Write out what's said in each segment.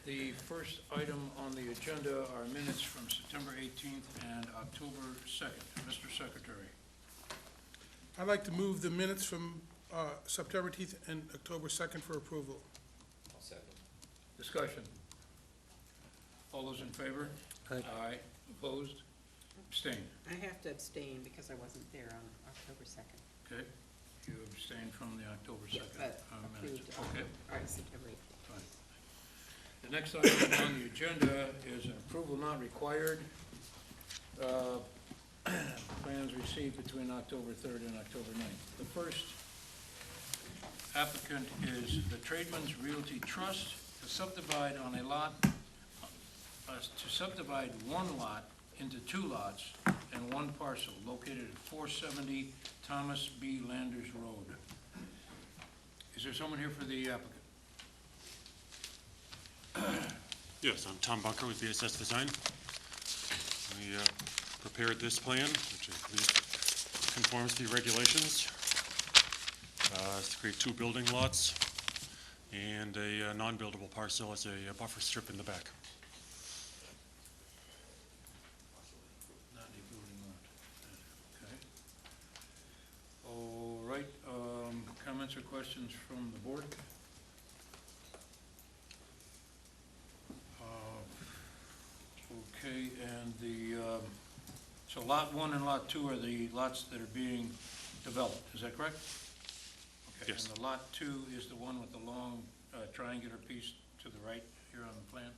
The first item on the agenda are minutes from September 18th and October 2nd. Mr. Secretary. I'd like to move the minutes from September 18th and October 2nd for approval. I'll second. Discussion. All those in favor? Aye. Aye. Opposed? Abstained. I have to abstain because I wasn't there on October 2nd. Okay. You abstained from the October 2nd Yes, but minutes. approved. Okay. All right, September 18th. Fine. The next item on the agenda is an approval not required. Plans received between October 3rd and October 9th. The first applicant is the Trademans Realty Trust to subdivide on a lot, to subdivide one lot into two lots and one parcel located at 470 Thomas B. Landers Road. Is there someone here for the applicant? Yes, I'm Tom Bunker with BSS Design. We prepared this plan, which I believe conforms to the regulations. It's to create two building lots and a non-buildable parcel as a buffer strip in the back. Not a building lot. Okay. All right, comments or questions from the board? Okay, and so lot one and lot two are the lots that are being developed, is that correct? Okay, Yes. and the lot two is the one with the long triangular piece to the right here on the plan?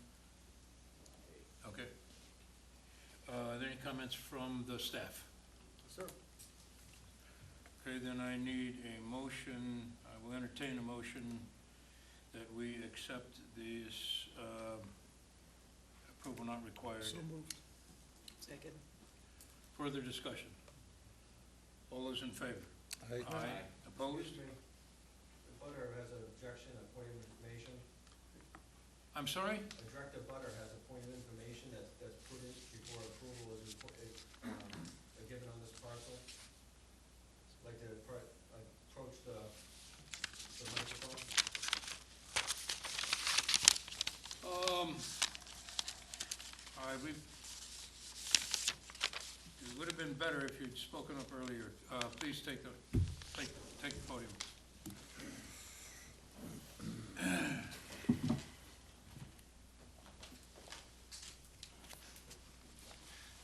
Okay. Are there any comments from the staff? Sir. Okay, then I need a motion, I will entertain a motion that we accept this approval not required. So moved. Second. Further discussion? All those in favor? Aye. Opposed? Excuse me. The butter has an objection, a point of information. I'm sorry? The director butter has a point of information that's put in before approval is given on this parcel. I'd like to approach the microphone. It would have been better if you'd spoken up earlier. Please take the podium.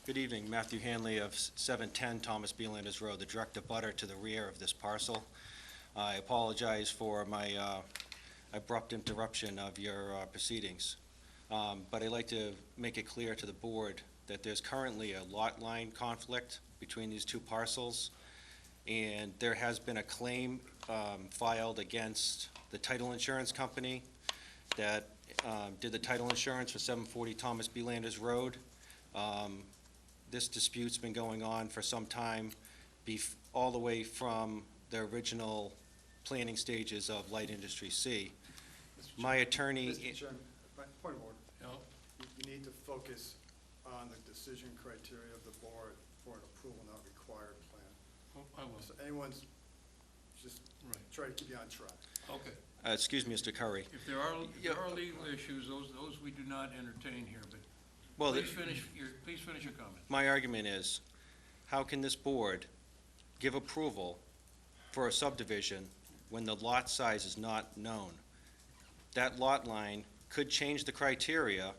Good evening, Matthew Hanley of 710 Thomas B. Landers Road, the direct abutter to the rear of this parcel. I apologize for my abrupt interruption of your proceedings, but I'd like to make it clear to the board that there's currently a lot line conflict between these two parcels, and there has been a claim filed against the title insurance company that did the title insurance for 740 Thomas B. Landers Road. This dispute's been going on for some time, all the way from the original planning stages of Light Industry C. My attorney... Mr. Chairman, point of order. No? You need to focus on the decision criteria of the board for an approval not required plan. Oh, I will. So anyone's just Right. try to keep you on track. Okay. Excuse me, Mr. Curry. If there are legal issues, those we do not entertain here, but Well, please finish your comment. my argument is, how can this board give approval for a subdivision when the lot size is not known? That lot line could change the criteria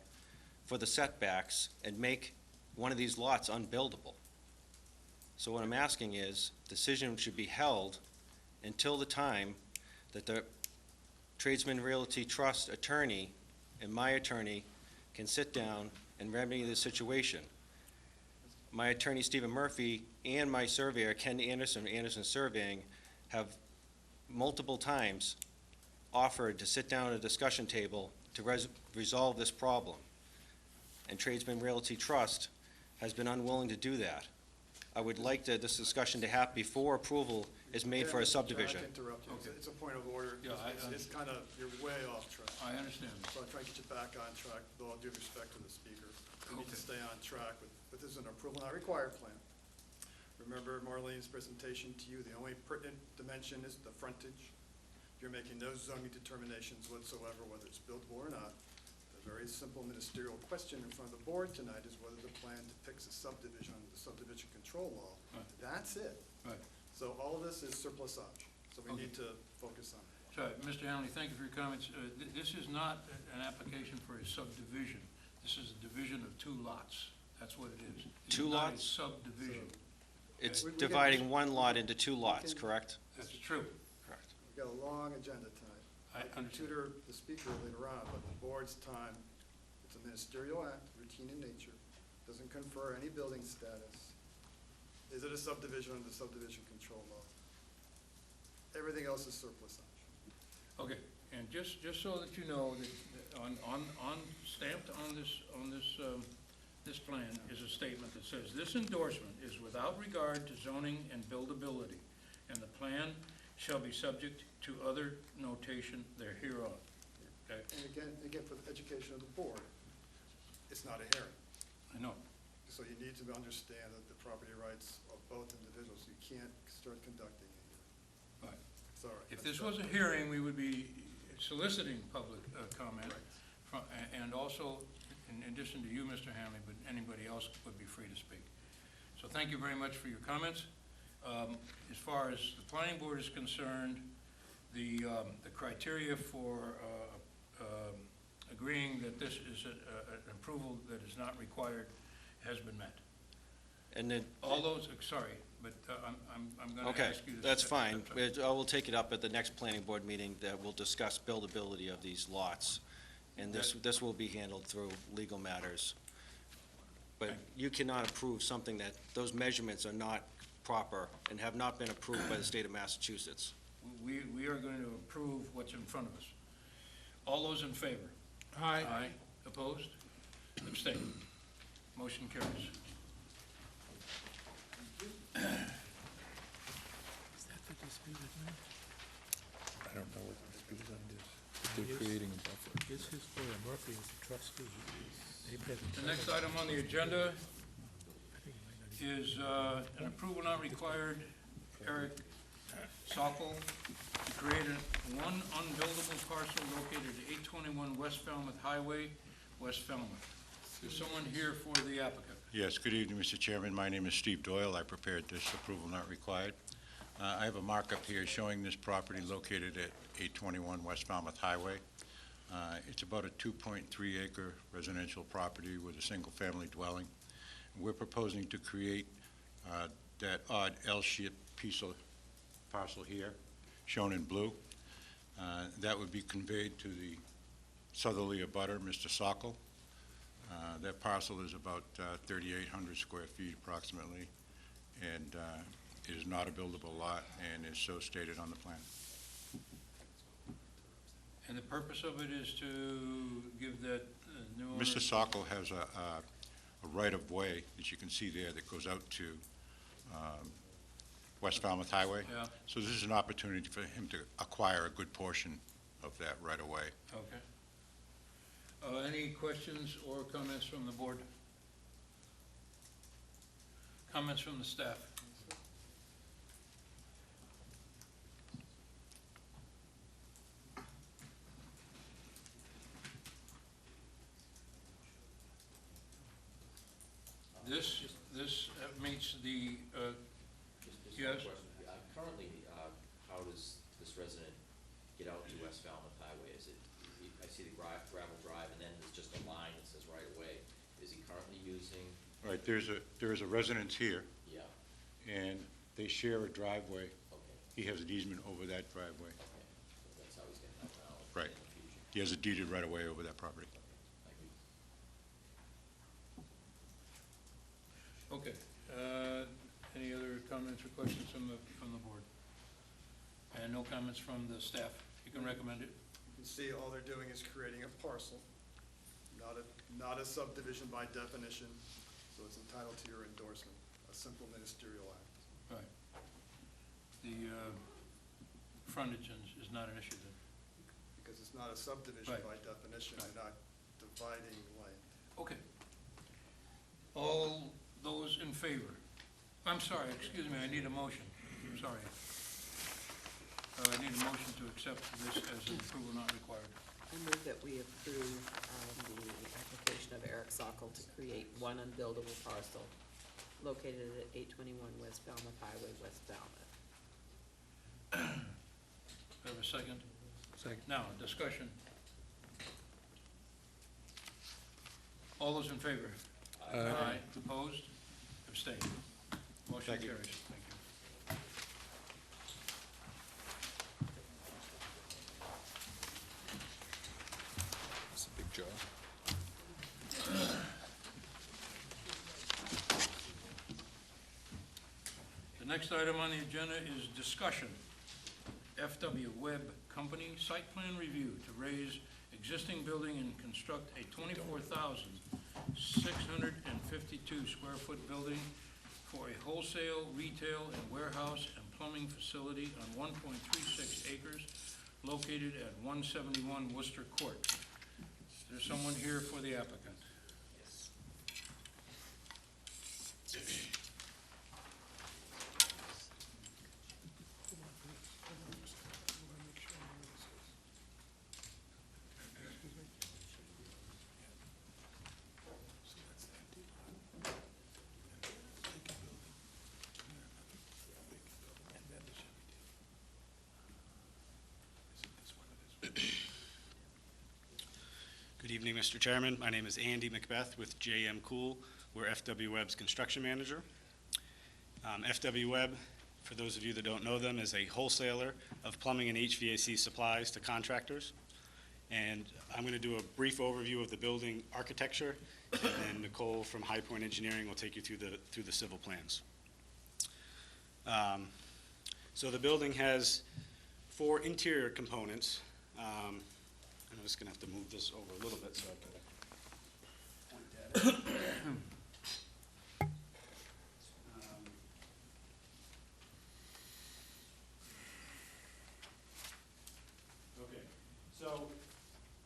for the setbacks and make one of these lots unbuildable. So what I'm asking is, decision should be held until the time that the Tradesman Realty Trust attorney and my attorney can sit down and remedy the situation. My attorney, Stephen Murphy, and my surveyor, Ken Anderson, Anderson Surveying, have multiple times offered to sit down at a discussion table to resolve this problem. And Tradesman Realty Trust has been unwilling to do that. I would like this discussion to happen before approval is made for a subdivision. I can interrupt you. Okay. It's a point of order. Yeah, It's kind of, you're way off track. I understand. So I'm trying to get you back on track, with all due respect to the speaker. You need to Okay. stay on track but this is an approval not required plan. Remember Marlene's presentation to you, the only pertinent dimension is the frontage. You're making no zoning determinations whatsoever, whether it's buildable or not. very simple ministerial question in front of the board tonight is whether the plan depicts a subdivision under the subdivision control law. Right. That's it. Right. So all of this is surplusage, so we Okay. need to focus on it. So, Mr. Hamley, thank you for your comments. This is not an application for a subdivision. This is a division of two lots. That's what it is. It is Two not a lots? subdivision. It's We can- dividing one lot into two lots, can- correct? That's true. Correct. We've got a long agenda tonight. I can understand. tutor the speaker later on, but the board's time, it's a ministerial act, routine in nature, doesn't confer any building status. Is it a subdivision under the subdivision control law? Everything else is surplusage. Okay, and just so that you know, that stamped on this plan is a statement that says, "This endorsement is without regard to zoning and buildability, and the plan shall be subject to other notation therehereon." Okay, And again, for the education of the board, it's not a hearing. I know. So you need to understand that the property rights of both individuals, you can't start conducting a hearing. Right. It's all right. If That's this was a done. hearing, we would be soliciting public comment, Right. and also, in addition to you, Mr. Hamley, but anybody else would be free to speak. So thank you very much for your comments. As far as the planning board is concerned, the criteria for agreeing that this is an approval that is not required has been met. And then, All those, sorry, but I'm going to okay, ask you to... that's fine. I will take it up at the next planning board meeting that will discuss buildability of these lots. And this will be handled through legal matters. But you cannot approve something that, those measurements are not proper and have not been approved by the state of Massachusetts. We are going to approve what's in front of us. All those in favor? Aye. Aye. Opposed? Abstained? Motion carries. Is that the disputed land? I don't know what the dispute is on this. They're creating a buffer. Here's his lawyer, Murphy is the trustee. They pay The next item on the agenda I think it might not even- is an approval not required, Eric Sokol, to create one unbuildable parcel located at 821 West Falmouth Highway, West Falmouth. Is someone here for the applicant? Yes, good evening, Mr. Chairman. My name is Steve Doyle. I prepared this approval not required. I have a markup here showing this property located at 821 West Falmouth Highway. It's about a 2.3 acre residential property with a single-family dwelling. We're proposing to create that odd L-shaped piece of parcel here, shown in blue. That would be conveyed to the southerly abutter, Mr. Sokol. That parcel is about 3,800 square feet approximately, and it is not a buildable lot and is so stated on the plan. And the purpose of it is to give that new owner... Mr. Sokol has a right-of-way that you can see there that goes out to West Falmouth Highway. Yeah. So this is an opportunity for him to acquire a good portion of that right-of-way. Okay. Any questions or comments from the board? Comments from the staff? This meets the, Just yes? one question. Currently, how does this resident get out to West Falmouth Highway? I see the gravel drive, and then there's just a line that says right away. Is he currently using, Right, there is a residence here, yeah, and they share a driveway. okay, He has an easement over that driveway. okay. So that's how he's getting out now Right. in the future. He has a deeded right-of-way over that property. Thank you. Okay. Any other comments or questions from the board? And no comments from the staff? You can recommend it? You can see all they're doing is creating a parcel, not a subdivision by definition, so it's entitled to your endorsement, a simple ministerial act. Right. The frontage is not an issue then? Because it's not a subdivision Right. by definition, Right. you're not dividing land. Okay. All those in favor? I'm sorry, excuse me, I need a motion. I'm sorry. I need a motion to accept this as an approval not required. I move that we approve the application of Eric Sokol to create one unbuildable parcel located at 821 West Falmouth Highway, West Falmouth. Do I have a second? Second. Now, discussion. All those in favor? Aye. Opposed? Abstained? Motion Thank you. carries. Thank you. It's a big job. The next item on the agenda is discussion. FW Webb Company site plan review to raise existing building and construct a 24,652 square foot building for a wholesale, retail, and warehouse and plumbing facility on 1.36 acres located at 171 Worcester Court. Is there someone here for the applicant? Good evening, Mr. Chairman. My name is Andy Macbeth with JM Cool. We're FW Webb's construction manager. FW Webb, for those of you that don't know them, is a wholesaler of plumbing and HVAC supplies to contractors. And I'm going to do a brief overview of the building architecture, and then Nicole from High Point Engineering will take you through the civil plans. So the building has 4 interior components. I'm just going to have to move this over a little bit so I can point that out. Okay, so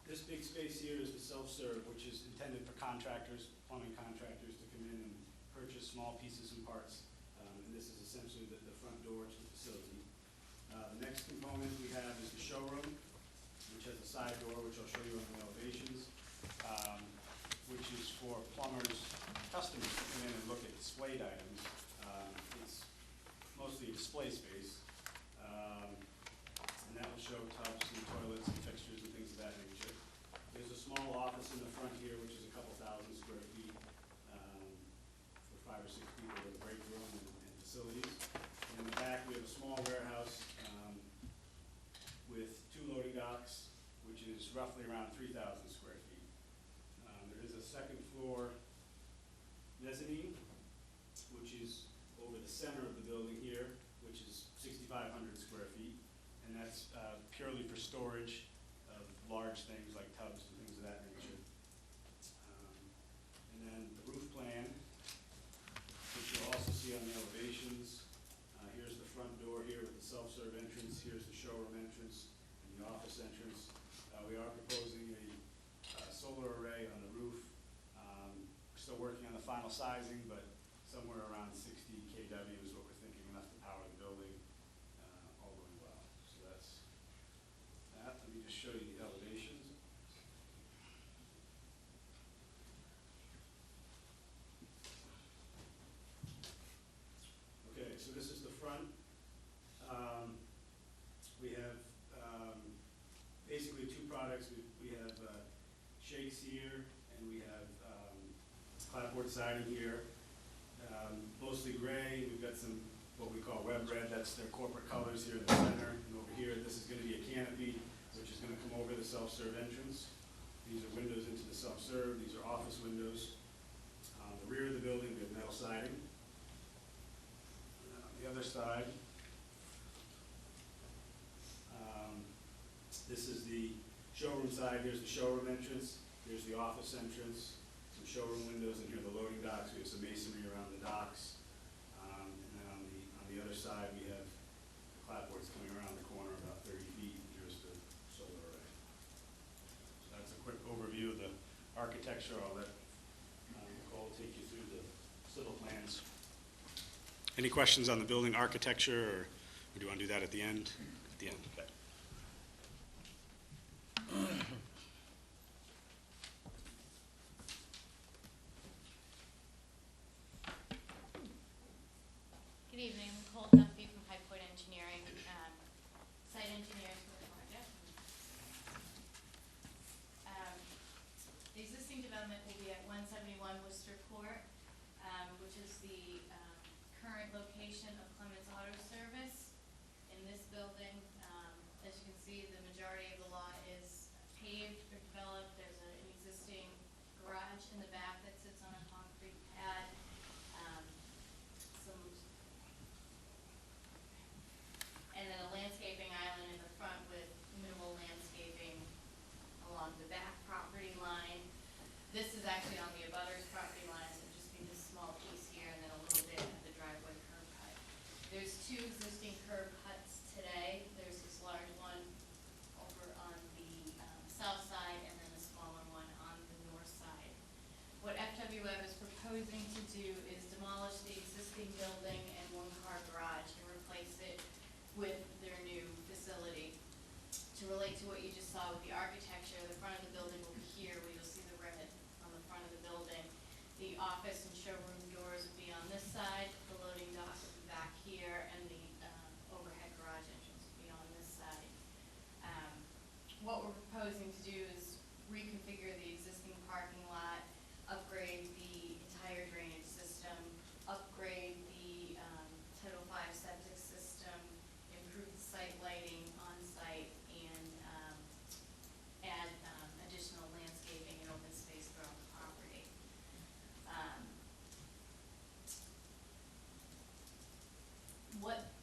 this big space here is the self-serve, which is intended for contractors, plumbing contractors to come in and purchase small pieces and parts. And this is essentially the front door to the facility. The next component we have is the showroom, which has a side door, which I'll show you on the elevations, which is for plumbers, customers to come in and look at displayed items. It's mostly a display space, and that will show tubs and toilets and fixtures and things of that nature. There's a small office in the front here, which is a couple thousand square feet, for 5 or 6 people with a break room and facilities. And in the back, we have a small warehouse with 2 loading docks, which is roughly around 3,000 square feet. There is a second floor mezzanine, which is over the center of the building here, which is 6,500 square feet, and that's purely for storage of large things like tubs and things of that nature. And then the roof plan, which you'll also see on the elevations. Here's the front door here with the self-serve entrance. Here's the showroom entrance and the office entrance. We are proposing a solar array on the roof. Still working on the final sizing, but somewhere around 60 kW is what we're thinking, enough to power the building, all going well. So that's that. Let me just show you the elevations. Okay, so this is the front. We have basically 2 products. We have shakes here, and we have clapboard siding here. Mostly gray. We've got some what we call web red. That's their corporate colors here in the center. And over here, this is going to be a canopy, which is going to come over the self-serve entrance. These are windows into the self-serve. These are office windows. The rear of the building, we have metal siding. On the other side, this is the showroom side. Here's the showroom entrance. Here's the office entrance. Some showroom windows, and here are the loading docks. We have some masonry around the docks. And then on the other side, we have clapboards coming around the corner about 30 feet. And here's the solar array. So that's a quick overview of the architecture. I'll let Nicole take you through the civil plans. Any questions on the building architecture, or do you want to do that at the end? At the end, okay. evening, I'm Nicole Duffy from High Point Engineering, site engineers for the project. The existing development will be at 171 Worcester Court, which is the current location of Clements Auto Service. In this building, as you can see, the majority of the lot is paved or developed. There's an existing garage in the back that sits on a concrete pad. And then a landscaping island in the front with minimal landscaping along the back property line. This is actually on the abutter's property line, so it'd just be this small piece here and then a little bit at the driveway curb cut. There's two existing curb cuts today. There's this large one over on the south side and then a smaller one on the north side. What FWF is proposing to do is demolish the existing building and one-car garage and replace it with their new facility. To relate to what you just saw with the architecture, the front of the building will be here where you'll see the red on the front of the building. The office and showroom doors will be on this side, the loading dock will be back here, and the overhead garage entrance will be on this side. What we're proposing to do is reconfigure the existing parking lot, upgrade the entire drainage system, upgrade the Title V septic system, improve the site lighting on site, and add additional landscaping and open space throughout the property. What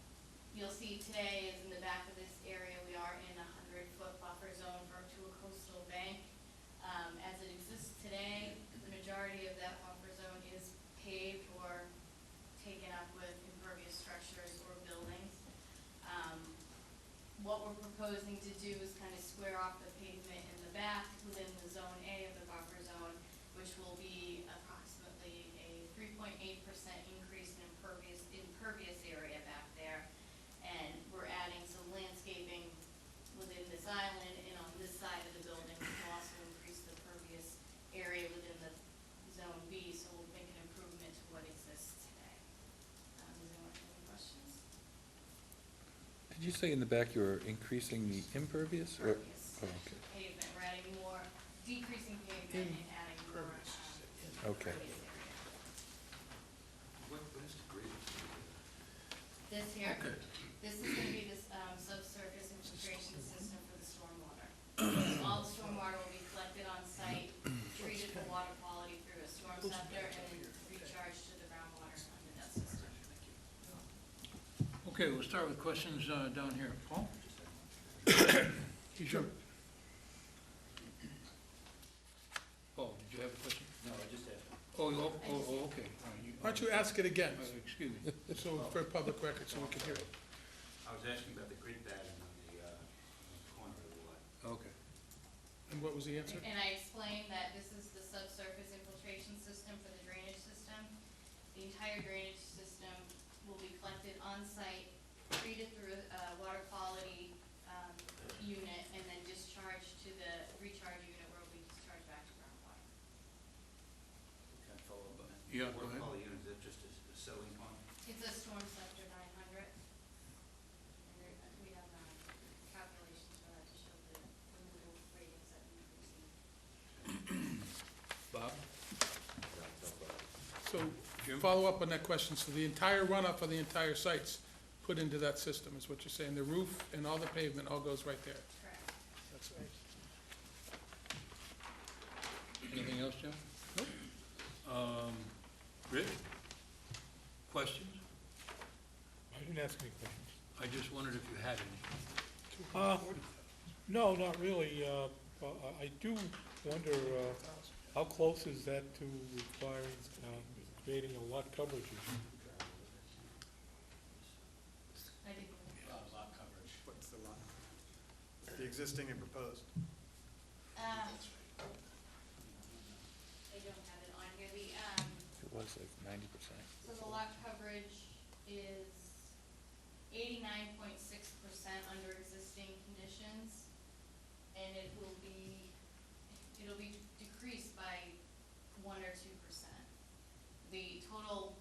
you'll see today is in the back of this area, we are in a 100-foot buffer zone to a coastal bank. As it exists today, the majority of that buffer zone is paved or taken up with impervious structures or buildings. What we're proposing to do is kind of square off the pavement in the back within the zone A of the buffer zone, which will be approximately a 3.8% increase in impervious area back there. And we're adding some landscaping within this island, and on this side of the building, we can also increase the pervious area within the zone B, so we'll make an improvement to what exists today. Does anyone have any questions? Did you say in the back you were increasing the impervious? Or- Pervious. Oh, okay. Pavement, we're adding more, decreasing pavement and adding more Okay. pervious area. What is the grade? This here, Okay. this is gonna be this subsurface infiltration system for the stormwater. All the stormwater will be collected on site, treated for water quality through a storm scepter, and then recharged to the groundwater under that system. Okay, we'll start with questions down here. Paul? Sure. Paul, did you have a question? No, I just asked. Oh, okay. All right, Why don't you ask it again, Excuse me. so for public record, so we can hear it? I was asking about the grid pattern on the corner of the lot. Okay. And what was the answer? And I explained that this is the subsurface infiltration system for the drainage system. The entire drainage system will be collected on site, treated through a water quality unit, and then discharged to the recharge unit where it will be discharged back to groundwater. Can I follow up on that? Yeah, go ahead. Water quality unit, is that just a settling pond? It's a storm scepter 900. And we have calculations for that to show the removal ratings that we receive. Bob? So, Jim? follow up on that question, so the entire runoff of the entire site's put into that system, is what you're saying? The roof and all the pavement all goes right there? Correct. That's right. Anything else, Jim? Nope. Rich? Questions? I didn't ask any questions. I just wondered if you had any. No, not really. I do wonder, how close is that to requiring, creating a lot coverage issue? I didn't. Lot coverage. What's the lot? The existing and proposed. I don't have it on here. It was like 90%. So the lot coverage is 89.6% under existing conditions, and it'll be decreased by 1 or 2%. The total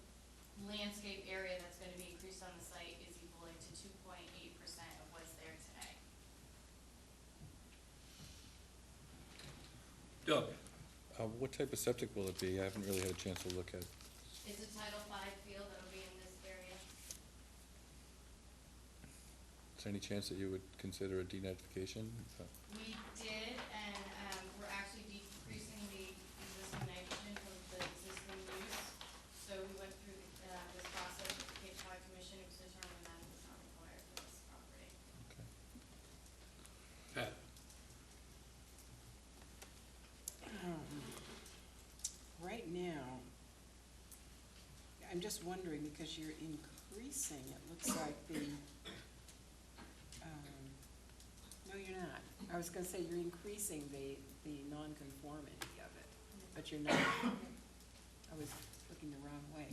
landscape area that's gonna be increased Doug? What type of septic will it be? I haven't really had a chance to look at. It's a Title V field that'll be in this area. Is there any chance that you would consider a denitrification? We did, and we're actually decreasing the existing nitrogen from the existing use. So we went through this process with the Cape Cod Commission, it was determined that it was not required for this property. Okay. Pat? Right now, I'm just wondering, because you're increasing, it looks like the, no, you're not. I was gonna say you're increasing the nonconformity of it, but you're not. I was looking the wrong way.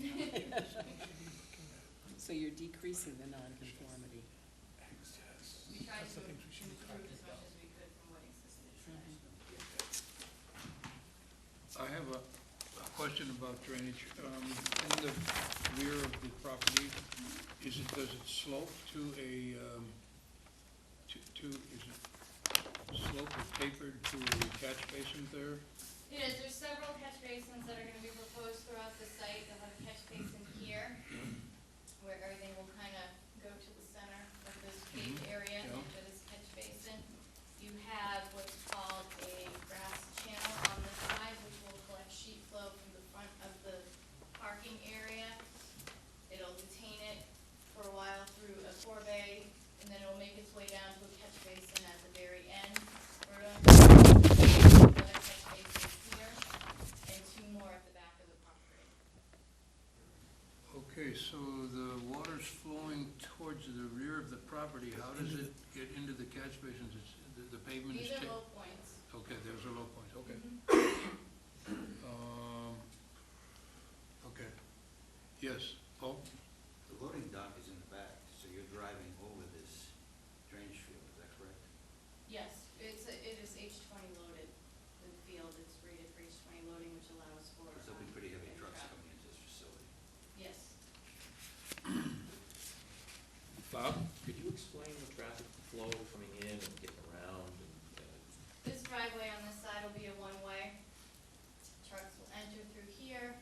So you're decreasing the nonconformity. We tried to improve as much as we could from what existed today. I have a question about drainage. In the rear of the property, does it slope to a, is it slope or tapered to a catch basin there? It is, there's several catch basins that are gonna be proposed throughout the site. They'll have a catch basin here, where everything will kind of go to the center of this paved area, Yeah. into this catch basin. You have what's called a grass channel on this side, which will collect sheet flow from the front of the parking area. It'll detain it for a while through a corbe, and then it'll make its way down to a catch basin at the very end. We're going to another catch basin here, and two more at the back of the property. Okay, so the water's flowing towards the rear of the property. How does it get into the catch basins? The pavement is. These are low points. Okay, those are low points, okay. Okay. Yes, Paul? The loading dock is in the back, so you're driving over this drainage field, is that correct? Yes, it is H20 loaded, the field, it's rated for H20 loading, which allows for. Because there'll be pretty heavy heavy trucks traffic. coming into this facility. Yes. Bob? Could you explain the traffic flow coming in and getting around and, This driveway on this side will be a one-way. Trucks will enter through here,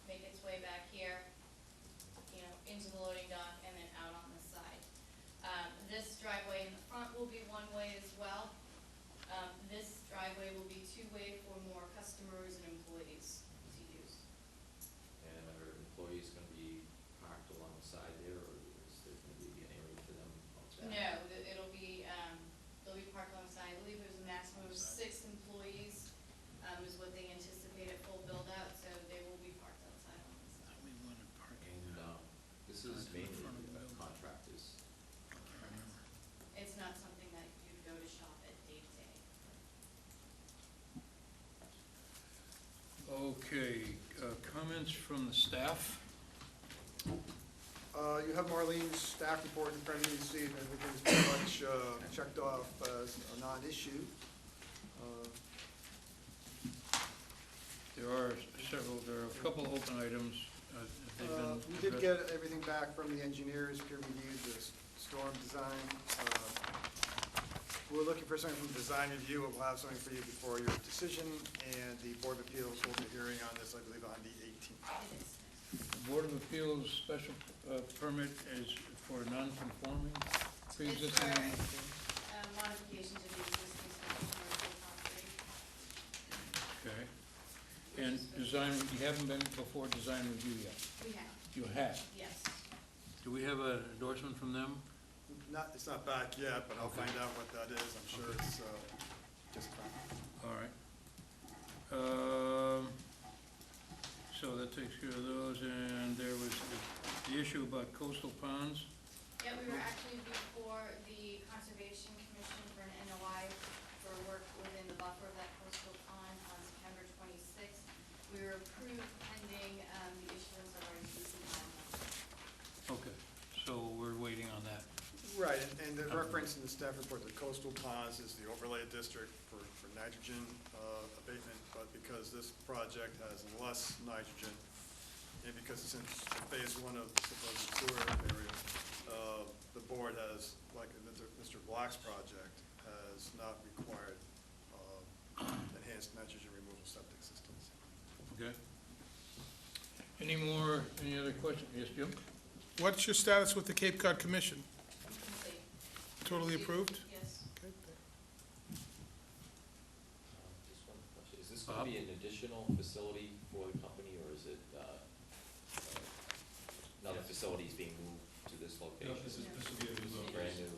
make its way back here, into the loading dock, and then out on this side. This driveway in the front will be one-way as well. This driveway will be two-way for more customers and employees to use. and are employees gonna be parked along the side there, or is there gonna be an area for them outside? No, it'll be, they'll be parked alongside, I believe there's a maximum of 6 employees, is what they anticipate at full build-out, so they will be parked outside on this side. We wanted parking. And, this is mainly contractors. It's not something that you'd go to shop at day to day. Okay, comments from the staff? You have Marlene's staff report in front of you this evening. Everything's pretty much checked off as a non-issue. There are a couple open items. Have they been We did addressed? get everything back from the engineers, peer reviewed the storm design. We're looking for something from the design review. We'll have something for you before your decision, and the Board of Appeals holds a hearing on this, I believe, on the 18th. The Board of Appeals special permit is for non-conforming, pre-existing It's for, non-conforming? modifications of the existing commercial property. Okay. And design, you haven't been before design review yet? We have, You have? yes. Do we have an endorsement from them? It's not back yet, but I'll find out what that is. I'm sure it's just fine. All right. So that takes care of those, and there was the issue about coastal ponds. Yeah, we were actually before the Conservation Commission for an NOI for work within the buffer of that coastal pond on September 26th. We were approved pending the issuance of our DC bylaw. Okay, so we're waiting on that. Right, and the reference in the staff report to coastal ponds is the overlay district for nitrogen abatement, but because this project has less nitrogen, and because it's in phase 1 of the supposed sewer area, the board has, like Mr. Black's project, has not required enhanced nitrogen removal septic systems. Okay. Any other questions? Yes, Jim? What's your status with the Cape Cod Commission? Complete. Totally approved? Yes. Okay. Just one question, is this gonna be an additional facility for the company, or is it, another facility is being moved to this location? This will be a new location. Brand new.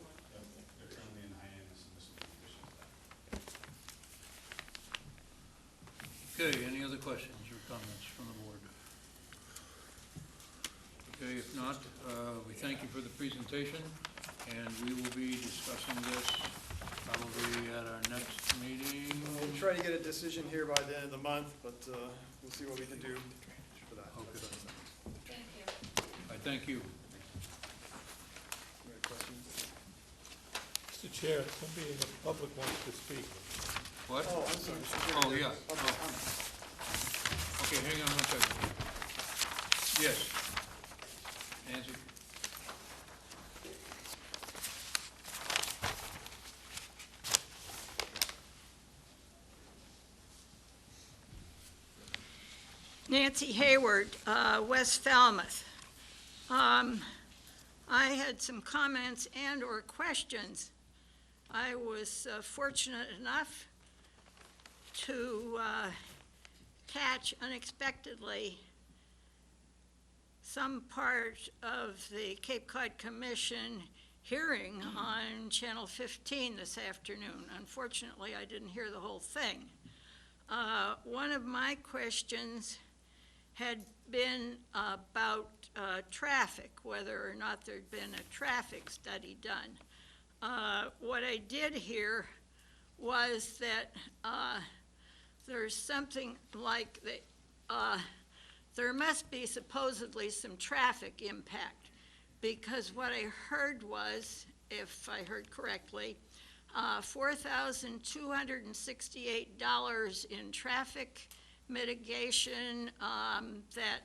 They're currently in Hyannis, and this will be in addition to that. Okay, any other questions or comments from the board? Okay, if not, we thank you for the presentation, and we will be discussing this probably at our next meeting. We'll try to get a decision here by the end of the month, but we'll see what we can do for that. Okay. Thank you. I thank you. Any questions? Mr. Chair, somebody in the public wants to speak. What? Oh, I'm sorry. Oh, yeah. Okay, Okay, hang on one second. Yes. Nancy? Nancy Hayward, West Falmouth. I had some comments and/or questions. I was fortunate enough to catch unexpectedly some part of the Cape Cod Commission hearing on Channel 15 this afternoon. Unfortunately, I didn't hear the whole thing. One of my questions had been about traffic, whether or not there'd been a traffic study done. What I did hear was that there's something like that, there must be supposedly some traffic impact, because what I heard was, if I heard correctly, $4,268 in traffic mitigation that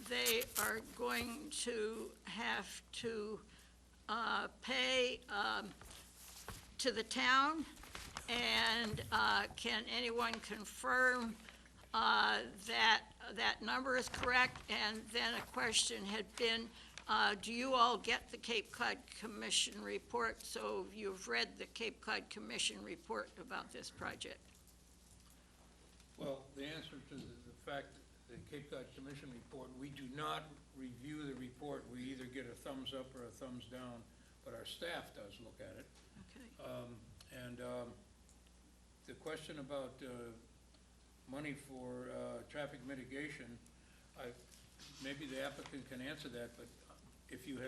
they are going to have to pay to the town. And can anyone confirm that that number is correct? And then a question had been, do you all get the Cape Cod Commission report? So you've read the Cape Cod Commission report about this project? Well, the answer to the fact that the Cape Cod Commission report, we do not review the report. We either get a thumbs up or a thumbs down, but our staff does look at it. Okay. The question about money for traffic mitigation, maybe the applicant can answer that, but if you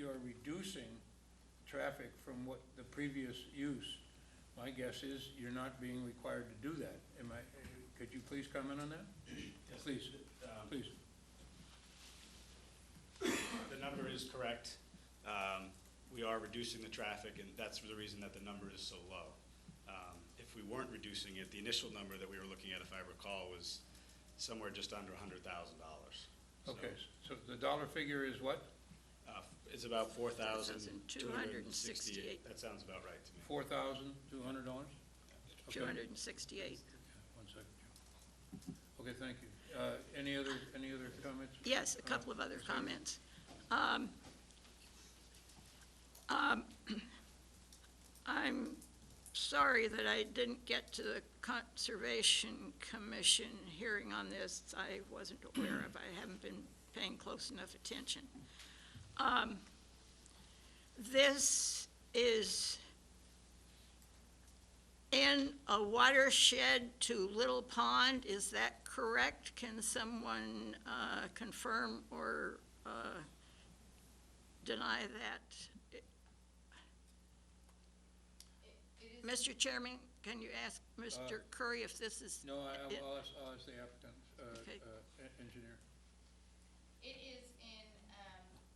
are reducing traffic from what the previous use, my guess is you're not being required to do that. Could you please comment on that? Yes, Please, please. The number is correct. We are reducing the traffic, and that's the reason that the number is so low. If we weren't reducing it, the initial number that we were looking at, if I recall, was somewhere just under $100,000. Okay, so the dollar figure is what? It's about $4,268. That sounds about right to me. $4,200? Okay. 268. One second. Okay, thank you. Any other comments? Yes, a couple of other comments. I'm sorry that I didn't get to the Conservation Commission hearing on this. I wasn't aware of. I haven't been paying close enough attention. This is in a watershed to Little Pond, is that correct? Can someone confirm or deny that? Mr. Chairman, can you ask Mr. Curry if this is? No, I'll ask the applicant, Okay. engineer. It is in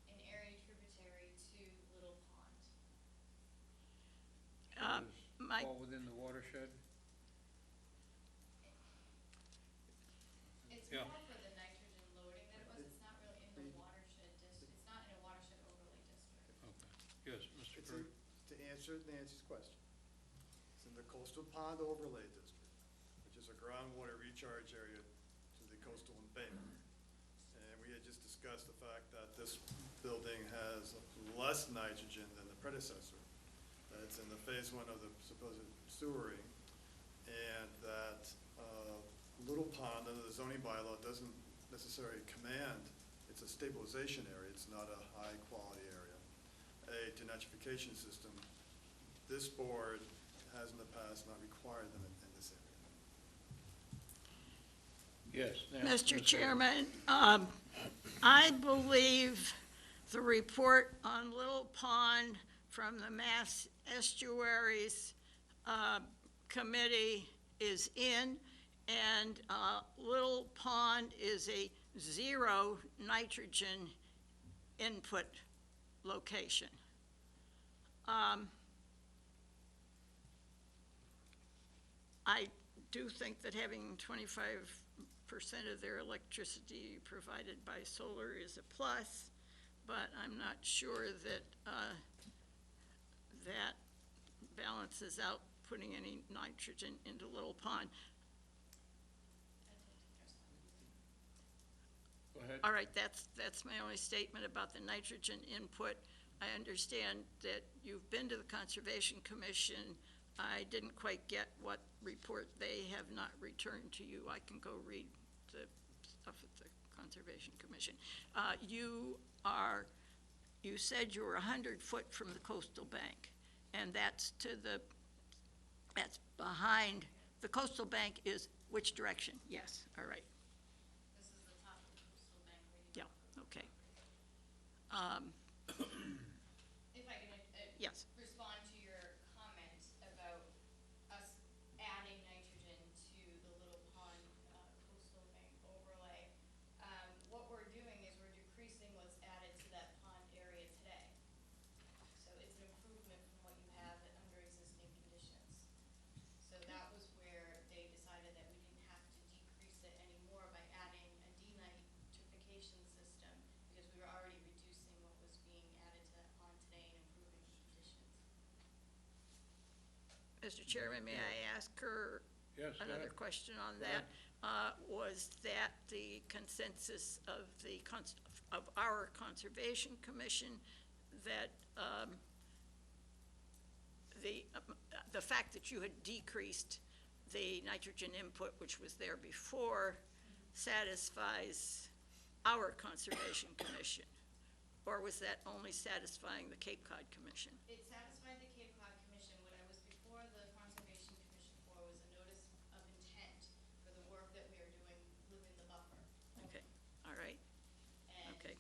an area tributary to Little Pond. All within the watershed? It's Yeah. more for the nitrogen loading that it was. It's not really in the watershed district. It's not in a watershed overlay district. Okay. Yes, Mr. To answer Nancy's question, it's in the Coastal Pond Overlay District. there's a groundwater recharge area to the coastal embankment. And we had just discussed the fact that this building has less nitrogen than the predecessor. That it's in the phase one of the supposed sewering, and that Little Pond under the zoning bylaw doesn't necessarily command, it's a stabilization area, it's not a high-quality area. A denitrification system, this board has in the past not required them in this area. Yes. now, Mr. Ms. Chairman, I believe the report on Little Pond from the Mass Estuaries Committee is in, and Little Pond is a zero nitrogen input location. I do think that having 25% of their electricity provided by solar is a plus, but I'm not sure that that balances out putting any nitrogen into Little Pond. Go ahead. All right, that's my only statement about the nitrogen input. I understand that you've been to the Conservation Commission. I didn't quite get what report they have not returned to you. I can go read the stuff at the Conservation Commission. You said you were 100 foot from the coastal bank, and that's behind, the coastal bank is which direction? Yes, all right. This is the top of the coastal bank right Yeah, here. okay. If I can Yes. respond to your comment about us adding nitrogen to the Little Pond coastal bank overlay. What we're doing is we're decreasing what's added to that pond area today. So it's an improvement from what you have under existing conditions. So that was where they decided that we didn't have to decrease it anymore by adding a denitrification system, because we were already reducing what was being added to that pond today and improving the conditions. Mr. Chairman, may I ask her Yes, go another ahead. question on Go that? Was that the consensus of our Conservation Commission, that the fact that you had decreased the nitrogen input, which was there before, satisfies our Conservation Commission? Or was that only satisfying the Cape Cod Commission? It satisfied the Cape Cod Commission. What I was before the Conservation Commission for was a notice of intent for the work that we are doing within the buffer. Okay, all right, And, okay.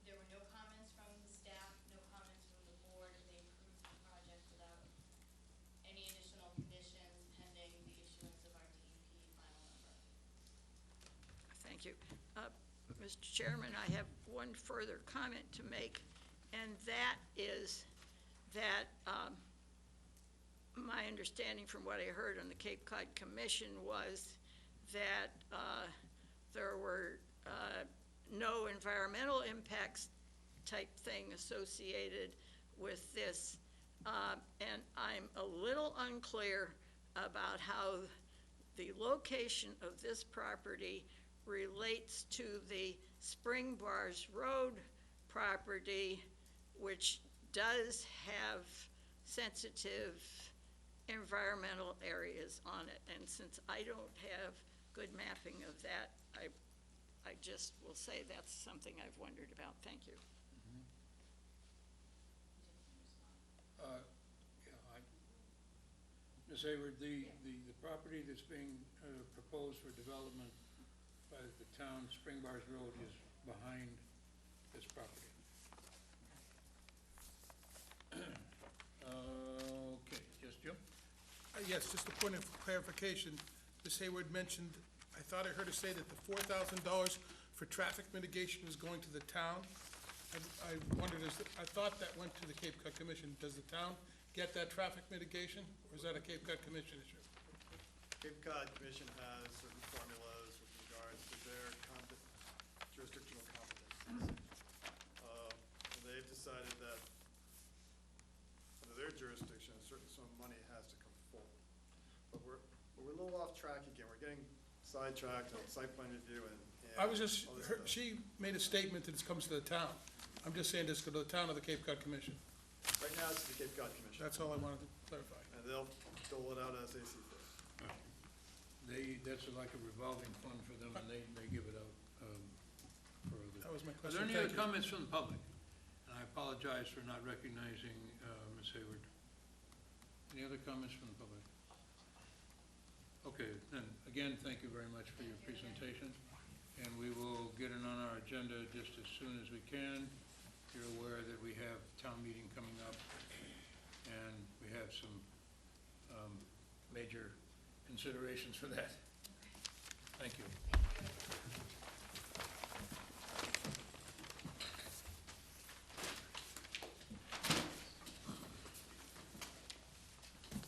There were no comments from the staff, no comments from the board. They approved the project without any additional conditions pending the issuance of our DEP final number. Thank you. Mr. Chairman, I have one further comment to make, and that is that my understanding from what I heard on the Cape Cod Commission was that there were no environmental impacts type thing associated with this, and I'm a little unclear about how the location of this property relates to the Spring Bars Road property, which does have sensitive environmental areas on it. And since I don't have good mapping of that, I just will say that's something I've wondered about. Thank you. Ms. Hayward, the property that's being proposed for development by the town, Spring Bars Road, is behind this property. Okay, yes, Jim? Yes, just a point of clarification. Ms. Hayward mentioned, I thought I heard her say that the $4,000 for traffic mitigation was going to the town. I wondered, I thought that went to the Cape Cod Commission. Does the town get that traffic mitigation, or is that a Cape Cod Commission issue? Cape Cod Commission has certain formulas with regards to their jurisdictional competencies. And they've decided that under their jurisdiction, a certain sum of money has to come forward. But we're we're a little off track again. We're getting sidetracked on site plan review and. I was just, all this stuff. she made a statement that it comes to the town. I'm just saying this to the town of the Cape Cod Commission. Right now, it's the Cape Cod Commission, That's all I wanted to clarify. and they'll dole it out as they see fit. That's like a revolving fund for them, and they give it out for That was my Are there question. any Thank other you. comments from the public? And I apologize for not recognizing Ms. Hayward. Any other comments from the public? Okay, then, again, thank you very much for your presentation, and we will get it on our agenda just as soon as we can. You're aware that we have town meeting coming up, and we have some major considerations for that. Thank you.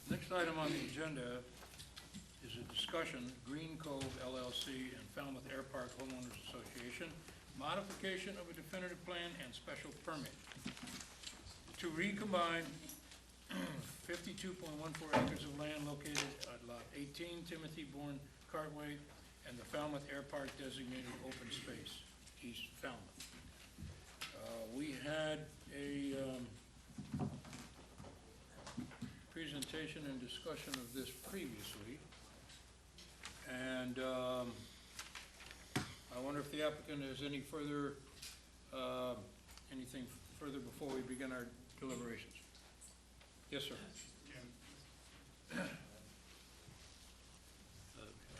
Next item on the agenda is a discussion, Green Cove LLC and Falmouth Air Park Homeowners Association, modification of a definitive plan and special permit to recombine 52.14 acres of land located at Lot 18 Timothy Bourne Cartway and the Falmouth Air Park designated open space, East Falmouth. We had a presentation and discussion of this previously, and I wonder if the applicant has any further, anything further before we begin our deliberations. Yes, sir.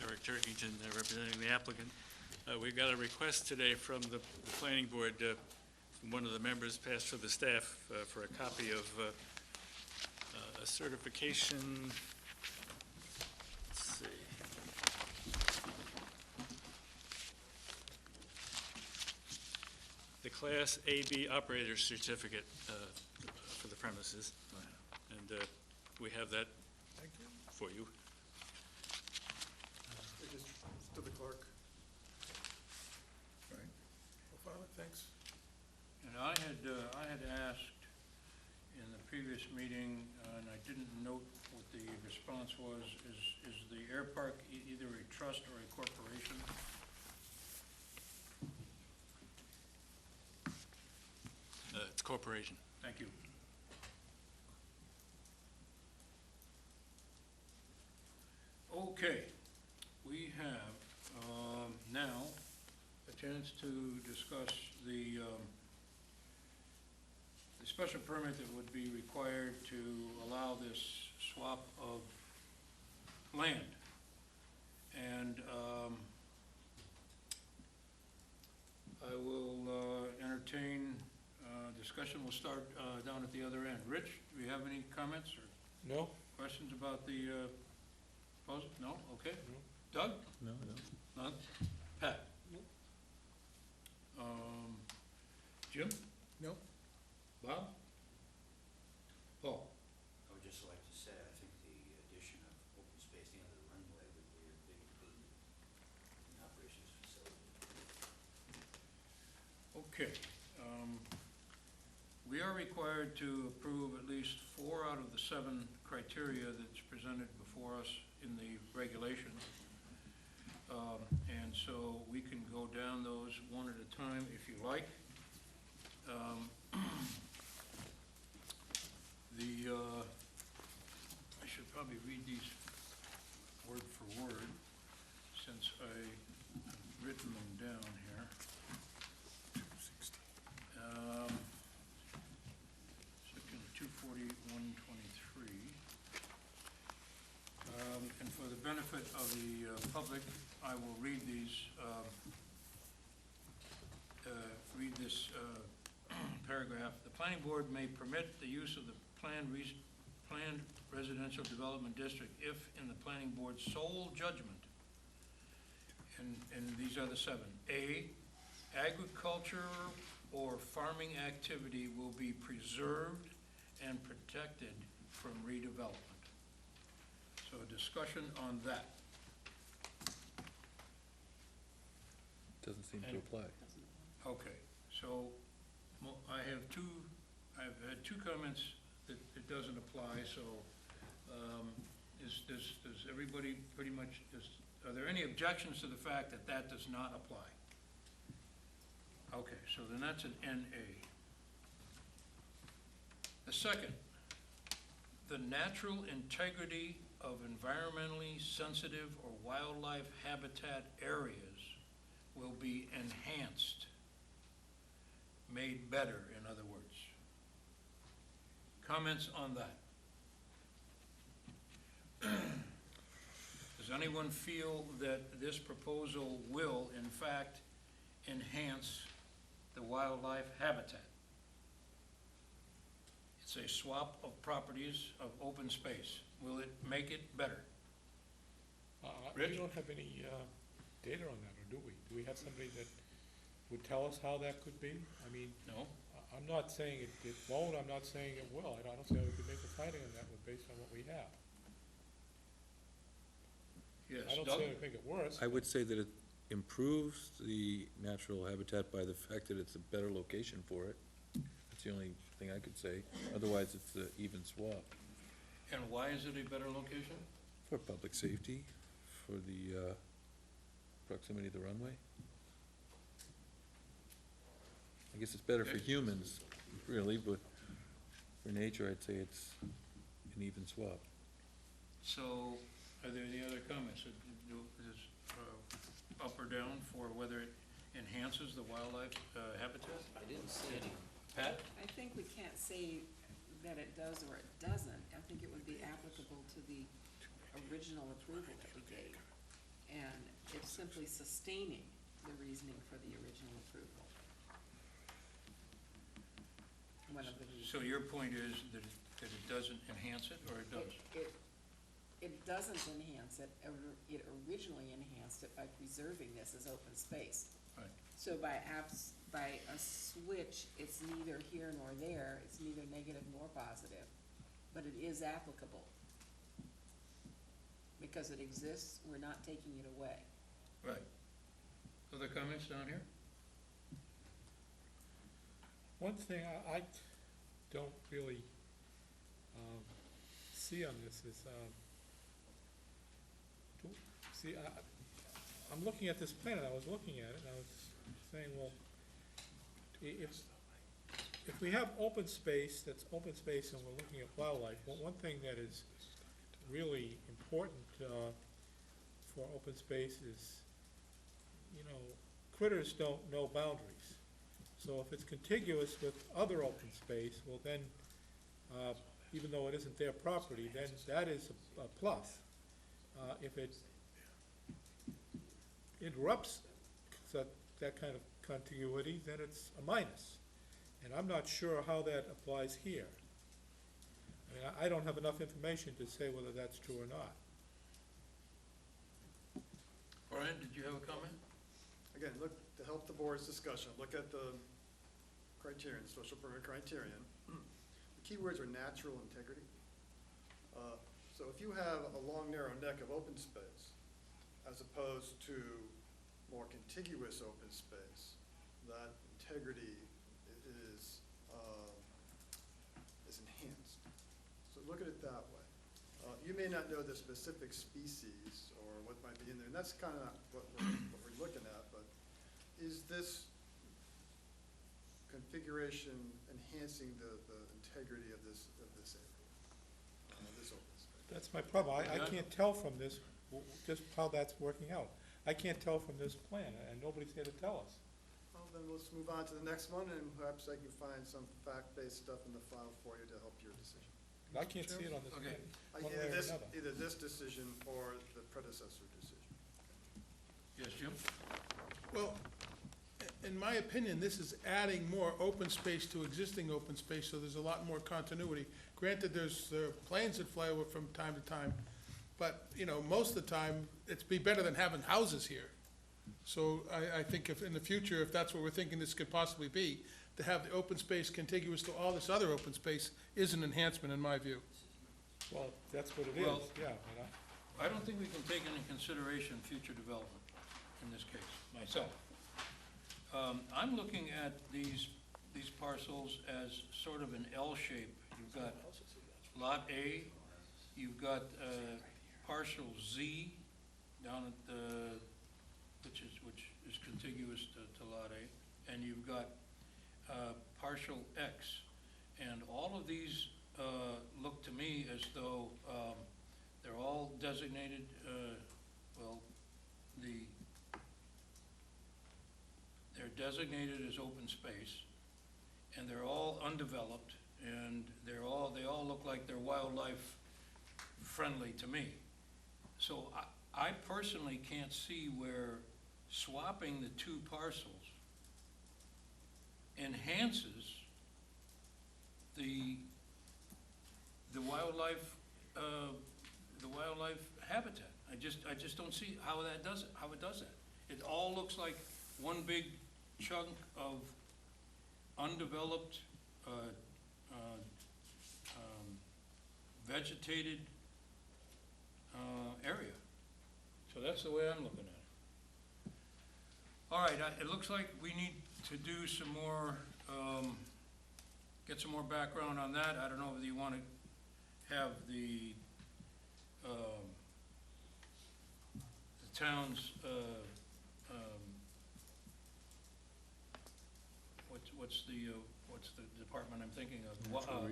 Eric Turkington, representing the applicant. We got a request today from the planning board, from one of the members, passed to the staff for a copy of a certification, let's see. The Class AB operator certificate for the premises. And we have that for you. Just to the clerk. We'll file it, thanks. And I had asked in the previous meeting, and I didn't note what the response was, is the air park either a trust or a corporation? It's corporation. Thank you. Okay, we have now a chance to discuss the special permit that would be required to allow this swap of land. And I will entertain discussion. We'll start down at the other end. Rich, do we have any comments or No? questions about the proposal? No? Okay. Doug? No. None? Pat? Jim? No? Bob? Paul? I would just like to say, I think the addition of open space near the runway would be a big improvement in the operations facility. Okay. We are required to approve at least 4 out of the 7 criteria that's presented before us in the regulations. And so we can go down those one at a time if you like. I should probably read these word for word since I've written them down here. Section 241.23. And for the benefit of the public, I will read these, this paragraph. The planning board may permit the use of the planned residential development district if in the planning board's sole judgment, and these are the 7. A, agriculture or farming activity will be preserved and protected from redevelopment. So a discussion on that. Doesn't seem to And- apply. Okay, so I've had 2 comments that it doesn't apply, so Does everybody pretty much, are there any objections to the fact that that does not apply? Okay, so then that's an NA. The second, the natural integrity of environmentally sensitive or wildlife habitat areas will be enhanced, made better, in other words. Comments on that? Does anyone feel that this proposal will, in fact, enhance the wildlife habitat? It's a swap of properties of open space. Will it make it better? We don't have any data on that, or do we? Do we have somebody that would tell us how that could be? I mean, No? I'm not saying it won't, I'm not saying it will. I don't see how we could make a finding on that based on what we have. Yes, I don't Doug? see how we make it worse. I would say that it improves the natural habitat by the fact that it's a better location for it. That's the only thing I could say. Otherwise, it's an even swap. And why is it a better location? For public safety, for the proximity to the runway. I guess it's better for humans, really, but for nature, I'd say it's an even swap. So, are there any other comments? Is up or down for whether it enhances the wildlife habitat? I didn't see any. Pat? I think we can't say that it does or it doesn't. I think it would be applicable to the original approval that we gave. And it's simply sustaining the reasoning for the original approval. One of the reasons. So your point is that it doesn't enhance it, or it does? It doesn't enhance it. It originally enhanced it by preserving this as open space. Right. So by a switch, it's neither here nor there, it's neither negative nor positive, but it is applicable. Because it exists, we're not taking it away. Right. Other comments down here? One thing I don't really see on this is, I'm looking at this plan, and I was looking at it, and I was saying, well, if we have open space, that's open space, and we're looking at wildlife, well, one thing that is really important for open space is, you know, critters don't know boundaries. So if it's contiguous with other open space, well then, even though it isn't their property, then that is a plus. If it interrupts that kind of contiguity, then it's a minus. And I'm not sure how that applies here. I mean, I don't have enough information to say whether that's true or not. Brian, did you have a comment? Again, look, to help the board's discussion, look at the criterion, special permit criterion. The key words are natural integrity. So if you have a long, narrow neck of open space, as opposed to more contiguous open space, that integrity is enhanced. So look at it that way. You may not know the specific species or what might be in there, and that's kind of what we're looking at, but is this configuration enhancing the integrity of this area, this open space? That's my problem. I can't tell from this just how that's working out. I can't tell from this plan, and nobody's here to tell us. Well, then let's move on to the next one, and perhaps I can find some fact-based stuff in the file for you to help your decision. I can't see it on this Okay. plan, one way or another. Either this decision or the predecessor decision. Yes, Jim? Well, in my opinion, this is adding more open space to existing open space, so there's a lot more continuity. Granted, there are planes that fly over from time to time, but, you know, most of the time, it'd be better than having houses here. So I think if in the future, if that's what we're thinking this could possibly be, to have the open space contiguous to all this other open space is an enhancement in my view. Well, that's what it is, Well, yeah. I don't think we can take into consideration future development in this case, myself. I'm looking at these parcels as sort of an L shape. You've got Lot A, You've got partial Z down at the, which is contiguous to Lot A, and you've got partial X. And all of these look to me as though they're all designated, well, they're designated as open space, and they're all undeveloped, and they all look like they're wildlife friendly to me. So I personally can't see where swapping the two parcels enhances the wildlife habitat. I just don't see how it does that. It all looks like one big chunk of undeveloped, vegetated area. So that's the way I'm looking at it. All right, it looks like we need to do some more, get some more background on that. I don't know whether you want to have the town's, what's the department I'm thinking of? Natural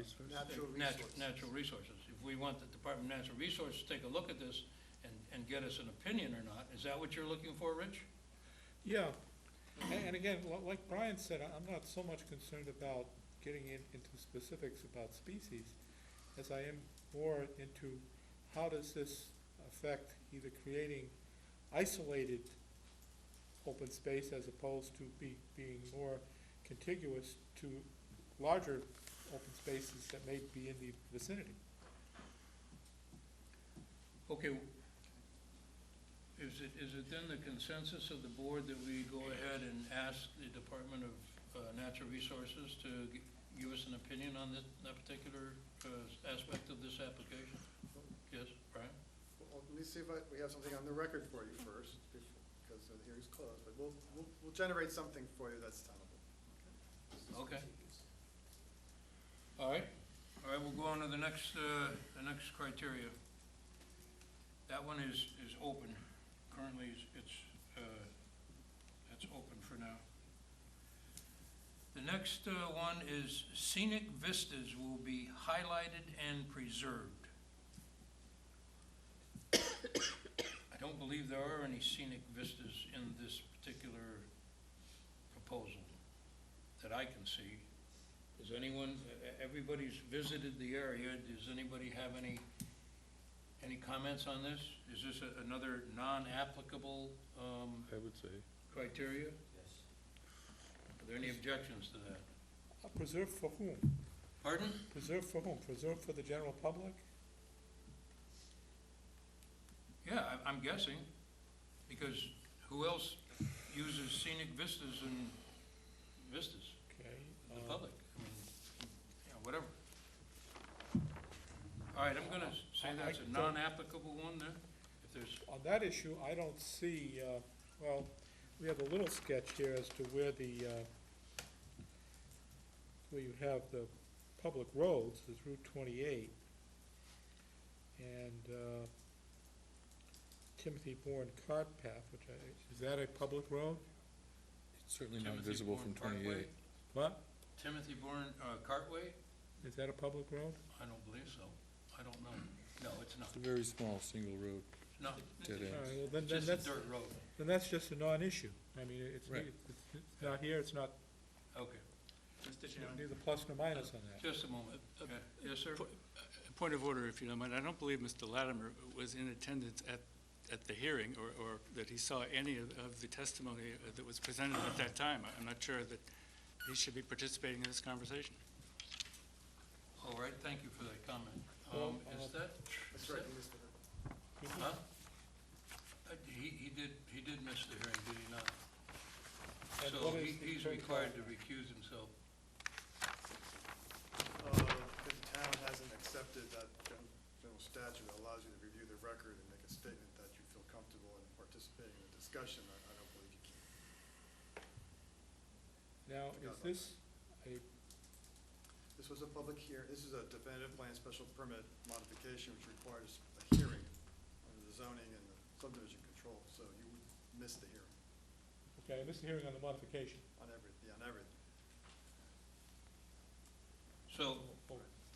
resources? Natural resources. If we want the Department of Natural Resources to take a look at this and get us an opinion or not, is that what you're looking for, Rich? Yeah, and again, like Brian said, I'm not so much concerned about getting into specifics about species as I am more into how does this affect either creating isolated open space as opposed to being more contiguous to larger open spaces that may be in the vicinity. Okay. Is it then the consensus of the board that we go ahead and ask the Department of Natural Resources to give us an opinion on that particular aspect of this application? Yes, Brian? Well, let me see if we have something on the record for you first, because the hearing's closed, but we'll generate something for you that's tenable. Okay. All right, we'll go on to the next criteria. That one is open. Currently, it's open for now. The next one is scenic vistas will be highlighted and preserved. I don't believe there are any scenic vistas in this particular proposal that I can see. Does anyone, everybody's visited the area, does anybody have any comments on this? Is this another non-applicable I would say. criteria? Yes. Are there any objections to that? Preserved for whom? Pardon? Preserved for whom? Preserved for the general public? Yeah, I'm guessing, because who else uses scenic vistas and vistas? Okay. The public, I mean, whatever. All right, I'm gonna say that's a non-applicable one then, if there's, On that issue, I don't see, well, we have a little sketch here as to where where you have the public roads, is Route 28, and Timothy Bourne Cart Path, is that a public road? It's certainly not Timothy visible Bourne from Parkway? 28. What? Timothy Bourne, Cartway? Is that a public road? I don't believe so. I don't know. No, it's not. It's a very small single road. No, Dead All end. right, well, then just a that's, dirt road. then that's just a non-issue. I mean, it's Right. not here, it's not, Okay, Mr. Chairman. neither plus nor minus on that. just a moment. Okay. Yes, sir? A point of order, if you don't mind. I don't believe Mr. Latimer was in attendance at the hearing, or that he saw any of the testimony that was presented at that time. I'm not sure that he should be participating in this conversation. All right, thank you for that comment. Well, Is that? That's right, you missed it. Huh? He did miss the hearing, did he not? And So what is the he's term required to called? recuse himself. The town hasn't accepted that general statute that allows you to review the record and make a statement that you feel comfortable in participating in the discussion. I don't believe you can. Now, is this a, The This was a public this is a definitive plan special permit modification which requires a hearing under the zoning and the subdivision control, so you missed the hearing Okay, I missed the hearing on the modification. on everything. So,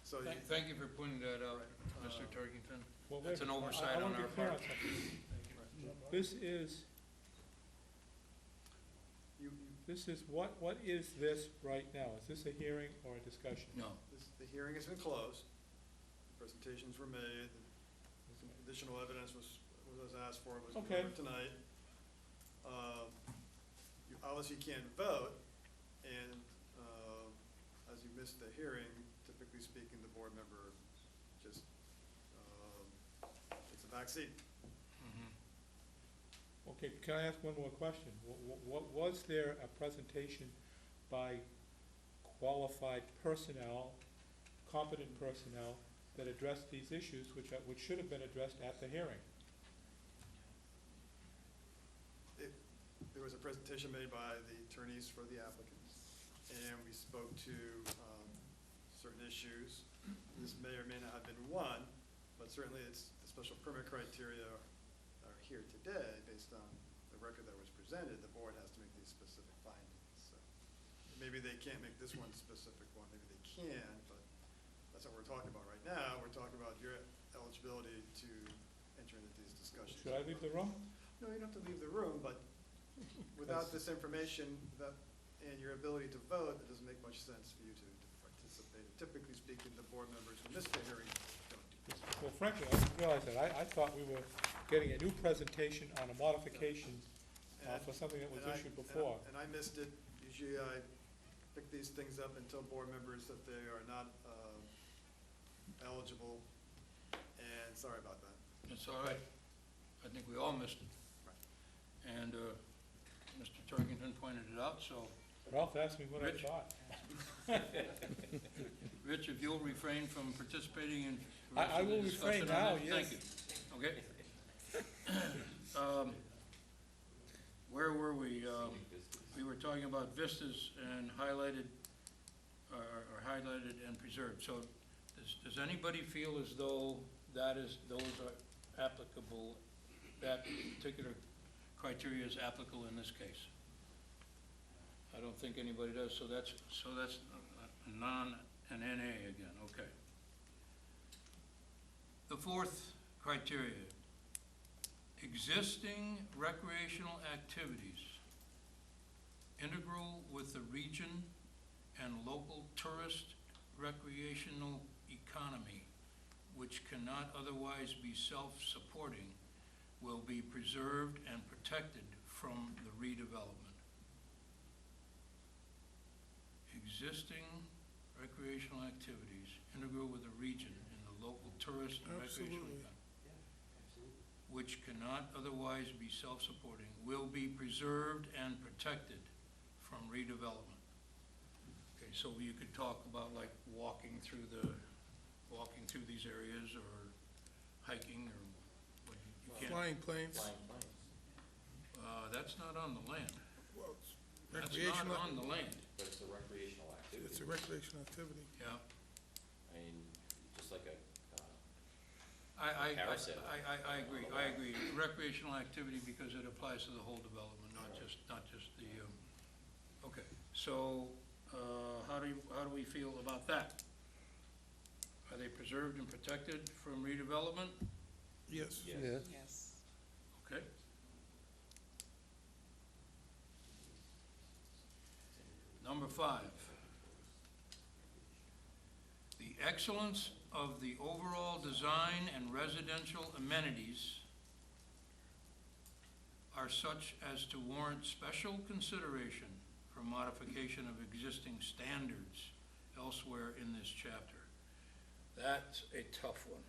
So you, thank you for pointing that out, Right. Mr. Turkington. Well, That's an wait, oversight I on wanna our be clear part. something. This is, you, what is this right now? Is this a hearing or a discussion? No. the hearing has been closed, presentations were made, some additional evidence was asked for, was Okay. delivered tonight. You obviously can't vote, and, as you missed the hearing, typically speaking, the board member just, takes a back seat. Okay, can I ask one more question? Was there a presentation by qualified personnel, competent personnel, that addressed these issues, which should have been addressed at the hearing? There was a presentation made by the attorneys for the applicants, and we spoke to certain issues. This may or may not have been one, but certainly it's, the special permit criteria are here today based on the record that was presented. The board has to make these specific findings. So maybe they can't make this one specific one, maybe they can, but that's what we're talking about right now. We're talking about your eligibility to enter into these discussions. Should I leave the room? No, you don't have to leave the room, but without this information and your ability to vote, it doesn't make much sense for you to participate. Typically speaking, the board members who missed the hearing don't do that. Well, frankly, I didn't realize that. I thought we were getting a new presentation on a modification for something that was issued before. And I missed it. Usually I pick these things up and tell board members that they are not eligible, and sorry about that. It's all right. I think we all missed it. And Mr. Turkington pointed it out, so, Ralph asked me what I Rich? thought. Rich, if you'll refrain from participating in the I rest of the will discussion refrain on now, that, thank you. Okay? Where were we? We were talking about vistas and highlighted, or highlighted and preserved. So does anybody feel as though those are applicable, that particular criteria is applicable in this case? I don't think anybody does, so that's a an NA again, okay. The fourth criteria, existing recreational activities integral with the region and local tourist recreational economy, which cannot otherwise be self-supporting, will be preserved and protected from the redevelopment. Existing recreational activities integral with the region and the local tourist and recreational Absolutely. economy, which cannot otherwise be self-supporting, will be preserved and protected from redevelopment. Okay, so you could talk about like walking through these areas, or hiking, or what you can't. Flying planes. That's not on the land. Well, it's That's recreational. not on the land, But it's a recreational activity. It's a recreational activity. yeah. I mean, just like a, I Carousel. agree. Recreational activity because it applies to the whole development, not just the, okay. So, how do we feel about that? Are they preserved and protected from redevelopment? Yes. Yes. Yes. Okay. Number 5. The excellence of the overall design and residential amenities are such as to warrant special consideration for modification of existing standards elsewhere in this chapter. That's a tough one.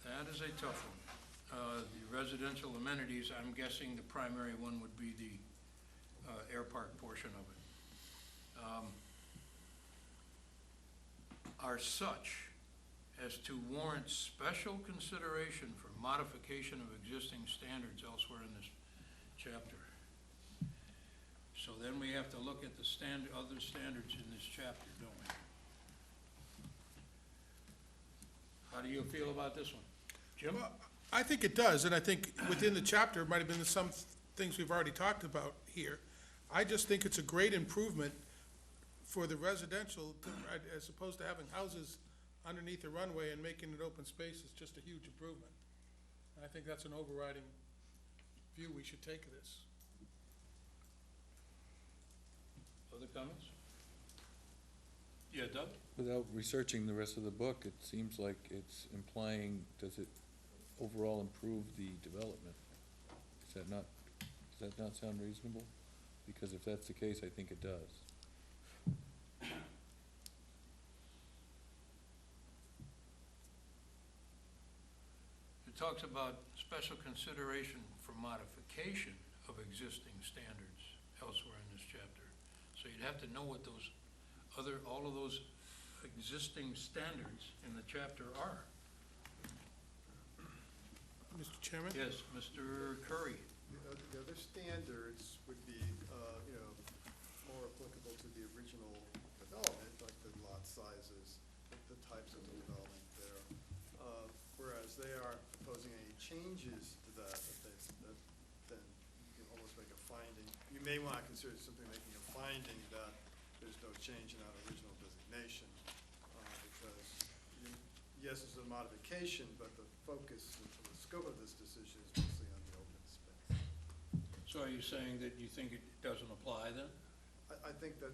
That is a tough one. The residential amenities, I'm guessing the primary one would be the air park portion of it, are such as to warrant special consideration for modification of existing standards elsewhere in this chapter. So then we have to look at the other standards in this chapter, don't we? How do you feel about this one? Jim? Well, I think it does, and I think within the chapter, it might have been some things we've already talked about here. I just think it's a great improvement for the residential, as opposed to having houses underneath the runway and making it open space is just a huge improvement. I think that's an overriding view we should take of this. Other comments? Yeah, Doug? Without researching the rest of the book, it seems like it's implying, does it overall improve the development? Does that not sound reasonable? Because if that's the case, I think it does. It talks about special consideration for modification of existing standards elsewhere in this chapter. So you'd have to know what those all of those existing standards in the chapter are. Mr. Chairman? Yes, Mr. Curry. The other standards would be, more applicable to the original development, like the lot sizes, the types of the development there. Whereas they are proposing any changes to that then you can almost make a finding. You may want to consider simply making a finding that there's no change in that original designation, because yes, it's a modification, but the focus and the scope of this decision is mostly on the open space. So are you saying that you think it doesn't apply then? I think that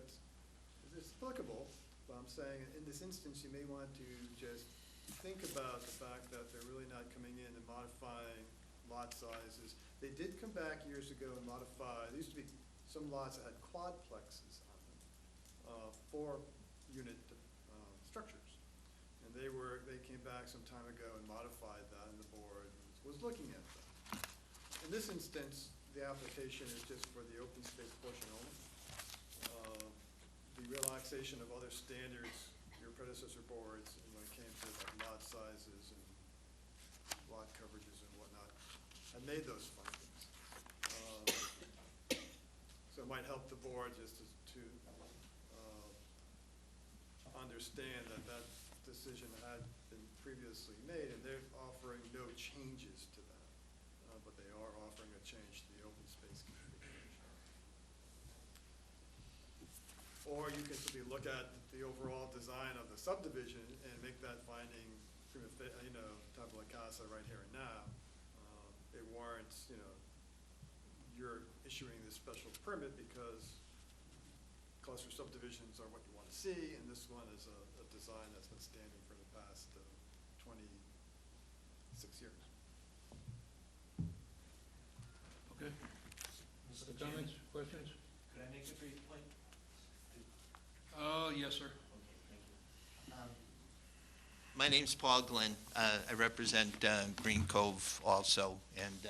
it's applicable, but I'm saying in this instance, you may want to just think about the fact that they're really not coming in and modifying lot sizes. They did come back years ago and modify, there used to be some lots that had quadplexes on them, 4-unit structures. And they came back some time ago and modified that, and the board was looking at that. In this instance, the application is just for the open space portion only. The relaxation of other standards, your predecessor boards, and when it came to like lot sizes and lot coverages and whatnot, had made those findings. So it might help the board just to understand that that decision had been previously made, and they're offering no changes to that, but they are offering a change to the open space configuration. Or you can simply look at the overall design of the subdivision and make that finding, tabula casa right here and now. It warrants, you're issuing this special permit because cluster subdivisions are what you want to see, and this one is a design that's been standing for the past 26 years. Okay. Other comments, questions? Could I make a brief point? Yes, sir. Okay, thank you. My name's Paul Glenn. I represent Green Cove also, and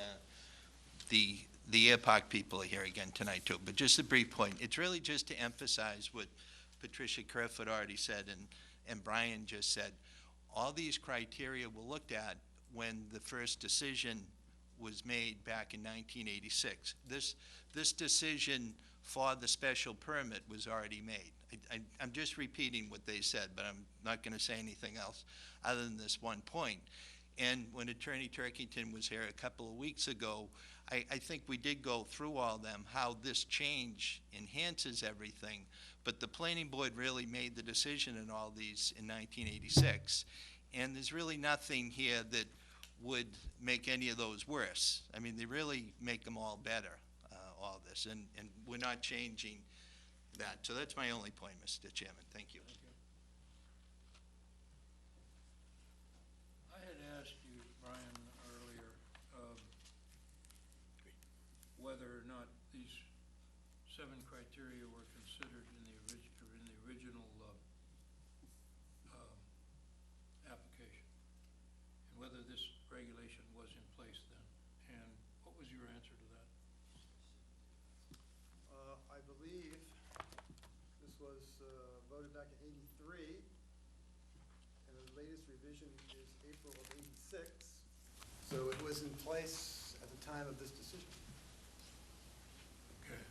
the Air Park people are here again tonight too. But just a brief point. It's really just to emphasize what Patricia Kerfoot already said and Brian just said. All these criteria were looked at when the first decision was made back in 1986. This decision for the special permit was already made. I'm just repeating what they said, but I'm not going to say anything else other than this one point. And when Attorney Turkington was here a couple of weeks ago, I think we did go through all them, how this change enhances everything, but the planning board really made the decision in all these in 1986, and there's really nothing here that would make any of those worse. I mean, they really make them all better, all this, and we're not changing that. So that's my only point, Mr. Chairman. Thank you. I had asked you, Brian, earlier, whether or not these 7 criteria were considered in the original application, and whether this regulation was in place then. And what was your answer to that? I believe this was voted back in '83, and the latest revision is April of '86. So it was in place at the time of this decision. Okay.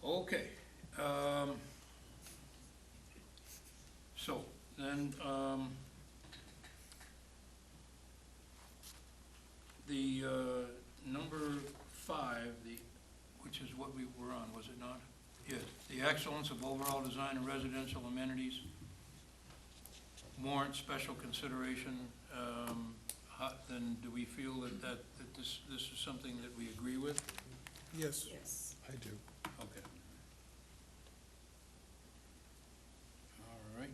Okay, so then, the, number 5, which is what we were on, was it not? Yes, the excellence of overall design of residential amenities warrant special consideration. Then do we feel that this is something that we agree with? Yes. Yes. I do. Okay. All right.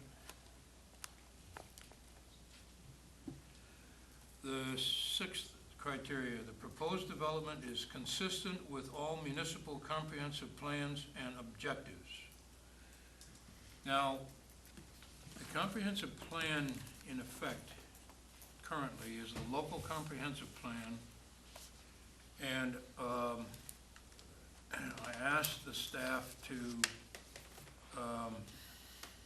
The 6th criteria, the proposed development is consistent with all municipal comprehensive plans and objectives. Now, the comprehensive plan in effect currently is the local comprehensive plan, and I asked the staff to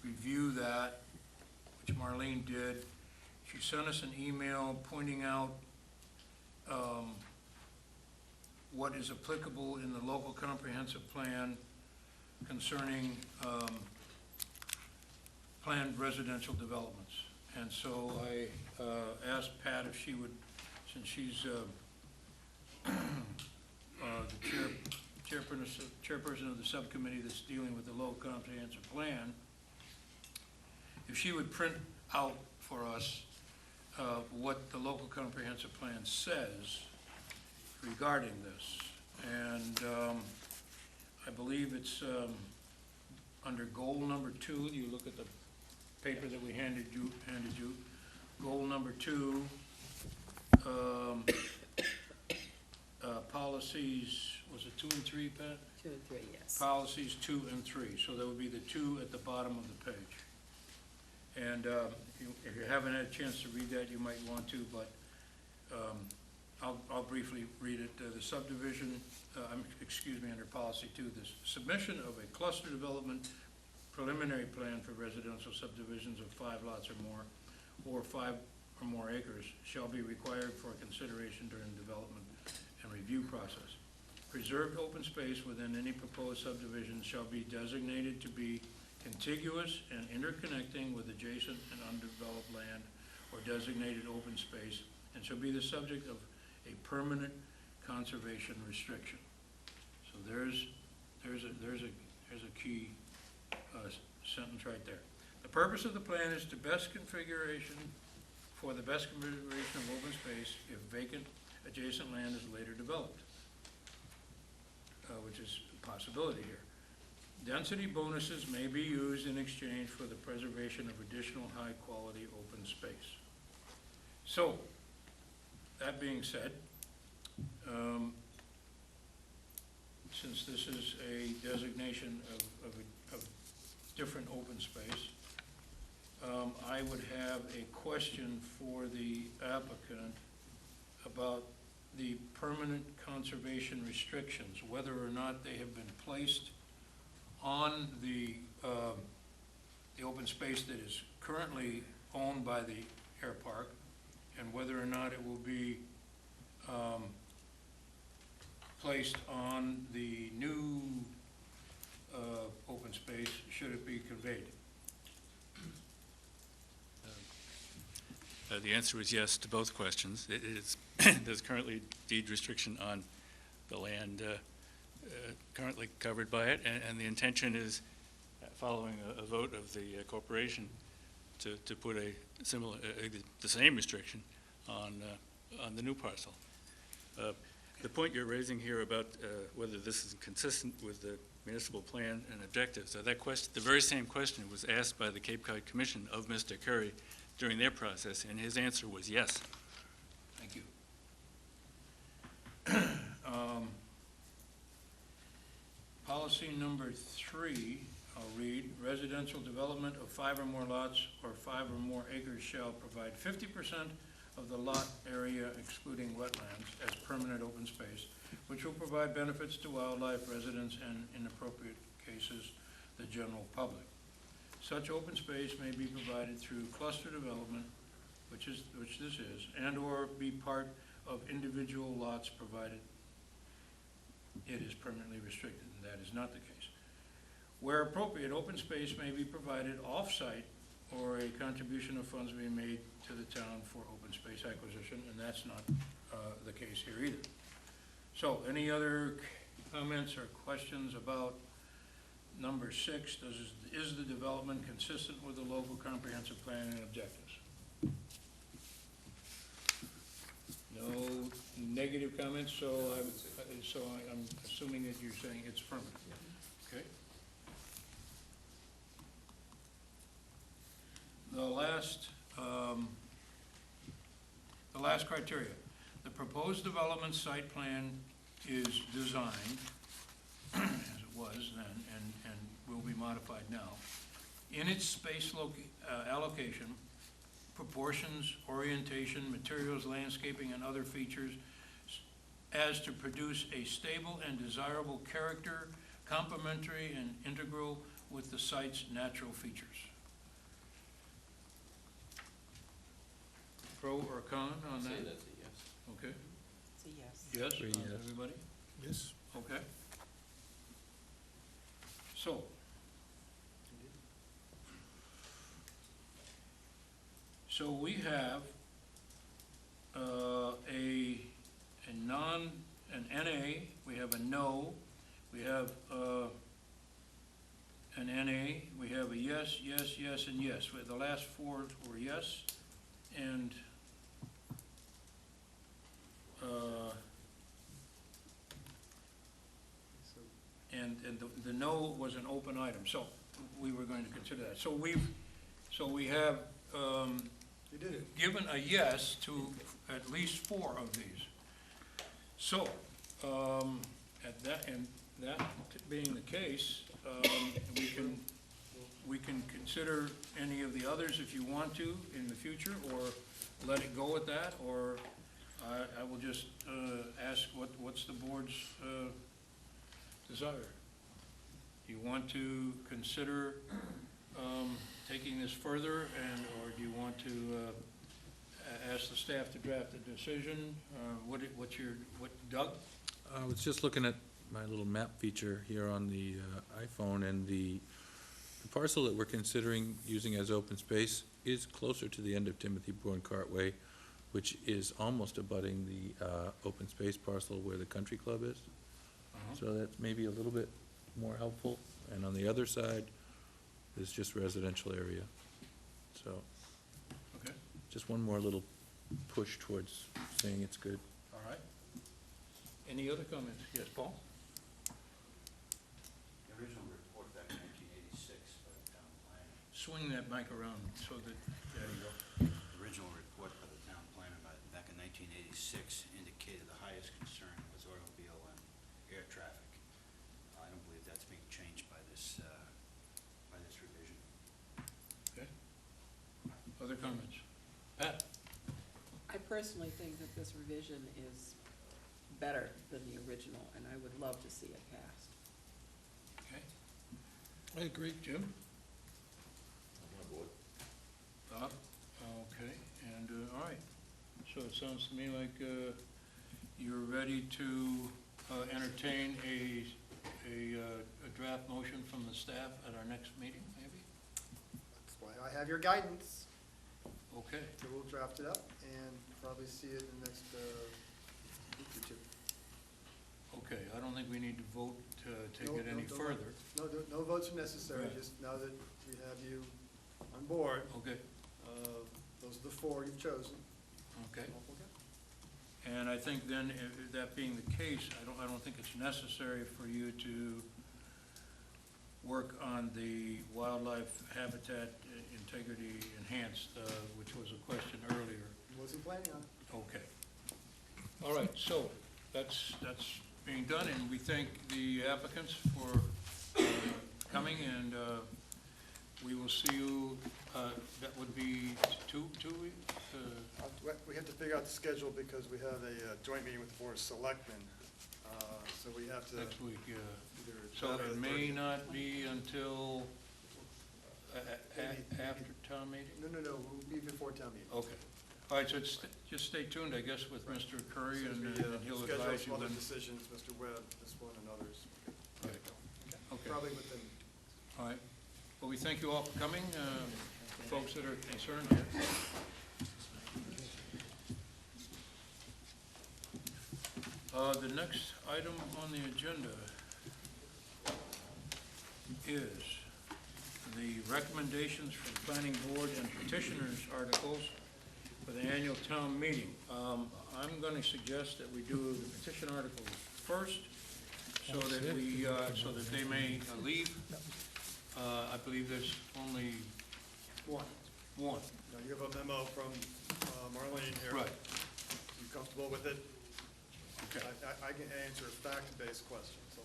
review that, which Marlene did. She sent us an email pointing out what is applicable in the local comprehensive plan concerning planned residential developments. And so I asked Pat if she would, since she's the chairperson of the subcommittee that's dealing with the local comprehensive plan, if she would print out for us what the local comprehensive plan says regarding this. And I believe it's under goal number 2. You look at the paper that we handed you. Goal number 2, policies, was it 2 and 3, Pat? 2 and 3, yes. Policies 2 and 3, so that would be the 2 at the bottom of the page. And if you haven't had a chance to read that, you might want to, but I'll briefly read it. The subdivision, under policy 2, the submission of a cluster development preliminary plan for residential subdivisions of 5 lots or more, or 5 or more acres, shall be required for consideration during the development and review process. Preserved open space within any proposed subdivision shall be designated to be contiguous and interconnecting with adjacent and undeveloped land or designated open space, and shall be the subject of a permanent conservation restriction. So there's a key sentence right there. The purpose of the plan is to best configuration for the best configuration of open space if vacant adjacent land is later developed, which is a possibility here. Density bonuses may be used in exchange for the preservation of additional high-quality open space. So, that being said, since this is a designation of different open space, I would have a question for the applicant about the permanent conservation restrictions, whether or not they have been placed on the open space that is currently owned by the air park, and whether or not it will be placed on the new open space, should it be conveyed. The answer is yes to both questions. It is, there's currently deed restriction on the land currently covered by it, and the intention is, following a vote of the corporation, to put a similar, the same restriction on the new parcel. The point you're raising here about whether this is consistent with the municipal plan and objectives, that question, the very same question was asked by the Cape Cod Commission of Mr. Curry during their process, and his answer was yes. Thank you. Policy number 3, I'll read. Residential development of 5 or more lots or 5 or more acres shall provide 50% of the lot area excluding wetlands as permanent open space, which will provide benefits to wildlife, residents, and in appropriate cases, the general public. Such open space may be provided through cluster development, which this is, and/or be part of individual lots provided it is permanently restricted, and that is not the case. Where appropriate, open space may be provided off-site or a contribution of funds being made to the town for open space acquisition, and that's not the case here either. So, any other comments or questions about number 6? Is the development consistent with the local comprehensive plan and objectives? No negative comments, so I'm assuming that you're saying it's affirmative. Okay. The last criteria. The proposed development site plan is designed, as it was then, and will be modified now, in its space allocation, proportions, orientation, materials, landscaping, and other features as to produce a stable and desirable character, complementary and integral with the site's natural features. Pro or con on Say that? that's a yes. Okay. It's a yes. Yes, Three yes. everybody? Yes. Okay. So. So we have an NA, we have a no, we have an NA, we have a yes, yes, yes, and yes. The last 4 were yes, and the no was an open item, so we were going to consider that. So we have You did it. given a yes to at least 4 of these. So, that being the case, we can consider any of the others if you want to in the future, or let it go at that, or I will just ask what's the board's desire. Do you want to consider taking this further, or do you want to ask the staff to draft a decision? Doug? I was just looking at my little map feature here on the iPhone, and the parcel that we're considering using as open space is closer to the end of Timothy Bourne Cartway, which is almost abutting the open space parcel where the country club is. So that's maybe a little bit more helpful. And on the other side is just residential area. So Okay, just one more little push towards saying it's good. all right. Any other comments? Yes, Paul? The original report back in 1986 by the town planner. Swing that mic around so that, there you go. The original report by the town planner back in 1986 indicated the highest concern was automobile and air traffic. I don't believe that's being changed by this revision. Okay. Other comments? Pat? I personally think that this revision is better than the original, and I would love to see it passed. Okay. I agree. Jim? I'm on board. Bob? Okay, and, all right. So it sounds to me like you're ready to entertain a draft motion from the staff at our next meeting, maybe? That's why I have your guidance. Okay. So we'll draft it up and probably see it in the next week or 2. Okay, I don't think we need to vote to take No, it any no, further. No votes are necessary, Right. just now that we have you on board, Okay, those are the 4 you've chosen. okay. Okay. And I think then, that being the case, I don't think it's necessary for you to work on the wildlife habitat integrity enhanced, which was a question earlier. Wasn't planning on it. Okay. All right, so that's being done, and we thank the applicants for coming, and we will see you, that would be 2 weeks? We have to figure out the schedule because we have a joint meeting with the Board of Selectmen, so we have to. Next week, yeah. either So that or it the may 30th. not be until Maybe- after town meeting? No, we'll be before town meeting. Okay. All right, so just stay tuned, I guess, with Mr. Curry, and he'll advise you Schedule some other when. decisions, Mr. Webb, this one and others. Right. Okay. Probably within All right. Well, we thank you all for coming, folks that are concerned here. The next item on the agenda is the recommendations for the planning board and petitioners' articles for the annual town meeting. I'm going to suggest that we do the petition articles first, so that we, so that they may leave. I believe there's only one. Now, you have a memo from Marlene here. Right. You comfortable with it? Okay. I can answer fact-based questions, so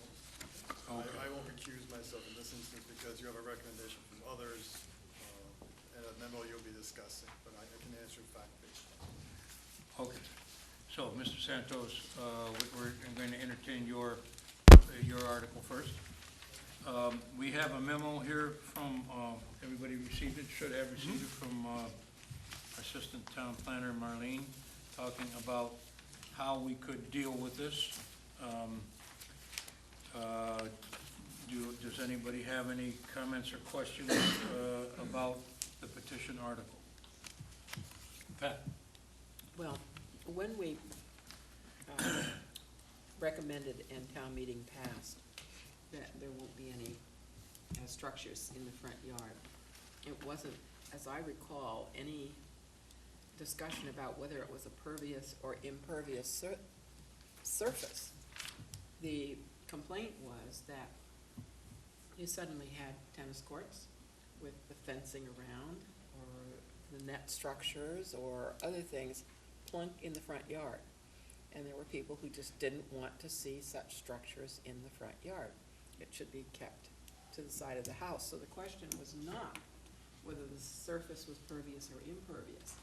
Okay. I won't recuse myself in this instance because you have a recommendation from others and a memo you'll be discussing, but I can answer fact-based questions. Okay. So, Mr. Santos, we're going to entertain your article first. We have a memo here from, everybody received it, should have received it, from Assistant Town Planner Marlene, talking about how we could deal with this. Does anybody have any comments or questions about the petition article? Pat? Well, when we recommended and town meeting passed that there won't be any structures in the front yard, it wasn't, as I recall, any discussion about whether it was a pervious or impervious surface. The complaint was that you suddenly had tennis courts with the fencing around, or the net structures, or other things plunk in the front yard. And there were people who just didn't want to see such structures in the front yard. It should be kept to the side of the house. So the question was not whether the surface was pervious or impervious.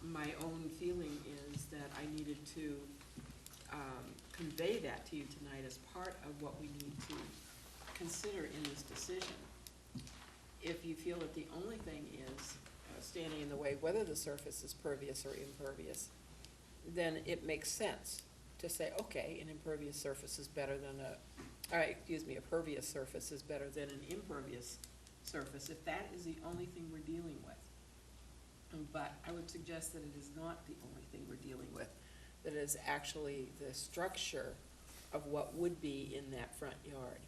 My own feeling is that I needed to convey that to you tonight as part of what we need to consider in this decision. If you feel that the only thing is standing in the way, whether the surface is pervious or impervious, then it makes sense to say, okay, an impervious surface is better than a pervious surface is better than an impervious surface, if that is the only thing we're dealing with. But I would suggest that it is not the only thing we're dealing with, that it is actually the structure of what would be in that front yard.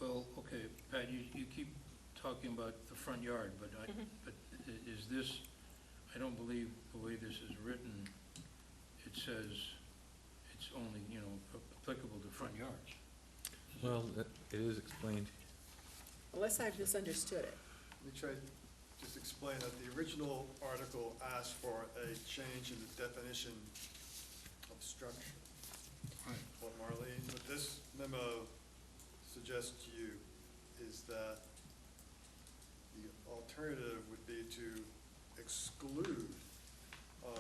Well, okay, Pat, you keep talking about the front yard, but but is this, I don't believe the way this is written, it says it's only, applicable to front yards. Well, it is explained. Unless I've misunderstood it. Let me try to just explain that the original article asked for a change in the definition of structure. Right. What this memo suggests to you is that the alternative would be to exclude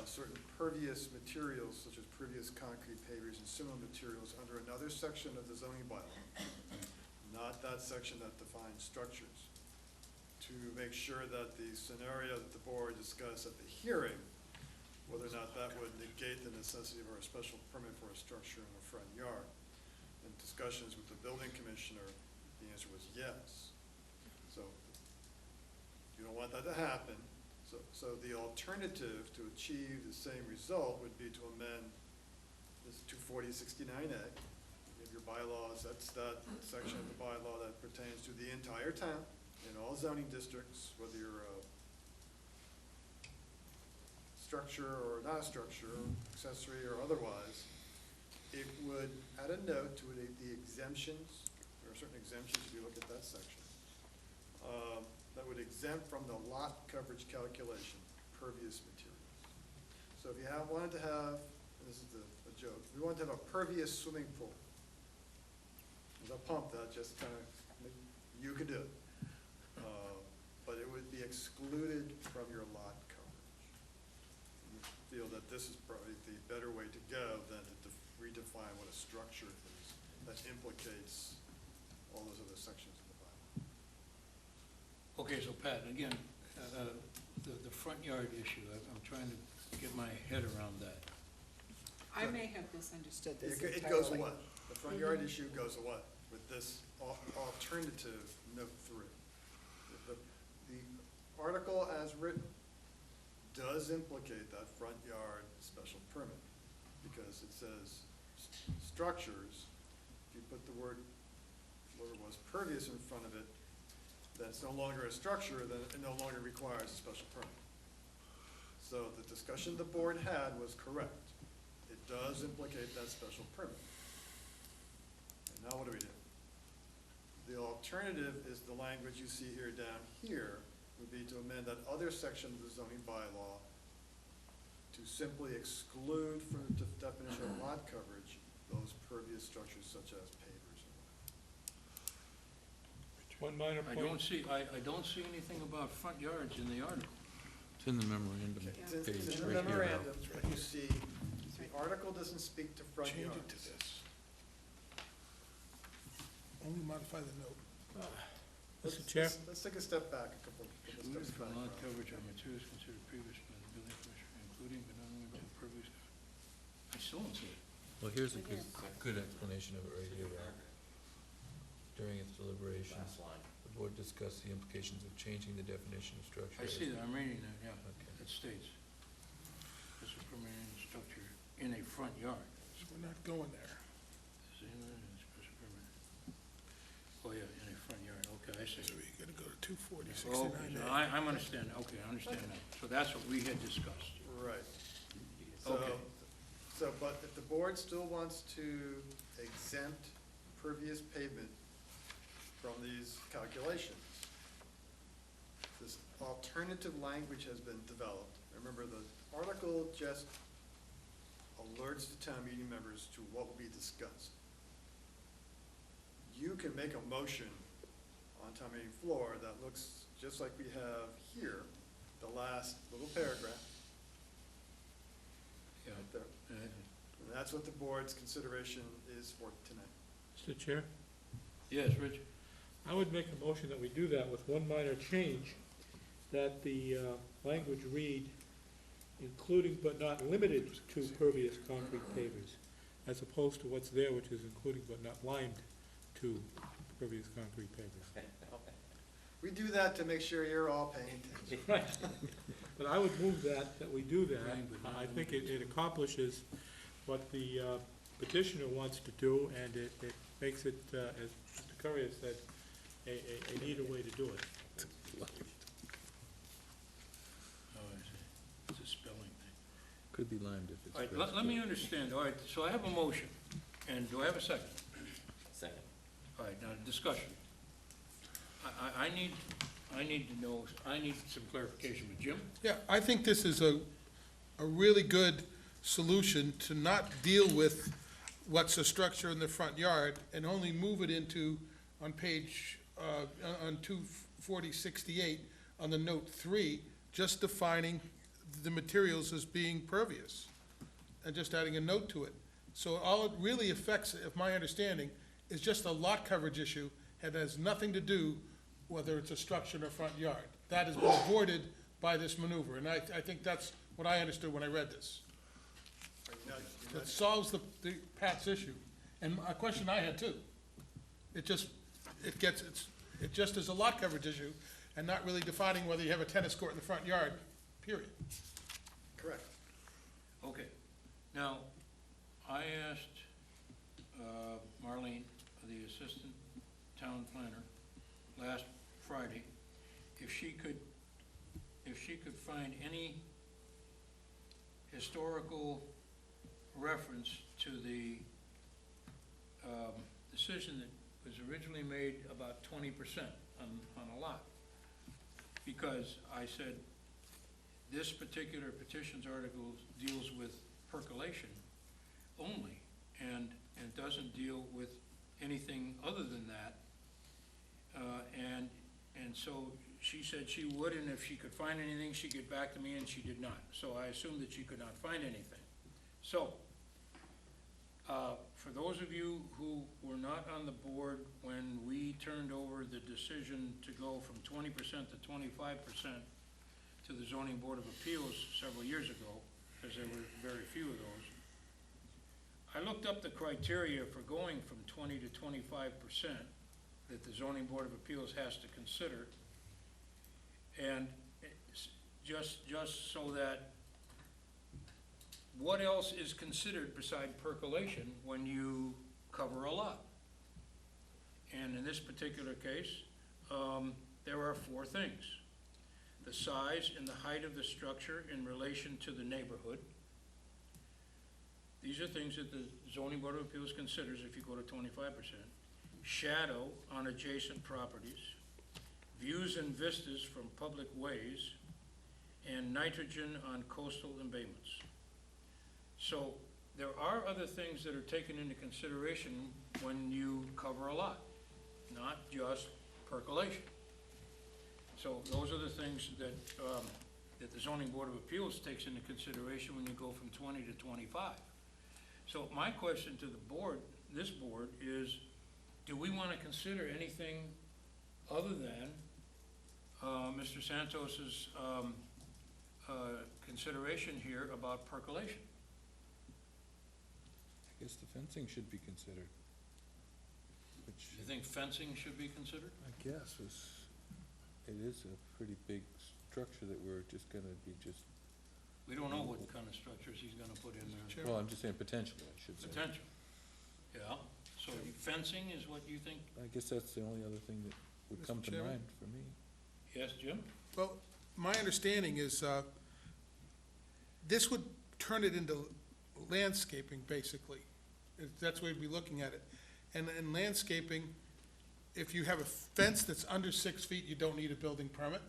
certain pervious materials, such as pervious concrete pavers and similar materials, under another section of the zoning bylaw, not that section that defines structures, to make sure that the scenario that the board discussed at the hearing, whether or not that would negate the necessity for a special permit for a structure in the front yard. In discussions with the building commissioner, the answer was yes. So you don't want that to happen. So the alternative to achieve the same result would be to amend this 240-69A. You have your bylaws, that's that section of the bylaw that pertains to the entire town in all zoning districts, whether you're a structure or not a structure, accessory or otherwise. It would add a note to it, the exemptions. There are certain exemptions if you look at that section. That would exempt from the lot coverage calculation pervious materials. So if you wanted to have, and this is a joke, we wanted to have a pervious swimming pool. There's a pump that just kind of, you could do it. But it would be excluded from your lot coverage. We feel that this is probably the better way to go than to redefine what a structure is that implicates all those other sections of the bylaw. Okay, so Pat, again, the front yard issue, I'm trying to get my head around that. I may have misunderstood this It goes entirely. away. The front yard issue goes away with this alternative note 3. The article as written does implicate that front yard special permit, because it says structures. If you put the word, whatever it was, pervious in front of it, that's no longer a structure, then it no longer requires a special permit. So the discussion the board had was correct. It does implicate that special permit. And now what do we do? The alternative is the language you see here down here, would be to amend that other section of the zoning bylaw to simply exclude from the definition of lot coverage those pervious structures such as pavers. One minor I point. don't see anything about front yards in the article. It's in the memorandum It's page in the right here. memorandum, but you see, the article doesn't speak to front Change yards. it to this. Only modify the note. Mr. Chair? Let's take a step back, a couple Excluded steps from back. lot Rob. coverage are materials considered previous by the building commissioner, including but not limited to pervious. I still don't see it. Well, here's a good explanation of it right here, Rob. During its deliberations, Last line. the board discussed the implications of changing the definition of structure. I see that, I'm reading that, yeah. Okay. It states, this is permitted structure in a front yard. So we're not going there. Is in there, and special permit. Oh, yeah, in a front yard, okay, I see. So we gotta go to 240, Okay, 69A. so I'm understanding, okay, I understand now. So that's what we had discussed. Right. Okay. But if the board still wants to exempt pervious pavement from these calculations, this alternative language has been developed. Remember, the article just alerts the town meeting members to what will be discussed. You can make a motion on town meeting floor that looks just like we have here, the last little paragraph Yeah. right there. Uh, And that's what the board's consideration is for tonight. Mr. Chair? Yes, Rich? I would make a motion that we do that with one minor change, that the language read, including but not limited to pervious concrete pavers, as opposed to what's there, which is including but not limed to pervious concrete pavers. We do that to make sure you're all paying attention. Right. But I would move that we do that. I think it accomplishes what the petitioner wants to do, and it makes it, as Mr. Currier said, a neater way to do it. Oh, I see. It's a spelling thing. Could be limed if it's. All right, let me understand. All right, so I have a motion, and do I have a second? Second. All right, now, discussion. I need to know, I need some clarification with Jim. Yeah, I think this is a really good solution to not deal with what's a structure in the front yard and only move it into, on page, on 24068, on the note 3, just defining the materials as being pervious and just adding a note to it. So all it really affects, if my understanding, is just a lot coverage issue and has nothing to do whether it's a structure in a front yard. That has been avoided by this maneuver, and I think that's what I understood when I read this. That solves the Pat's issue. And a question I had too. It just is a lot coverage issue and not really defining whether you have a tennis court in the front yard, period. Correct. Okay. Now, I asked Marlene, the assistant town planner, last Friday, if she could find any historical reference to the decision that was originally made about 20% on a lot. Because I said, this particular petitions article deals with percolation only, and doesn't deal with anything other than that. And so she said she would, and if she could find anything, she'd get back to me, and she did not. So I assumed that she could not find anything. So, for those of you who were not on the board when we turned over the decision to go from 20% to 25% to the Zoning Board of Appeals several years ago, because there were very few of those, I looked up the criteria for going from 20 to 25% that the zoning board of appeals has to consider. And it's just so that, what else is considered beside percolation when you cover a lot? And in this particular case, there are 4 things. The size and the height of the structure in relation to the neighborhood. These are things that the zoning board of appeals considers if you go to 25%. Shadow on adjacent properties, views and vistas from public ways, and nitrogen on coastal embayments. So there are other things that are taken into consideration when you cover a lot, not just percolation. So those are the things that, that the zoning board of appeals takes into consideration when you go from 20 to 25. So my question to the board, this board, is do we want to consider anything other than Mr. Santos's consideration here about percolation? I guess the fencing should be considered. Which You think fencing should be considered? I guess it is a pretty big structure that we're just gonna be just, We don't know what kind of structures he's gonna put in there. well, I'm just saying potentially, I should say. Potential. Yeah, so fencing is what you think? I guess that's the only other thing that would Mr. come to Chairman? mind for me. Yes, Jim? Well, my understanding is, this would turn it into landscaping, basically. That's the way we'd be looking at it. And in landscaping, if you have a fence that's under 6 feet, you don't need a building permit.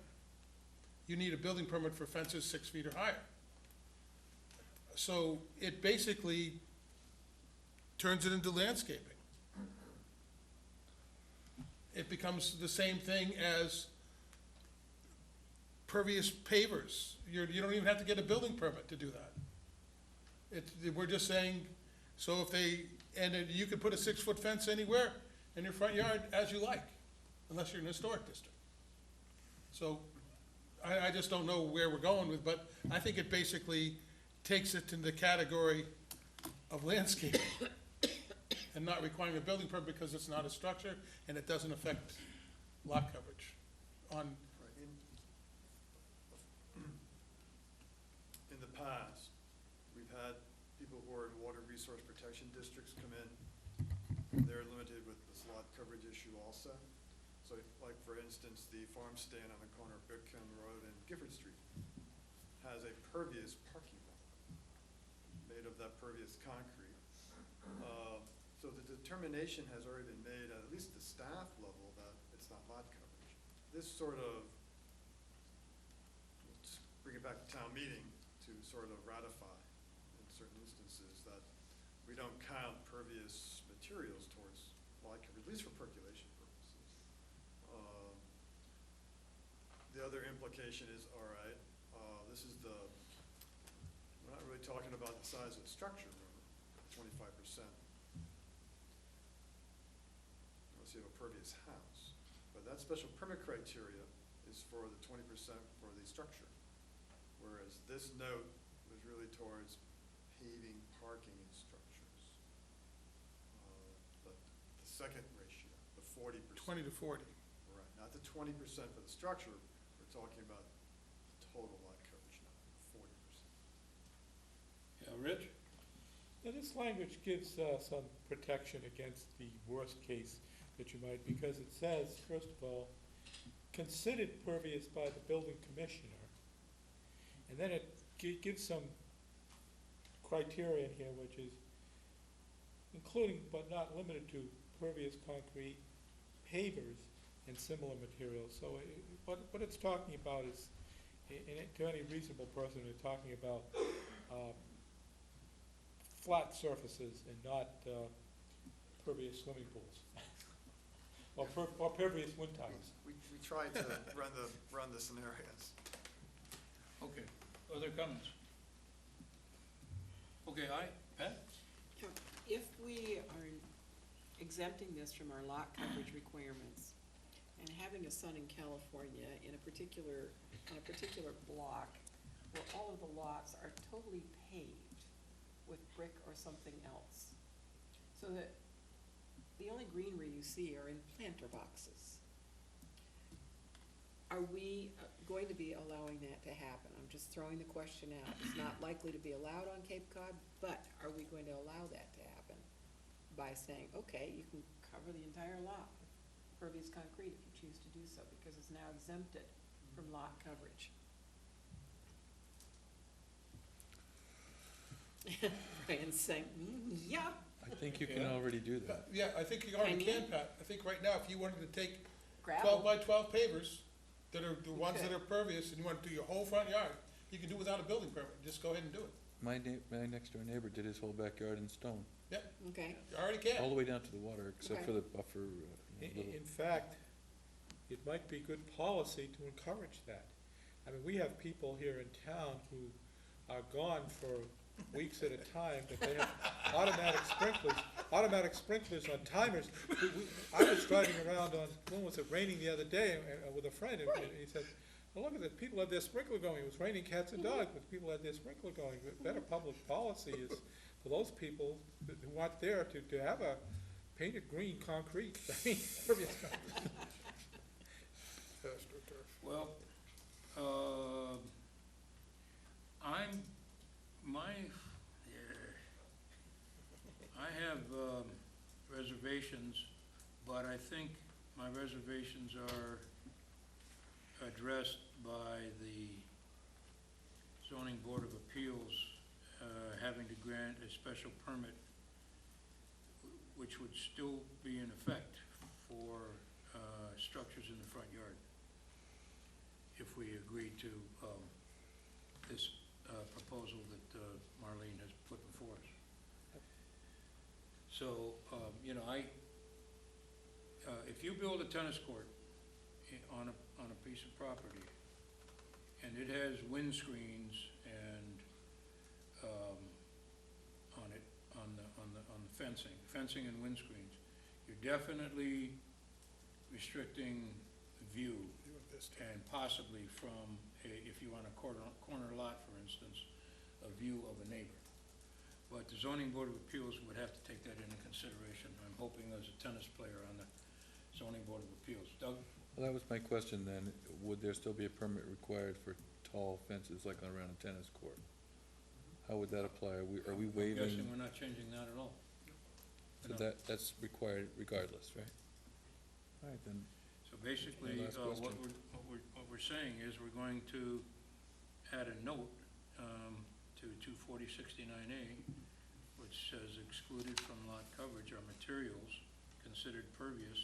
You need a building permit for fences 6 feet or higher. So it basically turns it into landscaping. It becomes the same thing as pervious pavers. You don't even have to get a building permit to do that. We're just saying, so if they, and you can put a 6-foot fence anywhere in your front yard as you like, unless you're in a historic district. So I just don't know where we're going with, but I think it basically takes it to the category of landscaping and not requiring a building permit because it's not a structure and it doesn't affect lot coverage on. In the past, we've had people who are in water resource protection districts come in. They're limited with this lot coverage issue also. So like, for instance, the farm stand on the corner of Bitcombe Road and Gifford Street has a pervious parking lot made of that pervious concrete. So the determination has already been made at least the staff level that it's not lot coverage. This sort of, let's bring it back to town meeting to sort of ratify in certain instances that we don't count pervious materials towards lot coverage, at least for percolation purposes. The other implication is, all right, this is we're not really talking about the size of the structure, remember, 25%. Unless you have a pervious house. But that special permit criteria is for the 20% for the structure. Whereas this note was really towards paving, parking, and structures. But the second ratio, the 40%. 20 to 40. Right, not the 20% for the structure, we're talking about the total lot coverage, not 40%. Yeah, Rich? Now, this language gives some protection against the worst case that you might, because it says, first of all, considered pervious by the building commissioner. And then it gives some criteria in here, which is including but not limited to pervious concrete, pavers, and similar materials. So what it's talking about is, to any reasonable person, it's talking about flat surfaces and not pervious swimming pools. or pervious wind towers. We tried to run the scenarios. Okay, other comments? Okay, Pat? If we are exempting this from our lot coverage requirements and having a son in California on a particular block where all of the lots are totally paved with brick or something else, So that, the only greenery you see are in planter boxes. Are we going to be allowing that to happen? I'm just throwing the question out. It's not likely to be allowed on Cape Cod, but are we going to allow that to happen? By saying, okay, you can cover the entire lot with pervious concrete if you choose to do so, because it's now exempted from lot coverage. Brian's saying, yeah. I think you can already do that. Yeah, I think you already Can you? can, Pat. I think right now, if you wanted to take Gravel. 12 by 12 pavers, that are the ones that could. are pervious, and you want to do your whole front yard, you can do it without a building permit. Just go ahead and do it. My next door neighbor did his whole backyard in stone, Yep, Okay, you already all can. the way down to the water, except for Okay. the buffer, little. In fact, it might be good policy to encourage that. I mean, we have people here in town who are gone for weeks at a time, but they have automatic sprinklers on timers. I was driving around on, when was it, raining the other day, with a friend, and he said, well, look at this, people had their sprinkler going, it was raining cats and dogs, but people had their sprinkler going. But better public policy is for those people who aren't there to have a painted green concrete. I mean, pervious concrete. Well, I have reservations, but I think my reservations are addressed by the zoning board of appeals having to grant a special permit, which would still be in effect for structures in the front yard, if we agree to this proposal that Marlene has put before us. So, you know, if you build a tennis court on a piece of property, and it has windscreens and on the fencing and windscreens, you're definitely restricting view, and possibly from if you want a corner lot, for instance, a view of a neighbor. But the zoning board of appeals would have to take that into consideration. I'm hoping there's a tennis player on the zoning board of appeals. Doug? Well, that was my question then. Would there still be a permit required for tall fences like around a tennis court? How would that apply? Are we I'm waiving? guessing we're not changing that at all. So that's required regardless, right? All right, then. So basically, My last what question. we're saying is we're going to add a note to 24069A, which says excluded from lot coverage are materials considered pervious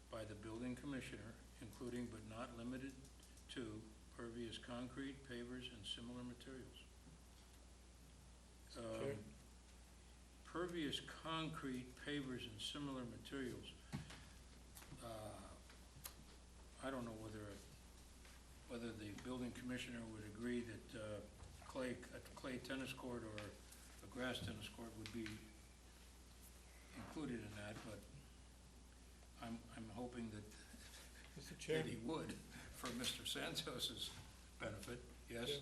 by the building commissioner, including but not limited to pervious concrete, pavers, and similar materials. Okay. Pervious concrete, pavers, and similar materials. I don't know whether the building commissioner would agree that a clay tennis court or a grass tennis court would be included in that, but I'm hoping that Mr. that Chairman? he would, for Mr. Santos's benefit, yes?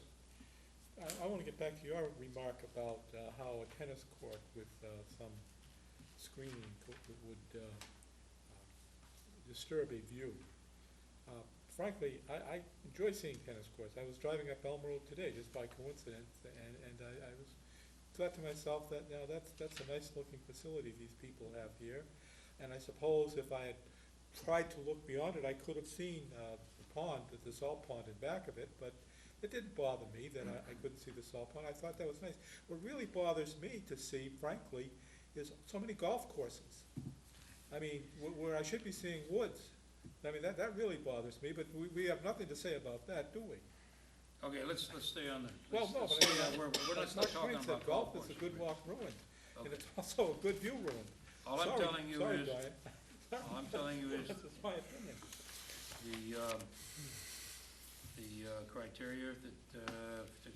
I want to get back to your remark about how a tennis court with some screening would disturb a view. Frankly, I enjoy seeing tennis courts. I was driving up Elm Road today, just by coincidence, and I was thought to myself that, now that's a nice looking facility these people have here. And I suppose if I had tried to look beyond it, I could have seen the pond, the salt pond in back of it, but it didn't bother me that I couldn't see the salt pond. I thought that was nice. What really bothers me to see, frankly, is so many golf courses. I mean, where I should be seeing woods. I mean, that really bothers me, but we have nothing to say about that, do we? Okay, let's stay on the, Well, no, let's but stay I on, mean, we're not Mark talking Twain said about golf golf is a courses. good walk ruin, and Okay. it's also a good view ruin. All I'm Sorry- telling you sorry, is, Brian. all I'm telling you is That's just my opinion. the criteria that, to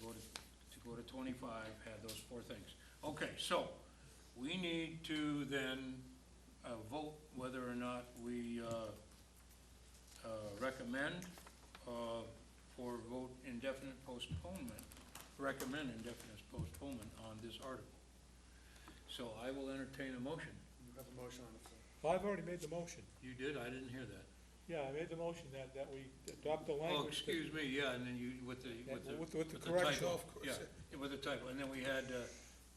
go to 25 had those four things. Okay, so, we need to then vote whether or not we recommend or vote indefinite postponement, recommend indefinite postponement on this article. So I will entertain a motion. You have a motion on the floor. Well, I've already made the motion. You did? I didn't hear that. Yeah, I made the motion that we adopt the Oh, language. that- excuse me, yeah, and then you, with the With the correction. typo. Of course. Yeah, with the typo. And then we had,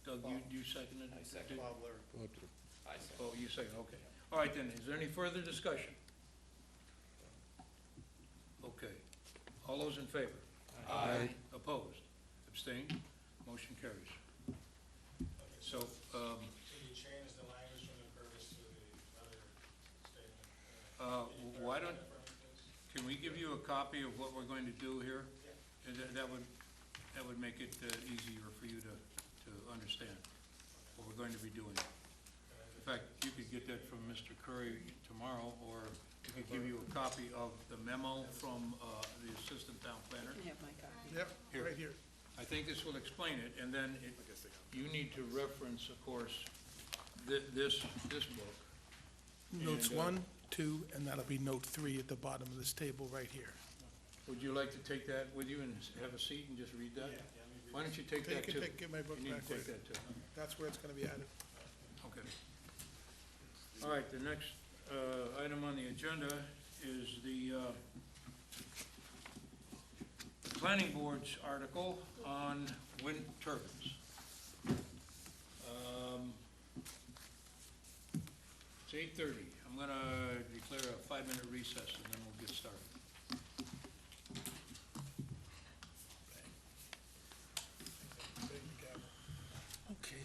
Doug, you seconded? I second. Bob Larry. I second. Oh, you second, okay. All right then, is there any further discussion? Okay. All those in favor? Aye. Opposed? Abstained? Motion carries. So, Can you change the language from the purpose to the other statement? why don't, can we give you a copy of what we're going to do here? And that would make it easier for you to understand what we're going to be doing. In fact, you could get that from Mr. Curry tomorrow, or we could give you a copy of the memo from the assistant town planner. You have my copy. Yep, Here. right here. I think this will explain it, and then you need to reference, of course, this book. Notes And, 1, 2, and that'll be note 3 at the bottom of this table right here. Would you like to take that with you and have a seat and just read that? Why don't you take You that can too? get my book You need back to with take you. that too. That's where it's gonna be added. Okay. All right, the next item on the agenda is the planning board's article on wind turbines. It's 8:30. I'm gonna declare a 5-minute recess and then we'll get started. Okay.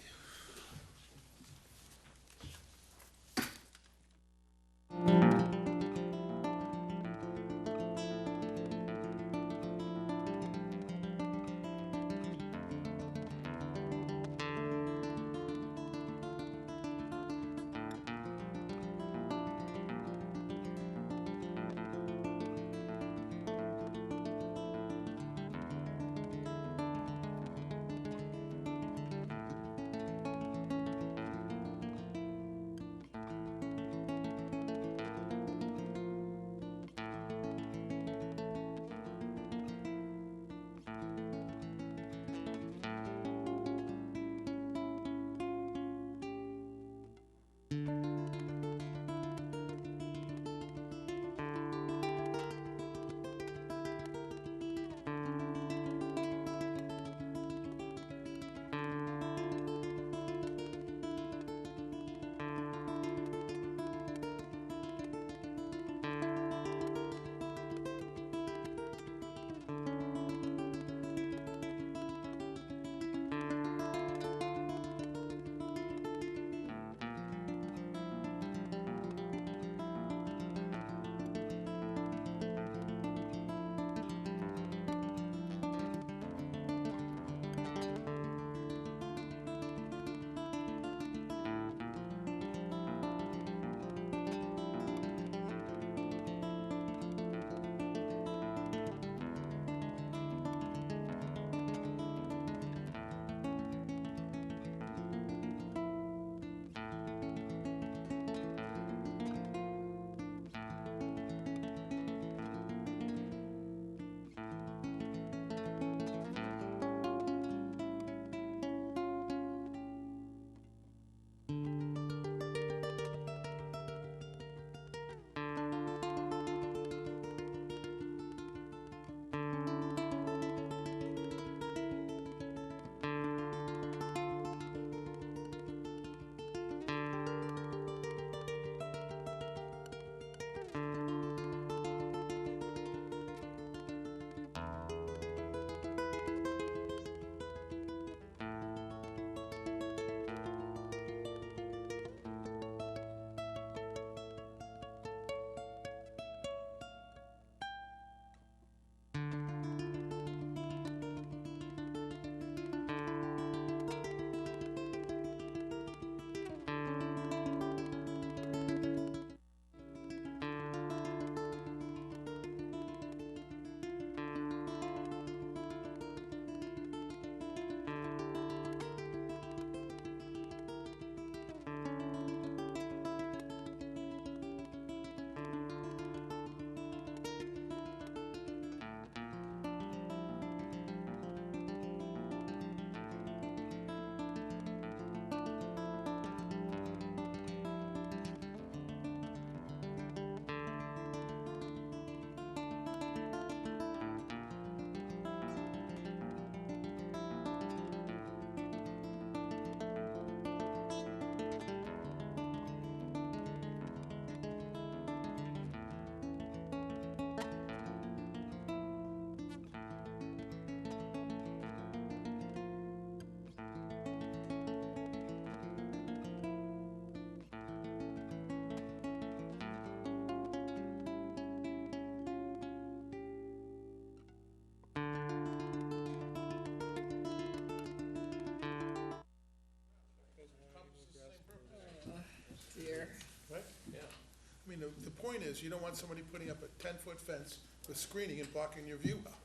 mean, the point is, you don't want somebody putting up a 10-foot fence with screening and blocking your view out.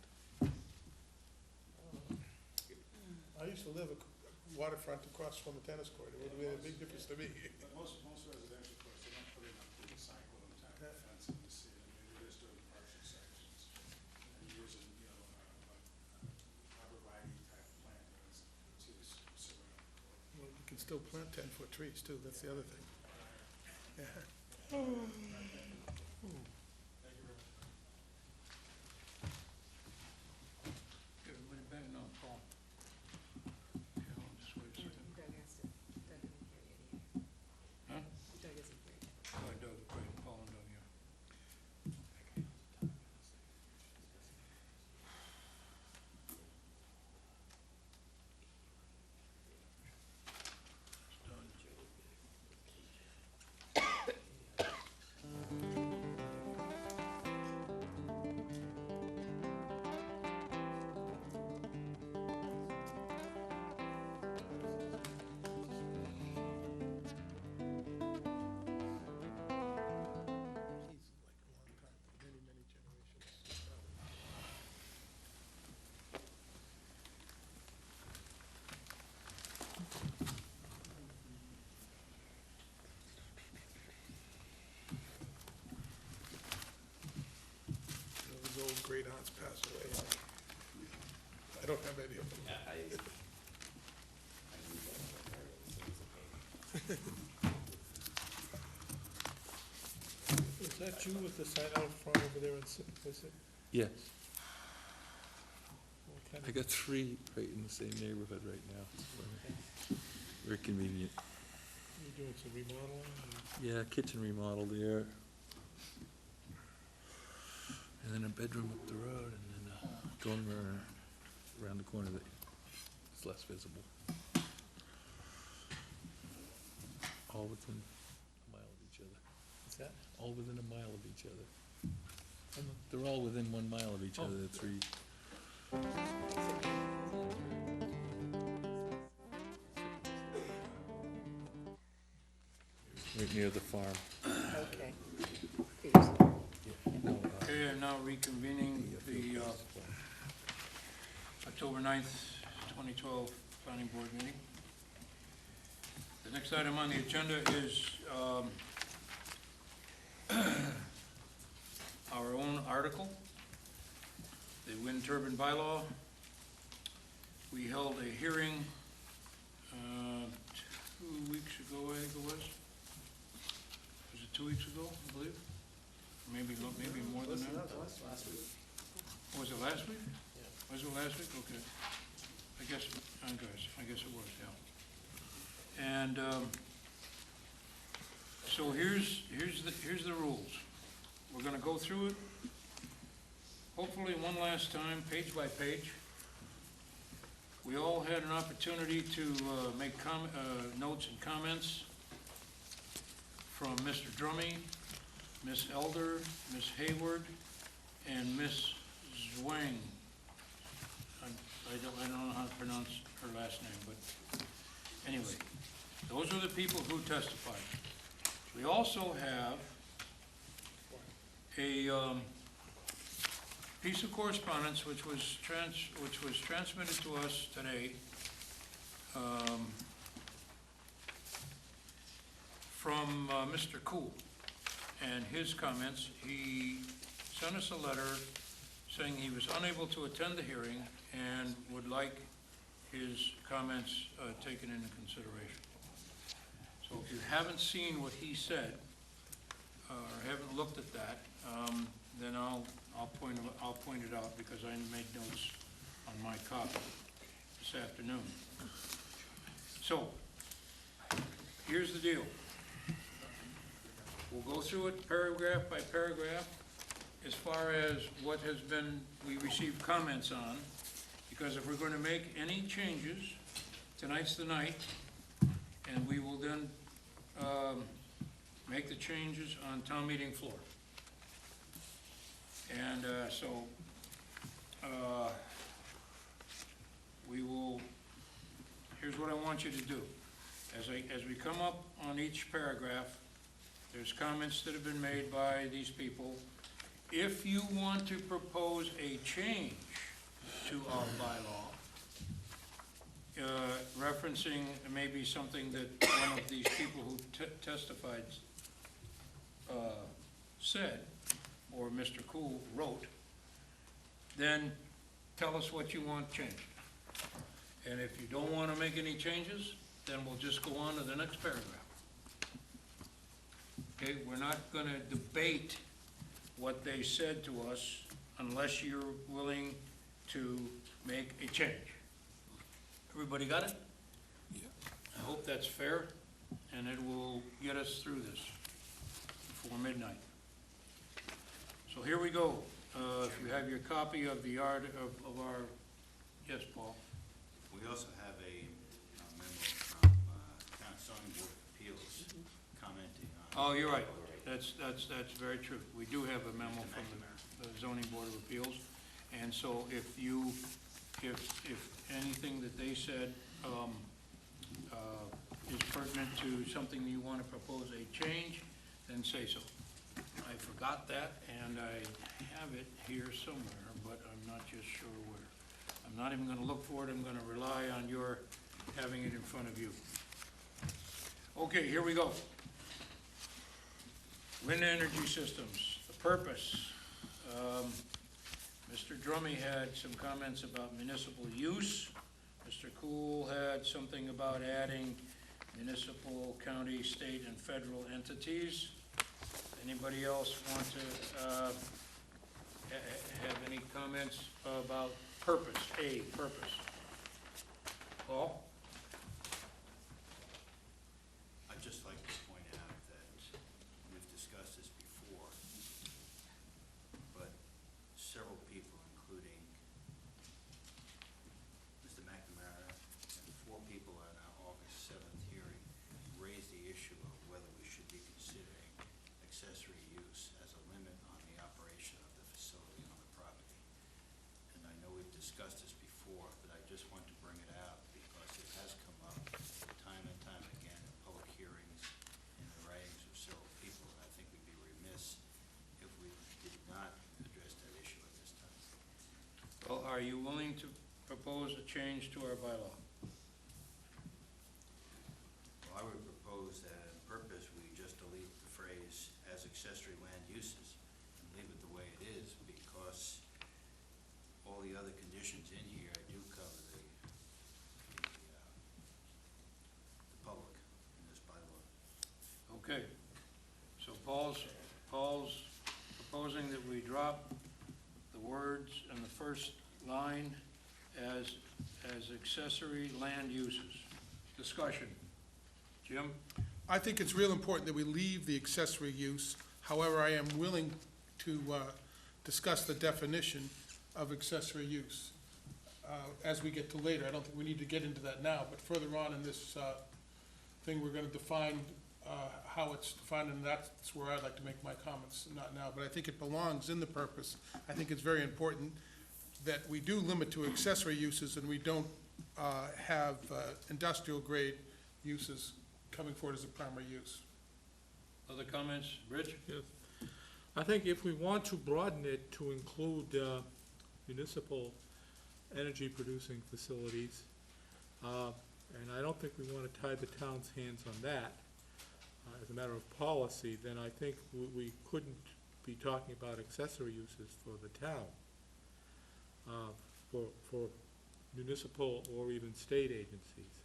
I used to live waterfront across from the tennis court. It would have made a big difference to me. But most residential courts, they don't put in a cycle and type of fence in the city. I mean, they're just doing partial sections. And using, arborvitae type plantings to surround the court. Well, you can still plant 10-foot trees too, that's the other thing. Yeah. Everybody back now, Paul. Yeah, I'll just wait a second. Doug isn't here yet. Huh? Doug isn't here yet. Oh, Doug, right, Paul and Doug, yeah. Those old great aunts passed away. I don't have any of them. Yeah, I knew that. Is that you with the sign out front over there in Simplicity? Yes, What kind I of- got 3 right in the same neighborhood right now. Very convenient. You doing some remodeling? Yeah, kitchen remodel there. And then a bedroom up the road, and then a dormer around the corner that is less visible. All within a mile of each other. What's that? All within a mile of each other. And they're all within 1 mile of each other, the 3. Right near the farm. Okay. No, Okay, I'm now reconvening the October 9th, 2012 Planning Board meeting. The next item on the agenda is our own article, the wind turbine bylaw. We held a hearing 2 weeks ago, I think it was. Was it 2 weeks ago, I believe? Maybe more than that. Last week. Was it last week? Was it last week? Okay. I guess it was, yeah. And, so here's the rules. We're gonna go through it, hopefully one last time, page by page. We all had an opportunity to, make notes and comments from Mr. Drummy, Miss Elder, Miss Hayward, and Miss Zwang. I don't know how to pronounce her last name, but anyway, those are the people who testified. We also have a piece of correspondence which was transmitted to us today from Mr. Cool and his comments. He sent us a letter saying he was unable to attend the hearing and would like his comments taken into consideration. So if you haven't seen what he said, or haven't looked at that, then I'll point it out because I made notes on my copy this afternoon. So, here's the deal. We'll go through it paragraph by paragraph as far as what has been, we received comments on, because if we're going to make any changes, tonight's the night, and we will then make the changes on town meeting floor. And so we will, here's what I want you to do. As we come up on each paragraph, there's comments that have been made by these people. If you want to propose a change to our bylaw, referencing maybe something that one of these people who testified said, or Mr. Cool wrote, then tell us what you want changed. And if you don't want to make any changes, then we'll just go on to the next paragraph. Okay, we're not going to debate what they said to us unless you're willing to make a change. Everybody got it? Yeah. I hope that's fair, and it will get us through this before midnight. So here we go. If you have your copy of the art of our, yes, Paul? We also have a memo from Town Zoning Board of Appeals commenting on. Oh, you're right. That's very true. We do have a memo from the Zoning Board of Appeals. And so if anything that they said is pertinent to something you want to propose a change, then say so. I forgot that, and I have it here somewhere, but I'm not just sure where. I'm not even going to look for it. I'm going to rely on your having it in front of you. Okay, here we go. Wind energy systems, the purpose. Mr. Drummy had some comments about municipal use. Mr. Cool had something about adding municipal, county, state, and federal entities. Anybody else want to have any comments about purpose, purpose? Paul? I'd just like to point out that we've discussed this before, but several people, including Mr. McNamara and 4 people on our August 7th hearing, raised the issue of whether we should be considering accessory use as a limit on the operation of the facility on the property. And I know we've discussed this before, but I just want to bring it out because it has come up time and time again in public hearings and the writings of several people. And I think we'd be remiss if we did not address that issue at this time. Well, are you willing to propose a change to our bylaw? Well, I would propose that in purpose, we just delete the phrase as accessory land uses and leave it the way it is, because all the other conditions in here do cover the public in this bylaw. Okay. So Paul's proposing that we drop the words in the first line as accessory land uses. Discussion. Jim? I think it's real important that we leave the accessory use. However, I am willing to discuss the definition of accessory use as we get to later. I don't think we need to get into that now, but further on in this thing, we're going to define how it's defined, and that's where I'd like to make my comments, not now. But I think it belongs in the purpose. I think it's very important that we do limit to accessory uses and we don't have industrial grade uses coming forward as a primary use. Other comments? Rich? Yes. I think if we want to broaden it to include municipal energy-producing facilities, and I don't think we want to tie the town's hands on that as a matter of policy, then I think we couldn't be talking about accessory uses for the town, for municipal or even state agencies.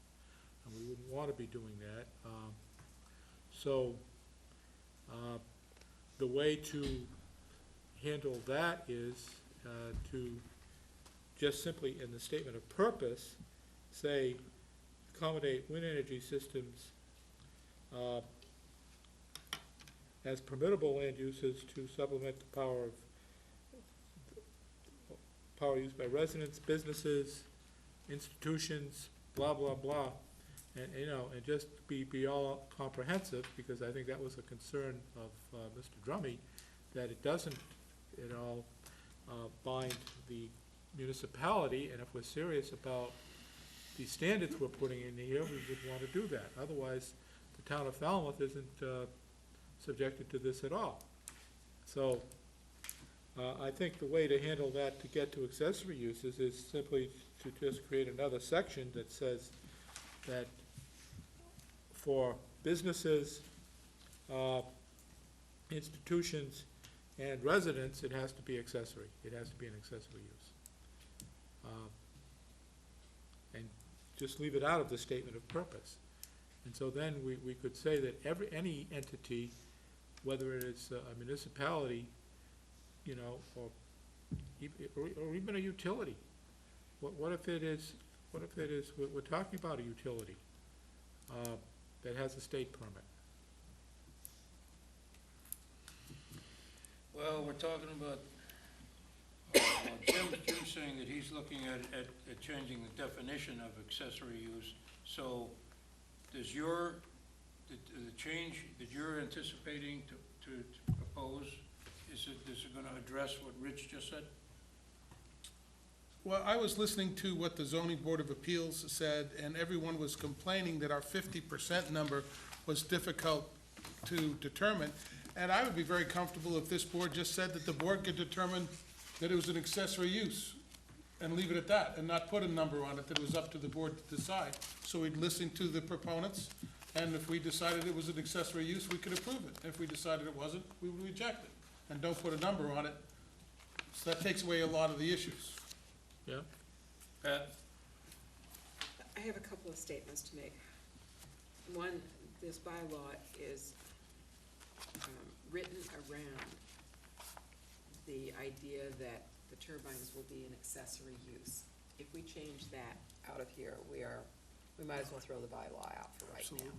And we wouldn't want to be doing that. So the way to handle that is to just simply in the statement of purpose say accommodate wind energy systems as permittable land uses to supplement the power used by residents, businesses, institutions, blah, blah, blah. And, you know, and just be all comprehensive, because I think that was a concern of Mr. Drummy, that it doesn't at all bind the municipality, and if we're serious about the standards we're putting in here, we would want to do that. Otherwise, the town of Falmouth isn't subjected to this at all. So, I think the way to handle that to get to accessory uses is simply to just create another section that says that for businesses, institutions, and residents, it has to be accessory. It has to be an accessory use. And just leave it out of the statement of purpose. And so then we could say that any entity, whether it is a municipality, you know, or even a utility. What if it is, we're talking about a utility that has a state permit. Well, we're talking about, Jim's saying that he's looking at changing the definition of accessory use. So does the change that you're anticipating to propose, is it gonna address what Rich just said? Well, I was listening to what the zoning board of appeals said, and everyone was complaining that our 50% number was difficult to determine. And I would be very comfortable if this board just said that the board could determine that it was an accessory use and leave it at that, and not put a number on it, that it was up to the board to decide. So we'd listen to the proponents, and if we decided it was an accessory use, we could approve it. If we decided it wasn't, we would reject it. And don't put a number on it. So that takes away a lot of the issues. Yeah? Pat? I have a couple of statements to make. One, this bylaw is written around the idea that the turbines will be an accessory use. If we change that out of here, we might as well throw the bylaw out for right now.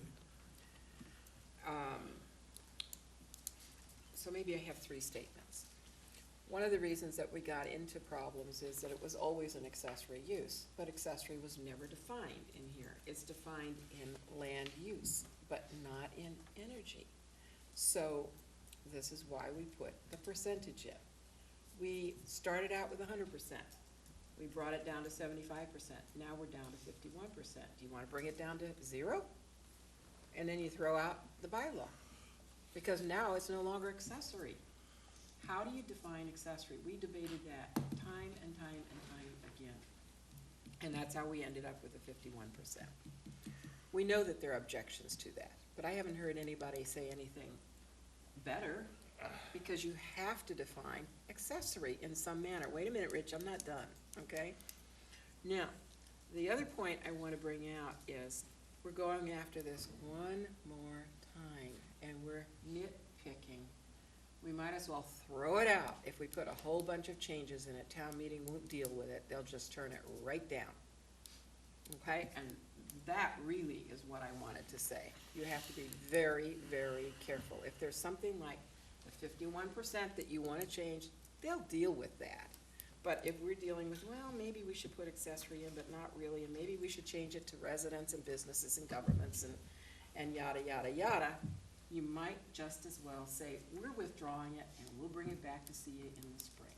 So maybe I have three statements. One of the reasons that we got into problems is that it was always an accessory use, but accessory was never defined in here. It's defined in land use, but not in energy. So this is why we put the percentage in. We started out with 100%. We brought it down to 75%. Now we're down to 51%. Do you want to bring it down to 0? And then you throw out the bylaw, because now it's no longer accessory. How do you define accessory? We debated that time and time and time again. And that's how we ended up with the 51%. We know that there are objections to that, but I haven't heard anybody say anything better, because you have to define accessory in some manner. Wait a minute, Rich, I'm not done, okay? Now, the other point I want to bring out is we're going after this one more time, and we're nitpicking. We might as well throw it out. If we put a whole bunch of changes in it, town meeting won't deal with it. They'll just turn it right down. Okay? And that really is what I wanted to say. You have to be very, very careful. If there's something like the 51% that you want to change, they'll deal with that. But if we're dealing with, well, maybe we should put accessory in, but not really, and maybe we should change it to residents and businesses and governments and yada, yada, yada, you might just as well say, we're withdrawing it, and we'll bring it back to see you in the spring.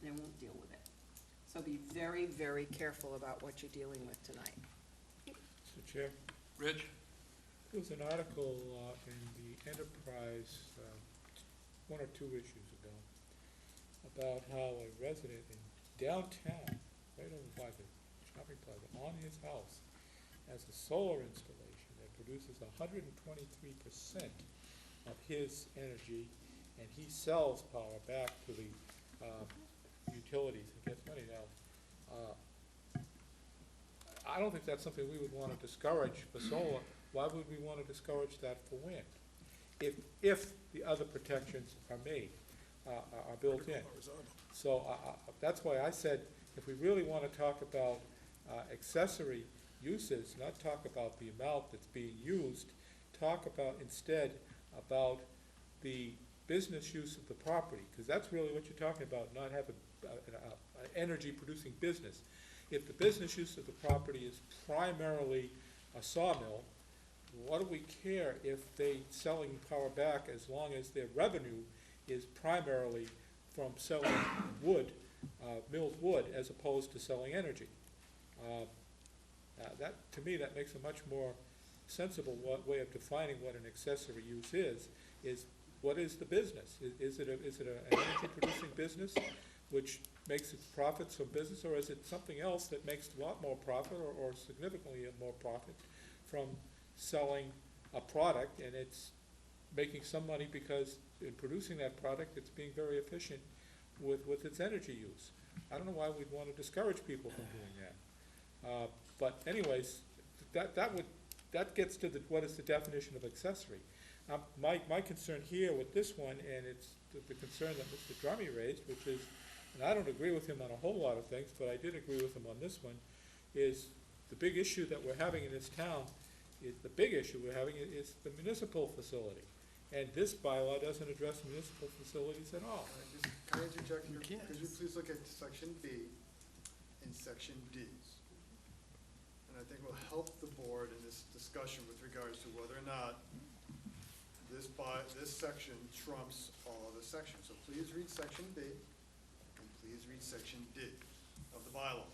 They won't deal with it. So be very, very careful about what you're dealing with tonight. Mr. Chair? Rich? There was an article in the Enterprise 1 or 2 issues ago about how a resident in downtown, right over by the shopping plaza, on his house, has a solar installation that produces 123% of his energy, and he sells power back to the utilities and gets money. Now, I don't think that's something we would want to discourage for solar. Why would we want to discourage that for wind? If the other protections are made, are built in. So that's why I said, if we really want to talk about accessory uses, not talk about the amount that's being used, talk about instead about the business use of the property, because that's really what you're talking about, not have an energy producing business. If the business use of the property is primarily a sawmill, what do we care if they selling power back, as long as their revenue is primarily from selling wood, milled wood, as opposed to selling energy? That, to me, that makes a much more sensible way of defining what an accessory use is what is the business? Is it an energy-producing business which makes its profits from business, or is it something else that makes a lot more profit or significantly more profit from selling a product, and it's making some money because in producing that product, it's being very efficient with its energy use. I don't know why we'd want to discourage people from doing that. But anyways, that gets to what is the definition of accessory. My concern here with this one, and it's the concern that Mr. Drummy raised, which is, and I don't agree with him on a whole lot of things, but I did agree with him on this one, is the big issue that we're having in this town, is the municipal facility. And this bylaw doesn't address municipal facilities at all. Can I interject here? Could you please look at section B and section D? And I think will help the board in this discussion with regards to whether or not this section trumps all other sections. So please read section B, and please read section D of the bylaw.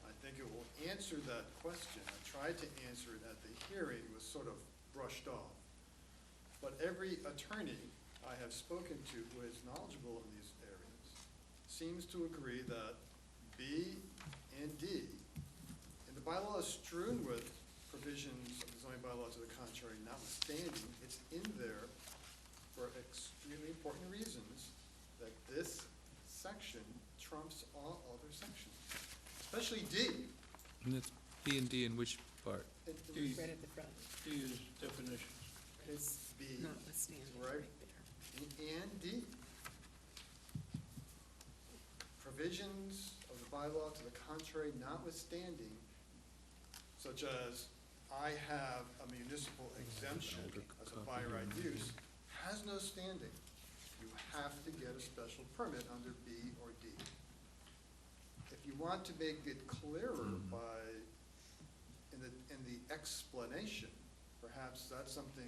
I think it will answer that question. I tried to answer it at the hearing, it was sort of brushed off. But every attorney I have spoken to who is knowledgeable in these areas seems to agree that B and D, and the bylaw is strewn with provisions of the zoning bylaw to the contrary, notwithstanding, it's in there for extremely important reasons that this section trumps all other sections, especially D. And that's B and D in which part? D. Right at the front. D is definitions. It's B, Notwithstanding, right, there. and D. Provisions of the bylaw to the contrary notwithstanding, such as I have a municipal exemption as a by right use, has no standing. You have to get a special permit under B or D. If you want to make it clearer in the explanation, perhaps that's something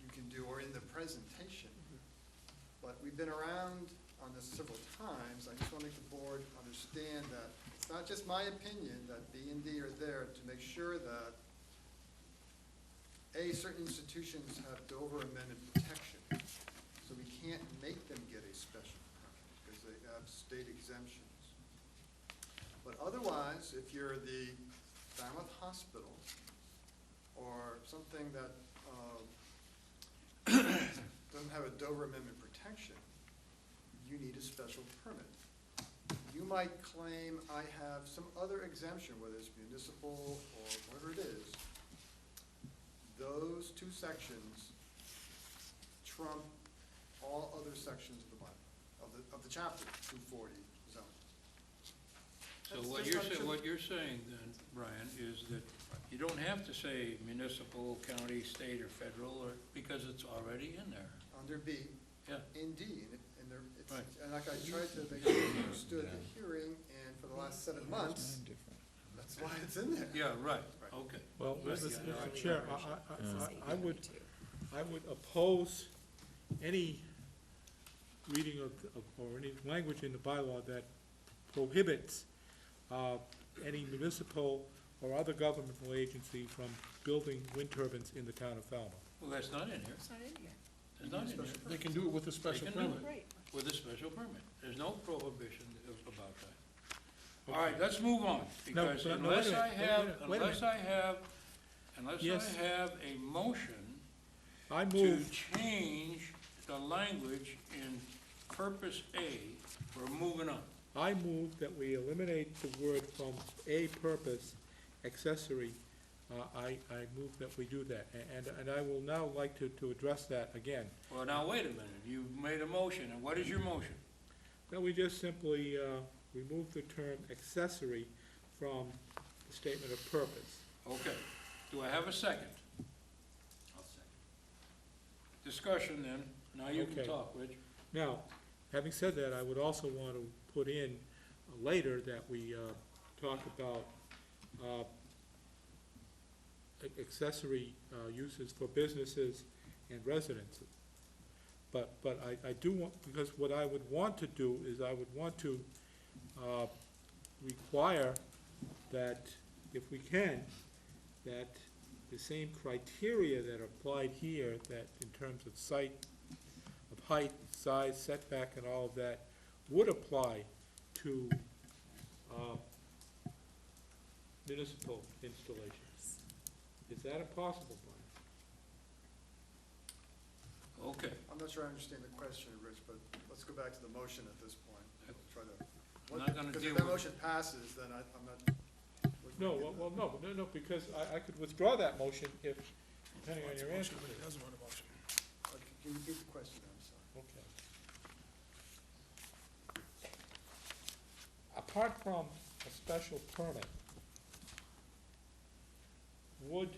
you can do, or in the presentation. But we've been around on this several times. I just want to make the board understand that it's not just my opinion that B and D are there to make sure that certain institutions have Dover Amendment protection, so we can't make them get a special permit because they have state exemptions. But otherwise, if you're the Falmouth Hospital or something that doesn't have a Dover Amendment protection, you need a special permit. You might claim I have some other exemption, whether it's municipal or whatever it is. Those two sections trump all other sections of the Bible, of the chapter 240 zone. So what you're saying then, Brian, is that you don't have to say municipal, county, state, or federal, because it's already in there. Under B. Yeah. In D, Right. and like I tried to make sure you understood the hearing, and for the last 7 months, that's why it's in there. Yeah, right, okay. Well, Right, Mr. yeah, right. Chair, I would oppose any reading or any language in the bylaw that prohibits any municipal or other governmental agency from building wind turbines in the town of Falmouth. Well, that's not in here. It's not in here. It's not in here. They can do it with a special They can do permit. it Right. with a special permit. There's no prohibition about that. All right, let's move on, because but no, wait a minute, wait a minute. unless Yes. I have a motion I to move, change the language in purpose A, we're moving on. I move that we eliminate the word from a purpose, accessory. I move that we do that, and I will now like to address that again. Well, now, wait a minute, you made a motion, and what is your motion? That we just simply remove the term accessory from the statement of purpose. Okay, do I have a second? I'll second. Discussion then, now you can Okay. talk, Rich. Now, having said that, I would also want to put in later that we talk about accessory uses for businesses and residences. But I do want, because what I would want to do is I would want to require that, if we can, that the same criteria that are applied here, that in terms of site, of height, size, setback, and all of that, would apply to municipal installations. Is that impossible, Brian? Okay. I'm not sure I understand the question, Rich, but let's go back to the motion at this point. Try to. I'm not gonna Because deal if that with- motion passes, then I'm not. No, no, because I could withdraw that motion if, depending on your answer. But he doesn't want a motion. Can you repeat the question, I'm sorry? Okay. Apart from a special permit, would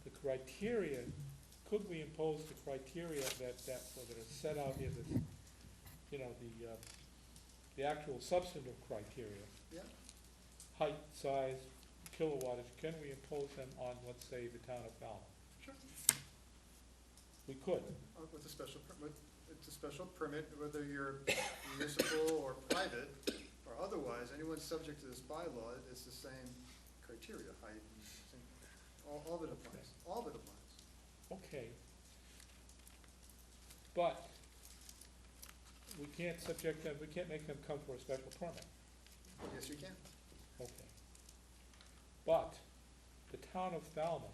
the criteria, could we impose the criteria that are set out here, this, you know, the actual substantive criteria? Yeah. Height, size, kilowattage, can we impose them on, let's say, the town of Falmouth? Sure. We could. With a special permit, it's a special permit, whether you're municipal or private or otherwise, anyone subject to this bylaw, it's the same criteria, height, all of it applies, all of it applies. Okay. But we can't subject them, we can't make them come for a special permit. Yes, you can. Okay. But the town of Falmouth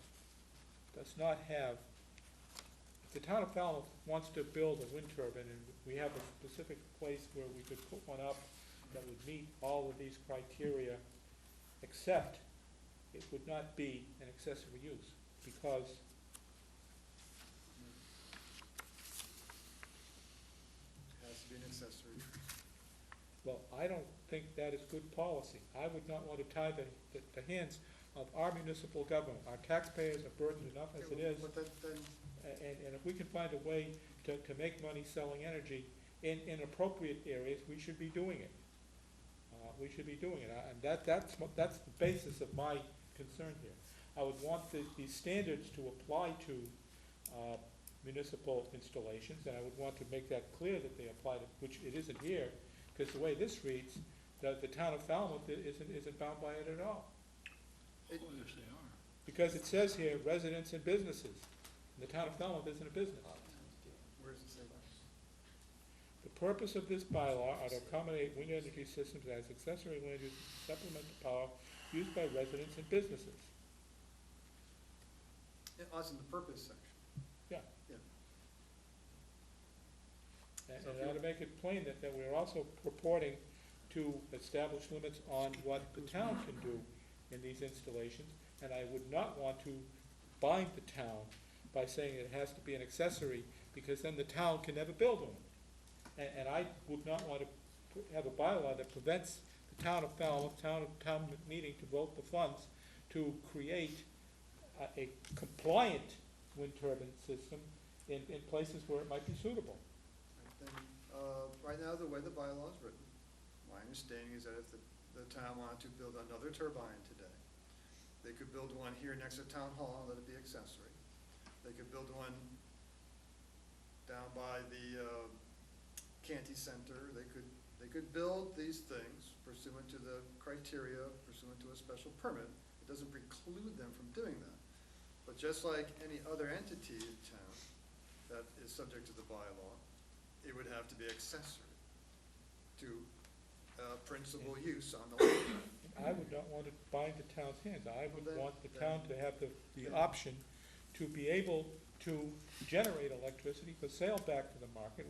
does not have, if the town of Falmouth wants to build a wind turbine, and we have a specific place where we could put one up that would meet all of these criteria, except it would not be an accessory use, because It has to be an accessory. well, I don't think that is good policy. I would not want to tie the hands of our municipal government. Our taxpayers are burdened enough as it is, But then, and if we can find a way to make money selling energy in appropriate areas, we should be doing it. We should be doing it, and that's the basis of my concern here. I would want these standards to apply to municipal installations, and I would want to make that clear that they apply to, which it isn't here, because the way this reads, the town of Falmouth isn't bound by it at all. Oh, yes, they are. Because it says here, residents and businesses, and the town of Falmouth isn't a business. where does it say that? The purpose of this bylaw are to accommodate wind energy systems as accessory land use to supplement the power used by residents and businesses. Us in the purpose section. Yeah. Yeah. And I ought to make it plain that we're also purporting to establish limits on what the town can do in these installations, and I would not want to bind the town by saying it has to be an accessory, because then the town can never build one. And I would not want to have a bylaw that prevents the town of Falmouth, town meeting to vote the funds to create a compliant wind turbine system in places where it might be suitable. Then, right now, the way the bylaw is written, my understanding is that if the town wanted to build another turbine today, they could build one here next to Town Hall and let it be accessory. They could build one down by the Canty Center. They could build these things pursuant to the criteria, pursuant to a special permit. It doesn't preclude them from doing that. But just like any other entity in town that is subject to the bylaw, it would have to be accessory to principal use on the land. I would not want to bind the town's hands. I would Well, then- want the town to have the option to be able to generate electricity for sale back to the market.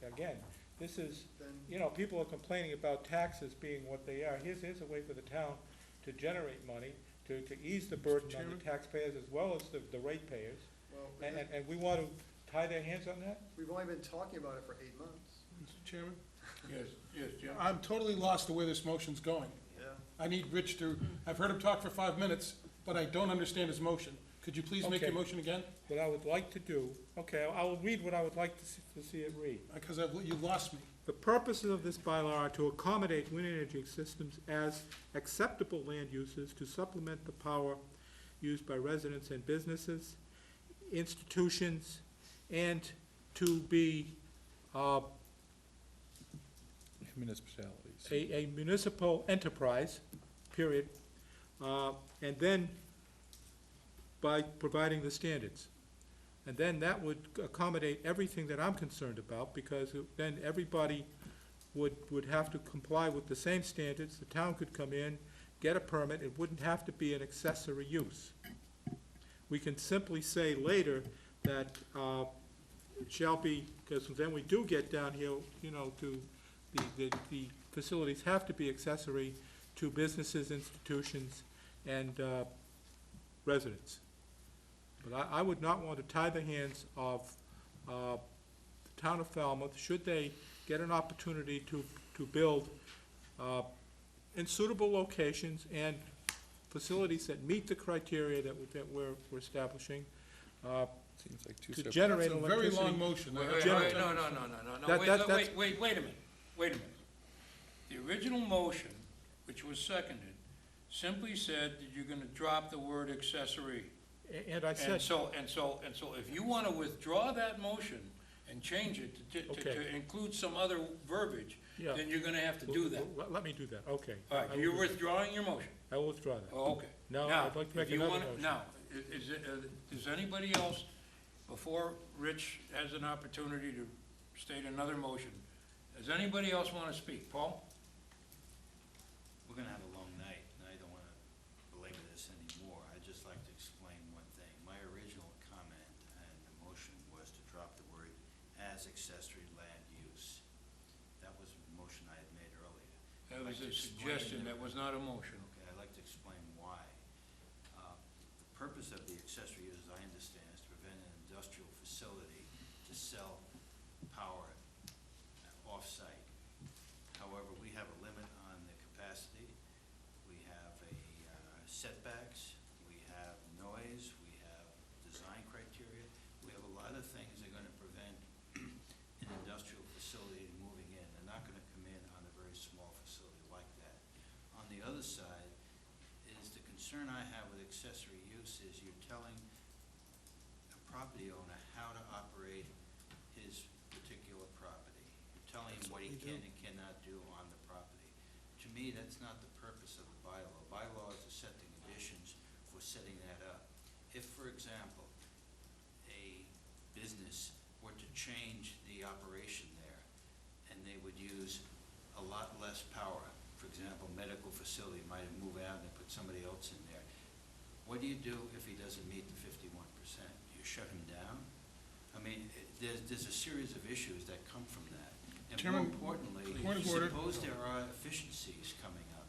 Again, this is, Then, you know, people are complaining about taxes being what they are. Here's a way for the town to generate money, to ease the burden on Chairman? the taxpayers as well as the ratepayers. well, And we want to tie their hands on that? we've only been talking about it for 8 months. Mr. Chairman, Yes, Jim? I'm totally lost to where this motion's going. Yeah. I need Rich to, I've heard him talk for 5 minutes, but I don't understand his motion. Could you please make your Okay. motion again? What I would like to do, okay, I will read what I would like to see it read. Because you lost me. The purposes of this bylaw are to accommodate wind energy systems as acceptable land uses to supplement the power used by residents and businesses, institutions, and to be Municipalities. a municipal enterprise, period. And then by providing the standards. And then that would accommodate everything that I'm concerned about, because then everybody would have to comply with the same standards. The town could come in, get a permit, it wouldn't have to be an accessory use. We can simply say later that it shall be, because then we do get down here, you know, to the facilities have to be accessory to businesses, institutions, and residents. But I would not want to tie the hands of the town of Falmouth, should they get an opportunity to build in suitable locations and facilities that meet the criteria that we're establishing, Seems like two to separate. generate That's a very electricity. long motion. Wait, General- wait a minute. The original motion, which was seconded, simply said that you're gonna drop the word accessory. And I said. And so if you wanna withdraw that motion and change it to Okay. include some other verbiage, Yeah. then you're gonna have to do that. Let me do that, okay. All I right, will you're do that. withdrawing your motion. I will withdraw that. Oh, okay. No, Now, I'd like to make if you another wanna- motion. Now, does anybody else, before Rich has an opportunity to state another motion, does anybody else wanna speak? Paul? We're gonna have a long night, and I don't wanna belabor this anymore. I'd just like to explain one thing. My original comment and the motion was to drop the word "as accessory land use." That was a motion I had made earlier. That I'd was like a to explain suggestion, that was not a motion. Okay, I'd like to explain why. The purpose of the accessory use, as I understand, is to prevent an industrial facility to sell power off-site. However, we have a limit on the capacity, we have setbacks, we have noise, we have design criteria, we have a lot of things that are gonna prevent an industrial facility moving in. They're not gonna come in on a very small facility like that. On the other side, is the concern I have with accessory use is you're telling a property owner how to operate his particular property. You're telling him what he can and cannot do on the property. To me, that's not the purpose of the bylaw. Bylaw is to set the conditions for setting that up. If, for example, a business were to change the operation there, and they would use a lot less power, for example, medical facility might move out and put somebody else in there. What do you do if he doesn't meet the 51%? You shut him down? I mean, there's a series of issues that come from that. And more Chairman, importantly, point of order. suppose there are efficiencies coming up,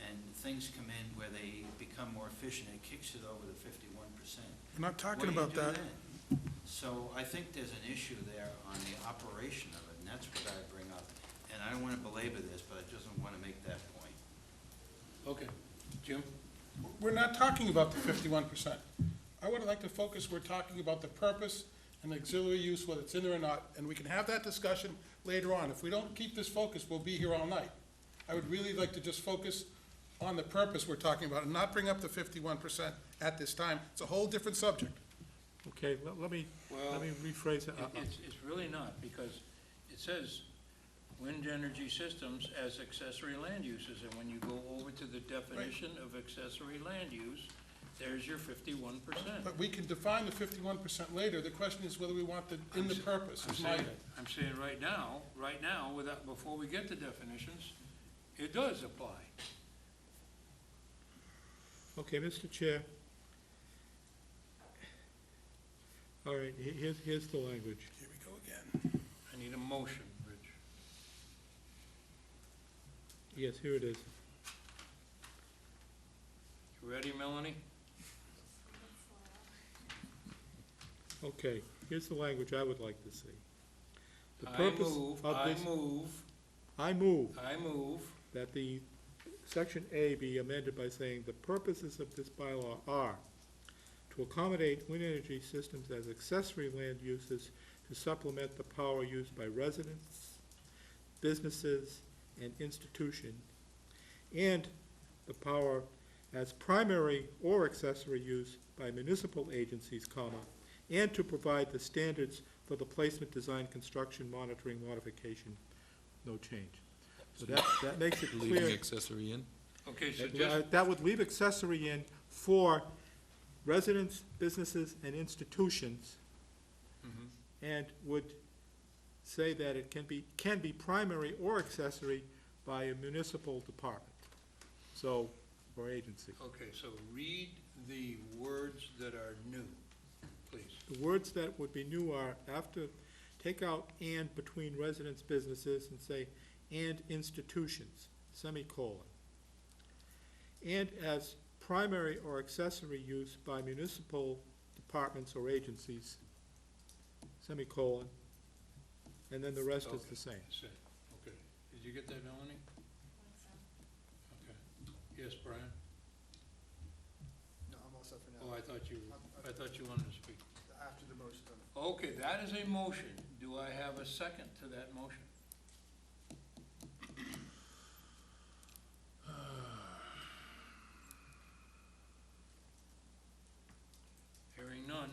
and things come in where they become more efficient, it kicks it over the 51%. I'm not talking about that. What do you do then? So I think there's an issue there on the operation of it, and that's what I bring up. And I don't want to belabor this, but I just want to make that point. Okay. Jim? We're not talking about the 51%. I would like to focus, we're talking about the purpose and the auxiliary use, whether it's in there or not, and we can have that discussion later on. If we don't keep this focus, we'll be here all night. I would really like to just focus on the purpose we're talking about and not bring up the 51% at this time. It's a whole different subject. Okay, let me rephrase it. It's really not, because it says wind energy systems as accessory land uses, and when you go over to the definition of accessory land use, there's your 51%. But we can define the 51% later. The question is whether we want the, in the purpose, is my, I'm saying right now, without, before we get to definitions, it does apply. Okay, Mr. Chair. All right, here's the language. here we go again. I need a motion, Rich. Yes, here it is. You ready, Melanie? Okay, here's the language I would like to see. The I purpose move, of I this- move, I move I move, that the section A be amended by saying, the purposes of this bylaw are to accommodate wind energy systems as accessory land uses to supplement the power used by residents, businesses, and institution, and the power as primary or accessory use by municipal agencies, and to provide the standards for the placement, design, construction, monitoring, modification, no change. So that makes it clear. Leaving accessory in? okay, so just, That would leave accessory in for residents, businesses, and institutions, and would say that it can be primary or accessory by a municipal department, so, or agency. Okay, so read the words that are new, please. The words that would be new are after, take out "and" between residents, businesses, and say "and institutions," semicolon. And as primary or accessory use by municipal departments or agencies, semicolon, and then the rest is the same. That's it. Okay. Did you get that, Melanie? Okay. Yes, Brian? No, I'm all set for now. Oh, I thought you wanted to speak. After the motion. Okay, that is a motion. Do I have a second to that motion? Hearing none,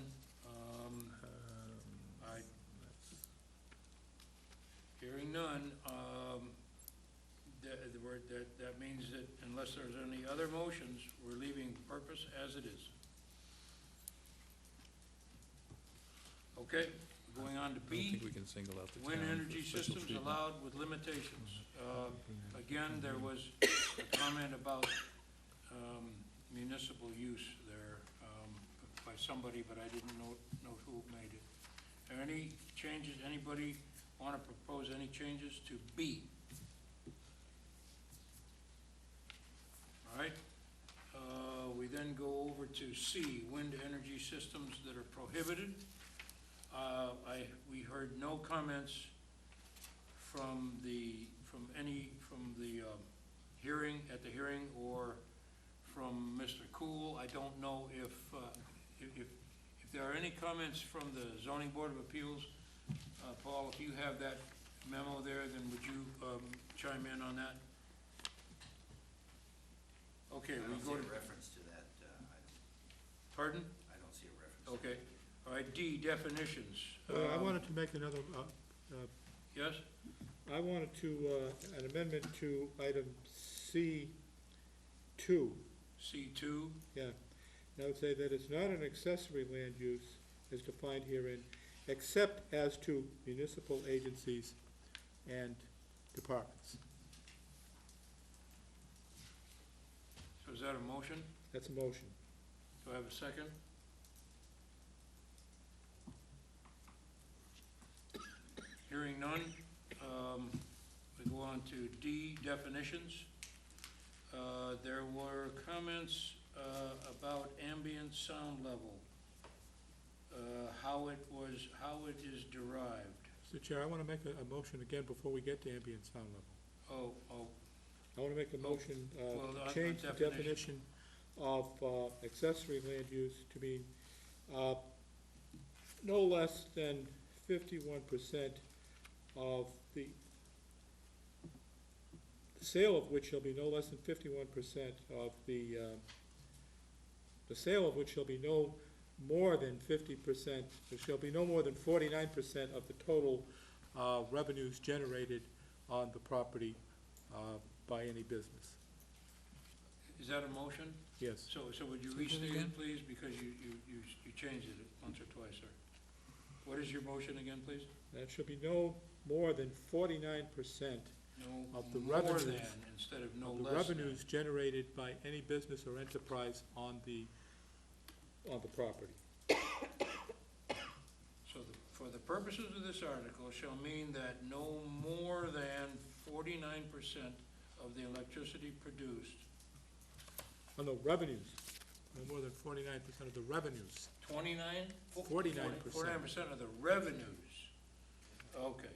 hearing none, that means that unless there's any other motions, we're leaving purpose as it is. Okay, going on to I don't B. think we can single out the town. Wind for energy special systems treatment. allowed with limitations. Again, there was a comment about municipal use there by somebody, but I didn't know who made it. Are there any changes, anybody want to propose any changes to B? All right. We then go over to C, wind energy systems that are prohibited. We heard no comments from the hearing, at the hearing, or from Mr. Cool. I don't know if there are any comments from the Zoning Board of Appeals. Paul, if you have that memo there, then would you chime in on that? Okay, we go to. I don't see a reference to that item. Pardon? I don't see a reference. Okay. All right, D, definitions. I wanted to make another, Yes? I wanted to, an amendment to item C2. C2, Yeah, and I would say that it's not an accessory land use as defined herein, except as to municipal agencies and departments. so is that a motion? That's a motion. Do I have a second? Hearing none, we go on to D, definitions. There were comments about ambient sound level, how it is derived. Mr. Chair, I want to make a motion again before we get to ambient sound level. Oh, I want to make a motion, well, to on change the definition. definition of accessory land use to mean no less than 51% of the sale of which shall be no less than 51% of the sale of which shall be no more than 50%, there shall be no more than 49% of the total revenues generated on the property by any business. Is that a motion? Yes. So would you restate it, please, because you changed it once or twice, sir. What is your motion again, please? That shall be no more than 49% No of the more revenues, than instead of no of the less than. revenues generated by any business or enterprise on the property. So for the purposes of this article, shall mean that no more than 49% of the electricity produced, On the revenues, no more than 49% of the revenues. 29? 49%. 49% of the revenues. Okay.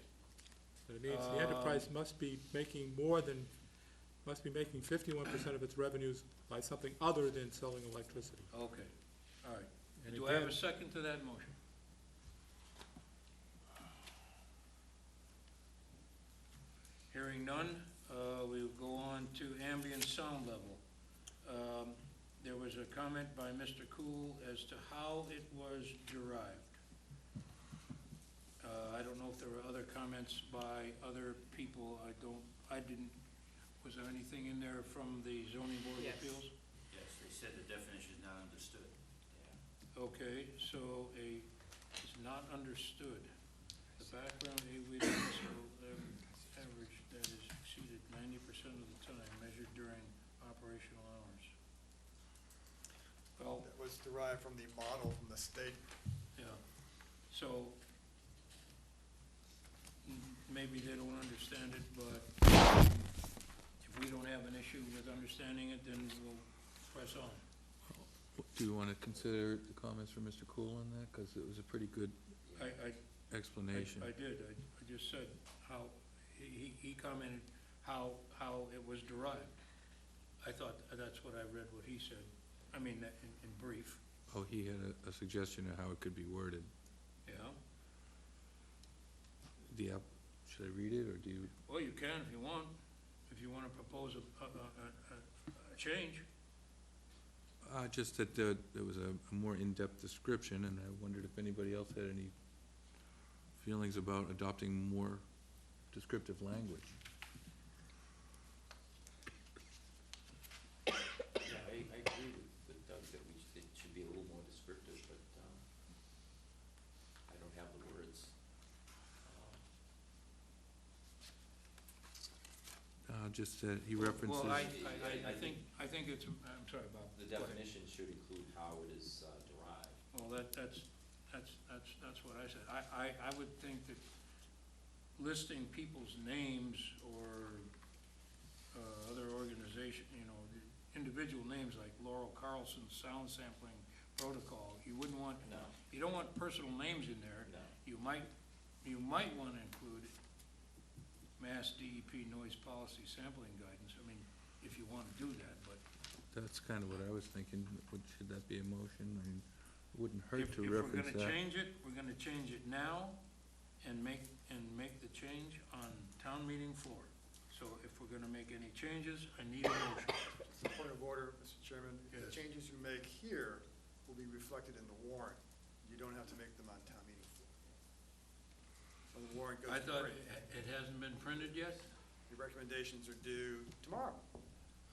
That means the enterprise must be making 51% of its revenues by something other than selling electricity. Okay, all right. And Do I have again- a second to that motion? Hearing none, we'll go on to ambient sound level. There was a comment by Mr. Cool as to how it was derived. I don't know if there were other comments by other people. Was there anything in there from the zoning board of Yes. appeals? Yes, they said the definition is not understood. Okay, so it's not understood. The background AWD average that is exceeded 90% of the time measured during operational hours. Well, That was derived from the model from the state. yeah, so maybe they don't understand it, but if we don't have an issue with understanding it, then we'll press on. Do you want to consider the comments from Mr. Cool on that? Because it was a pretty good explanation. I did, I just said how, he commented how it was derived. I thought, that's what I read, what he said, I mean, in brief, Oh, he had a suggestion of how it could be worded. yeah. Should I read it, or do you? Well, you can if you want to propose a change. Just that there was a more in-depth description, and I wondered if anybody else had any feelings about adopting more descriptive language. Yeah, I agree with Doug that it should be a little more descriptive, but, I don't have the words. Just that he references. Well, I think it's, I'm sorry, Bob. The Go ahead. definition should include how it is derived. Well, that's what I said. I would think that listing people's names or other organization, the individual names like Laurel Carlson Sound Sampling Protocol, you wouldn't want, No. you don't want personal names in there. No. You might want to include Mass DEP Noise Policy Sampling Guidance, I mean, if you want to do that, but That's kind of what I was thinking. Should that be a motion? I mean, it wouldn't hurt if to we're reference gonna that. change it, we're gonna change it now and make the change on town meeting floor. So if we're gonna make any changes, I need a motion. Just a point of order, Mr. Chairman. The Yes. changes you make here will be reflected in the warrant. You don't have to make them on town meeting floor. When the warrant goes I to thought print, it hasn't been printed yet? your recommendations are due tomorrow.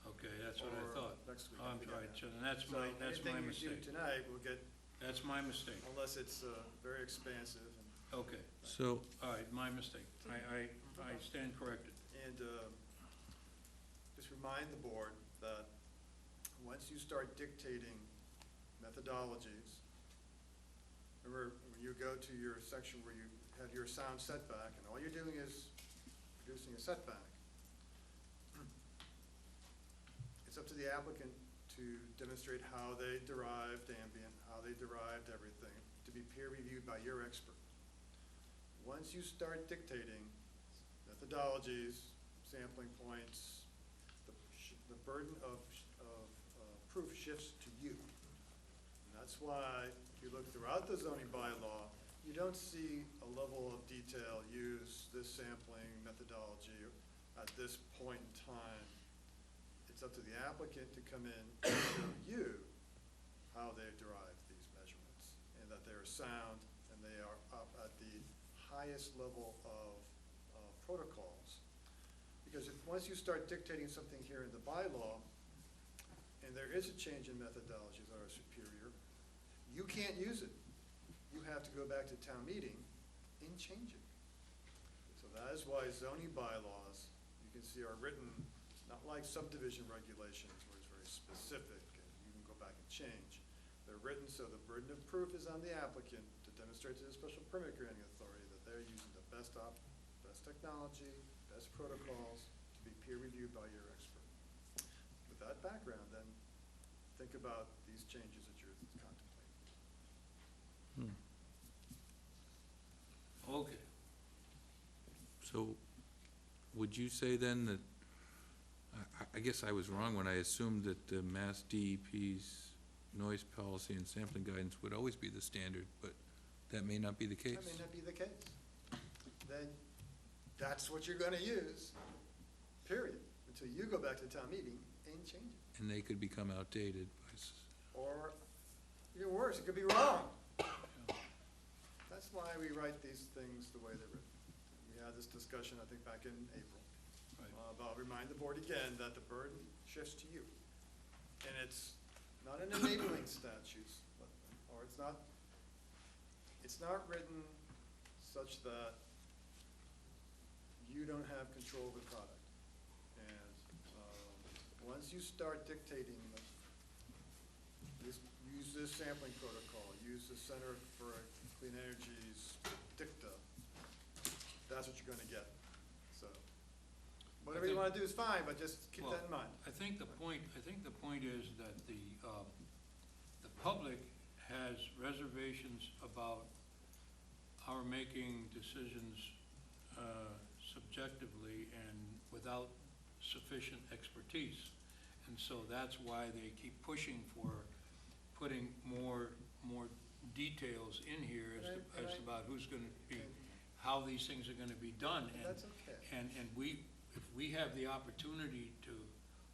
Okay, that's what I or thought. next week. Oh, I'm I sorry, forget so now. then that's my Anything mistake. you do tonight will get, That's my mistake. unless it's very expansive. Okay, So, all right, my mistake. I stand corrected. And just remind the board that once you start dictating methodologies, remember, when you go to your section where you have your sound setback, and all you're doing is producing a setback, it's up to the applicant to demonstrate how they derived ambient, how they derived everything, to be peer-reviewed by your expert. Once you start dictating methodologies, sampling points, the burden of proof shifts to you. And that's why, if you look throughout the zoning bylaw, you don't see a level of detail, use this sampling methodology at this point in time. It's up to the applicant to come in and show you how they've derived these measurements, and that they are sound, and they are up at the highest level of protocols. Because once you start dictating something here in the bylaw, and there is a change in methodologies that are superior, you can't use it. You have to go back to town meeting and change it. So that is why zoning bylaws, you can see, are written, not like subdivision regulations where it's very specific and you can go back and change. They're written so the burden of proof is on the applicant to demonstrate to the special permit granting authority that they're using the best technology, best protocols to be peer reviewed by your expert. With that background, then, think about these changes that you're contemplating. Okay. So, would you say then that, I guess I was wrong when I assumed that the Mass DEP's noise policy and sampling guidance would always be the standard, but that may not be the case. That may not be the case. Then, that's what you're gonna use, period, until you go back to town meeting and change it. And they could become outdated. Or, even worse, it could be wrong. That's why we write these things the way they're written. We had this discussion, I think, back in April. Right. But I'll remind the board again that the burden shifts to you. And it's not an enabling statute, or it's it's not written such that you don't have control of the product. And, once you start dictating, use this sampling protocol, use the Center for Clean Energy's dicta, that's what you're gonna get. So, whatever you wanna do is fine, but just keep that in mind. I think the point is that the public has reservations about our making decisions subjectively and without sufficient expertise. And so that's why they keep pushing for putting more details in here as to about who's gonna be, how these things are gonna be done. And That's okay. And if we have the opportunity to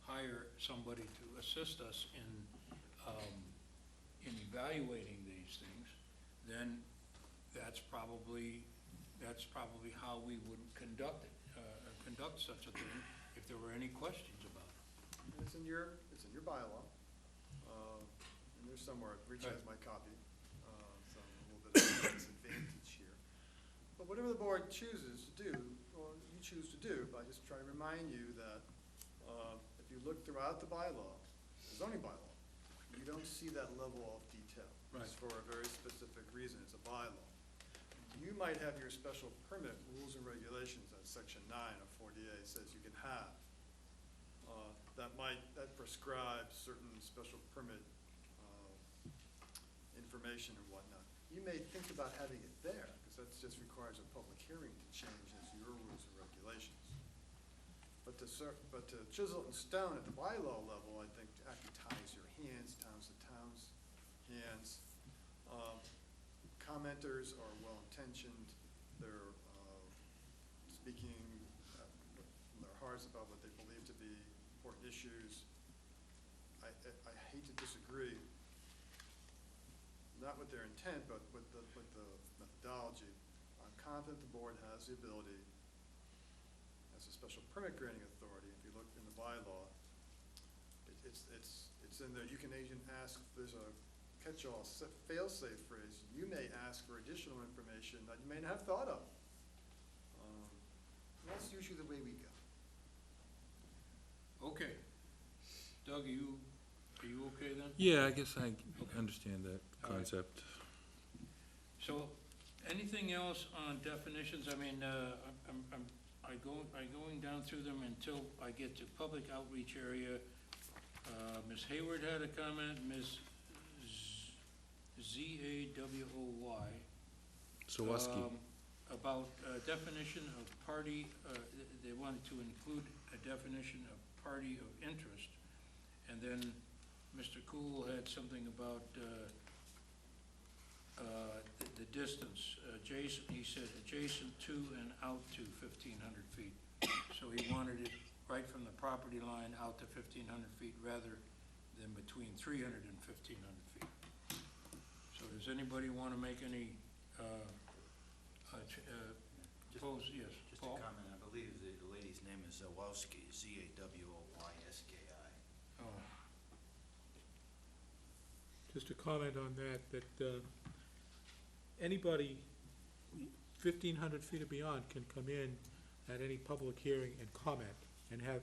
hire somebody to assist us in evaluating these things, then that's probably how we would conduct such a thing if there were any questions about it. And it's in your bylaw, and there's somewhere, Rich has my copy, so I'm a little bit of a disadvantage here. But whatever the board chooses to do, or you choose to do, but I just try to remind you that, if you look throughout the bylaw, the zoning bylaw, you don't see that level of detail. It's for a very specific reason, it's a bylaw. You might have your special permit rules and regulations that section 9 of 40A says you can have. That prescribes certain special permit information and whatnot. You may think about having it there, because that just requires a public hearing to change as your rules and regulations. But to chisel it in stone at the bylaw level, I think actually ties your hands, ties the town's hands. Commenters are well-intentioned, they're speaking from their hearts about what they believe to be important issues. I hate to disagree, not with their intent, but with the methodology. I'm confident the board has the ability, as a special permit granting authority, if you look in the bylaw, it's in there. You can even ask, there's a catch-all fail-safe phrase, you may ask for additional information that you may not have thought of. That's usually the way we go. Okay. Doug, are you okay then? Yeah, I guess I understand that concept. So, anything else on definitions? I mean, I'm going down through them until I get to public outreach area. Ms. Hayward had a comment, Ms. Zawoy. Sawaski. About definition of party, they wanted to include a definition of party of interest. And then Mr. Cool had something about the distance. He said adjacent to and out to 1,500 feet. So he wanted it right from the property line out to 1,500 feet rather than between 300 and 1,500 feet. So does anybody want to make any, yes, Just Paul? a comment, I believe the lady's name is Zawowski, Z-A-W-O-Y-S-K-I. Oh, Just a comment on that, anybody 1,500 feet or beyond can come in at any public hearing and comment and have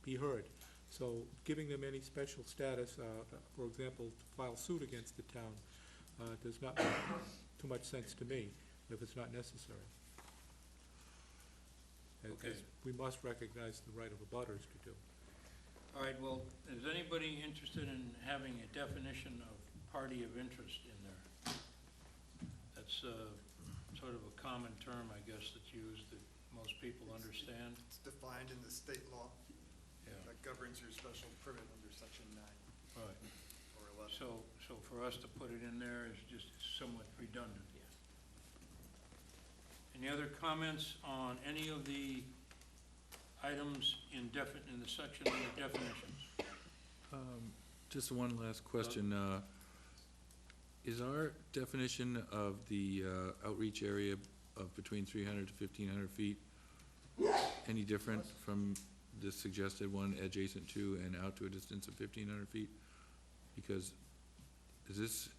be heard. So giving them any special status, for example, to file suit against the town, does not make too much sense to me if it's not necessary. Okay. As we must recognize the right of abutters to do. all right, well, is anybody interested in having a definition of party of interest in there? That's sort of a common term, I guess, that's used that most people understand. It's defined in the state law that governs your special permit under section 9 Right. or 11. So for us to put it in there is just somewhat redundant. Any other comments on any of the items in the section under definitions? Just one last question. Is our definition of the outreach area of between 300 to 1,500 feet any different from the suggested one adjacent to and out to a distance of 1,500 feet? Because is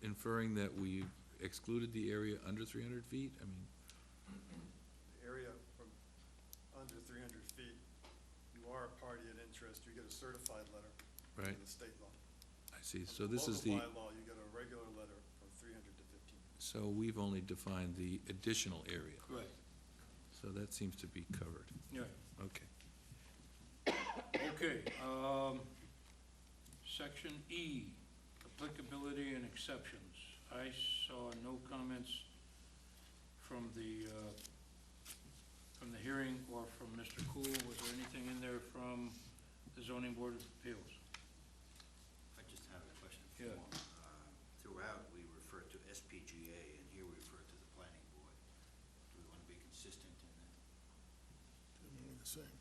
inferring that we excluded the area under 300 feet? I mean, The area from under 300 feet, you are a party in interest, you get a certified letter Right. from the state law. I see, Under so this is the, local bylaw, you get a regular letter from 300 to 15. so we've only defined the additional area. Right. So that seems to be covered. Yeah. Okay. Okay, section E, applicability and exceptions. I saw no comments from the hearing or from Mr. Cool. Was there anything in there from the zoning board of appeals? I just have a question. Yeah. Throughout, we refer to SPGA, and here we refer to the planning board. Do we want to be consistent in that? The same.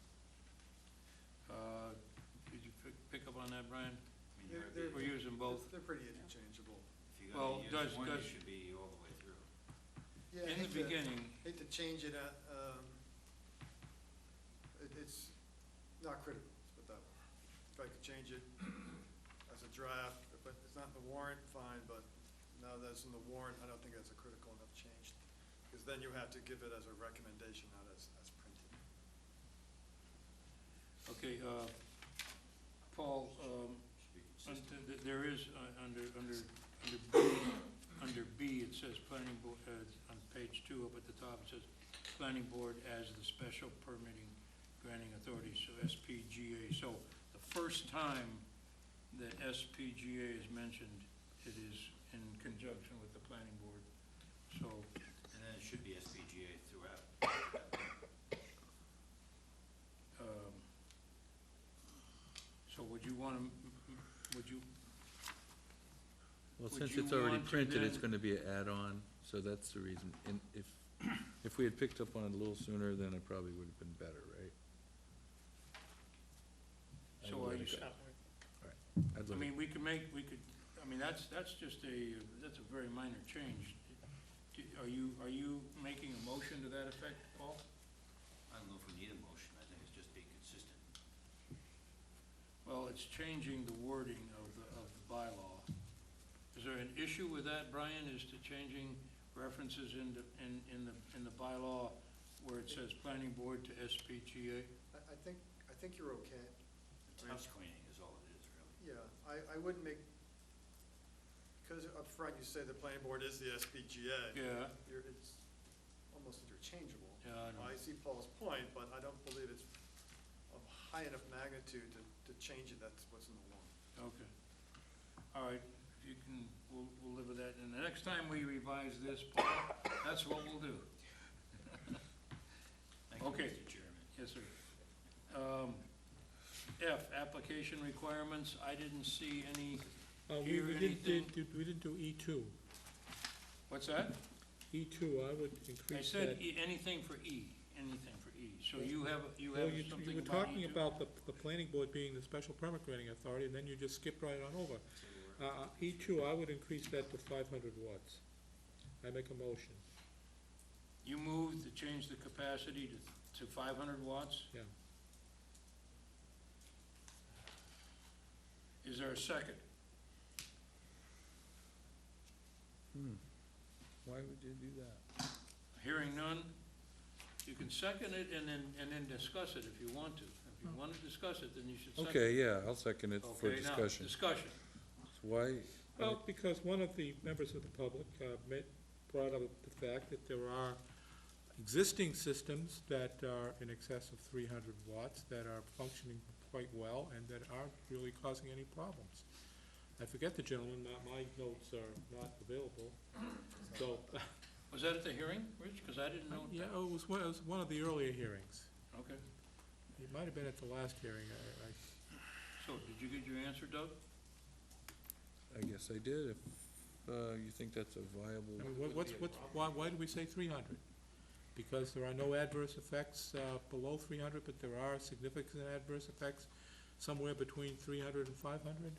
Did you pick up on that, Brian? I mean, We're using both. They're pretty interchangeable. if you're well, going to use one, does- it should be all the way through. Yeah, In the beginning, Hate to change it, it's not critical, let's put it that way. If I could change it as a draft, but it's not in the warrant, fine, but now that it's in the warrant, I don't think that's a critical enough change. Because then you have to give it as a recommendation, not as printed. okay, Paul, Should be consistent. there is, under B, it says planning board, on page 2 up at the top, it says planning board as the special permitting granting authority, so SPGA. So the first time that SPGA is mentioned, it is in conjunction with the planning board. So, And then it should be SPGA throughout. so would you want to, would you, Well, Would since you it's already want to printed, it's then- gonna be an add-on, so that's the reason. And if we had picked up on it a little sooner, then it probably would have been better, right? I'd so are let you, it go. I'd I let it- mean, we could, I mean, that's just that's a very minor change. Are you making a motion to that effect, Paul? I don't know if we need a motion, I think it's just being consistent. Well, it's changing the wording of the bylaw. Is there an issue with that, Brian, as to changing references in the bylaw where it says planning board to SPGA? I think you're okay. House cleaning is all it is, really. Yeah, I wouldn't make, because up front you say the planning board is the SPGA. Yeah, It's almost interchangeable. yeah, I know. I see Paul's point, but I don't believe it's of high enough magnitude to change it, that's what's in the law. Okay. All right, if you can, we'll live with that. And the next time we revise this, Paul, that's what we'll do. Thank you, Okay. Mr. Chairman. Yes, sir. F, application requirements. I didn't see any, We Hear anything? didn't do E2. what's that? E2, I would I increase said that. anything for E, anything for E. So you have Well, something you were about talking E2? about the planning board being the special permit granting authority, and then you just skipped right on over. E2, I would increase that to 500 watts. I make a motion, You moved to change the capacity to 500 watts? yeah. Is there a second? Why would you do that? Hearing none, you can second it and then discuss it if you want to. If you want to discuss it, then you should second it. Okay, yeah, I'll second it for Okay, now, discussion. discussion. So why, Well, because one of the members of the public brought up the fact that there are existing systems that are in excess of 300 watts that are functioning quite well and that aren't really causing any problems. I forget the gentleman, my notes are not available, so, Was that at the hearing, Rich? Because I didn't know. yeah, it was one of the earlier hearings. Okay. It might have been at the last hearing, So did you get your answer, Doug? I guess I did, if, you think that's a viable. I mean, why do we say 300? Because there are no adverse effects below 300, but there are significant adverse effects somewhere between 300 and 500?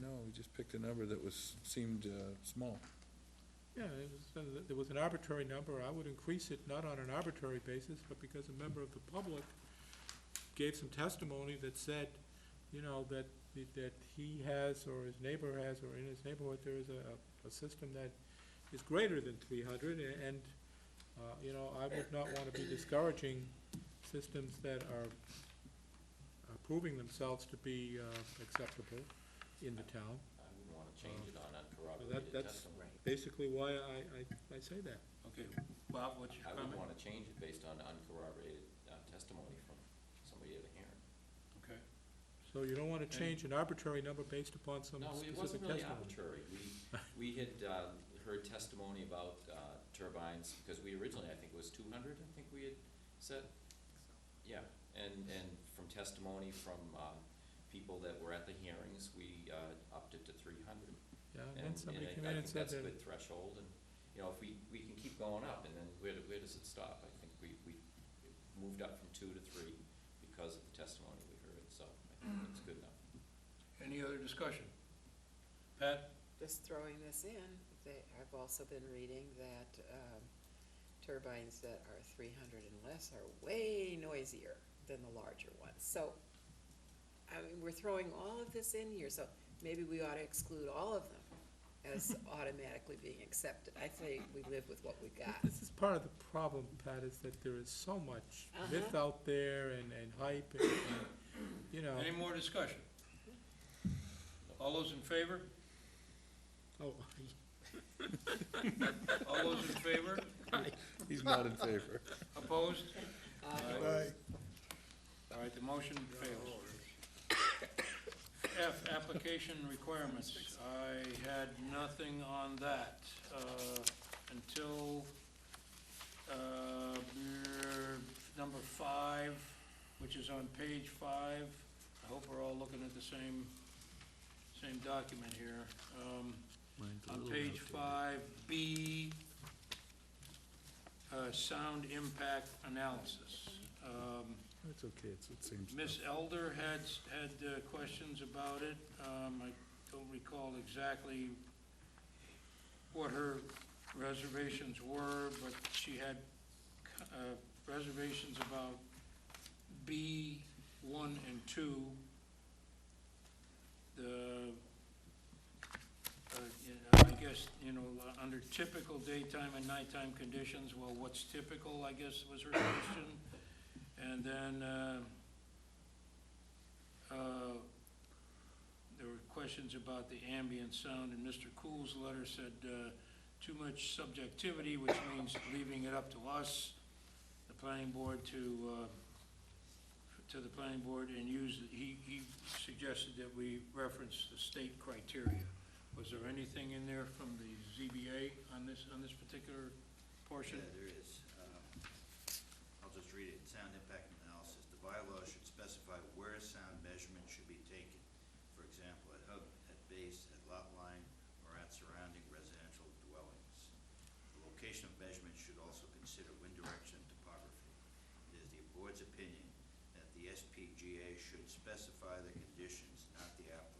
No, we just picked a number that seemed, small. Yeah, there was an arbitrary number. I would increase it, not on an arbitrary basis, but because a member of the public gave some testimony that said, you know, that that he has, or his neighbor has, or in his neighborhood, there is a system that is greater than 300, and, you know, I would not want to be discouraging systems that are proving themselves to be acceptable in the town. I wouldn't wanna change it on So uncorroborated that's testimony. basically why I say that. Okay, Bob, what's your I wouldn't comment? wanna change it based on uncorroborated testimony from somebody at a hearing. Okay. So you don't want to change an arbitrary number based upon some No, it specific wasn't really testimony? arbitrary. We had heard testimony about turbines, because we originally, I think it was 200, I think we had said. Yeah, and from testimony from people that were at the hearings, we upped it to 300. Yeah, and then somebody came in and said I think that's a that, good threshold, and, you know, if we can keep going up, and then where does it stop? I think we moved up from 2 to 3 because of the testimony we heard, so I think it's good enough. Any other discussion? Pat? Just throwing this in, I've also been reading that turbines that are 300 and less are way noisier than the larger ones. So, I mean, we're throwing all of this in here, so maybe we ought to exclude all of them as automatically being accepted. I say we live with what we got. this is part of the problem, Pat, is that there is so much myth out there and hype, and, you know. Any more discussion? All those in favor? Oh, All those in favor? He's not in favor. Opposed? Aye. All right, the motion fails. F, application requirements. I had nothing on that until number 5, which is on page 5. I hope we're all looking at the same document here. On page 5B, sound impact analysis. That's okay, it's the same stuff. Ms. Elder had questions about it. I don't recall exactly what her reservations were, but she had reservations about B1 and 2. I guess, you know, under typical daytime and nighttime conditions, well, what's typical, I guess, was her question. And then, there were questions about the ambient sound, and Mr. Cool's letter said, too much subjectivity, which means leaving it up to us, the planning board, to the planning board, and he suggested that we reference the state criteria. Was there anything in there from the ZBA on this particular portion? Yeah, there is. I'll just read it. Sound impact analysis. The bylaw should specify where sound measurement should be taken. For example, at hub, at base, at lot line, or at surrounding residential dwellings. The location of measurement should also consider wind direction and topography. It is the board's opinion that the SPGA should specify the conditions, not the applicant.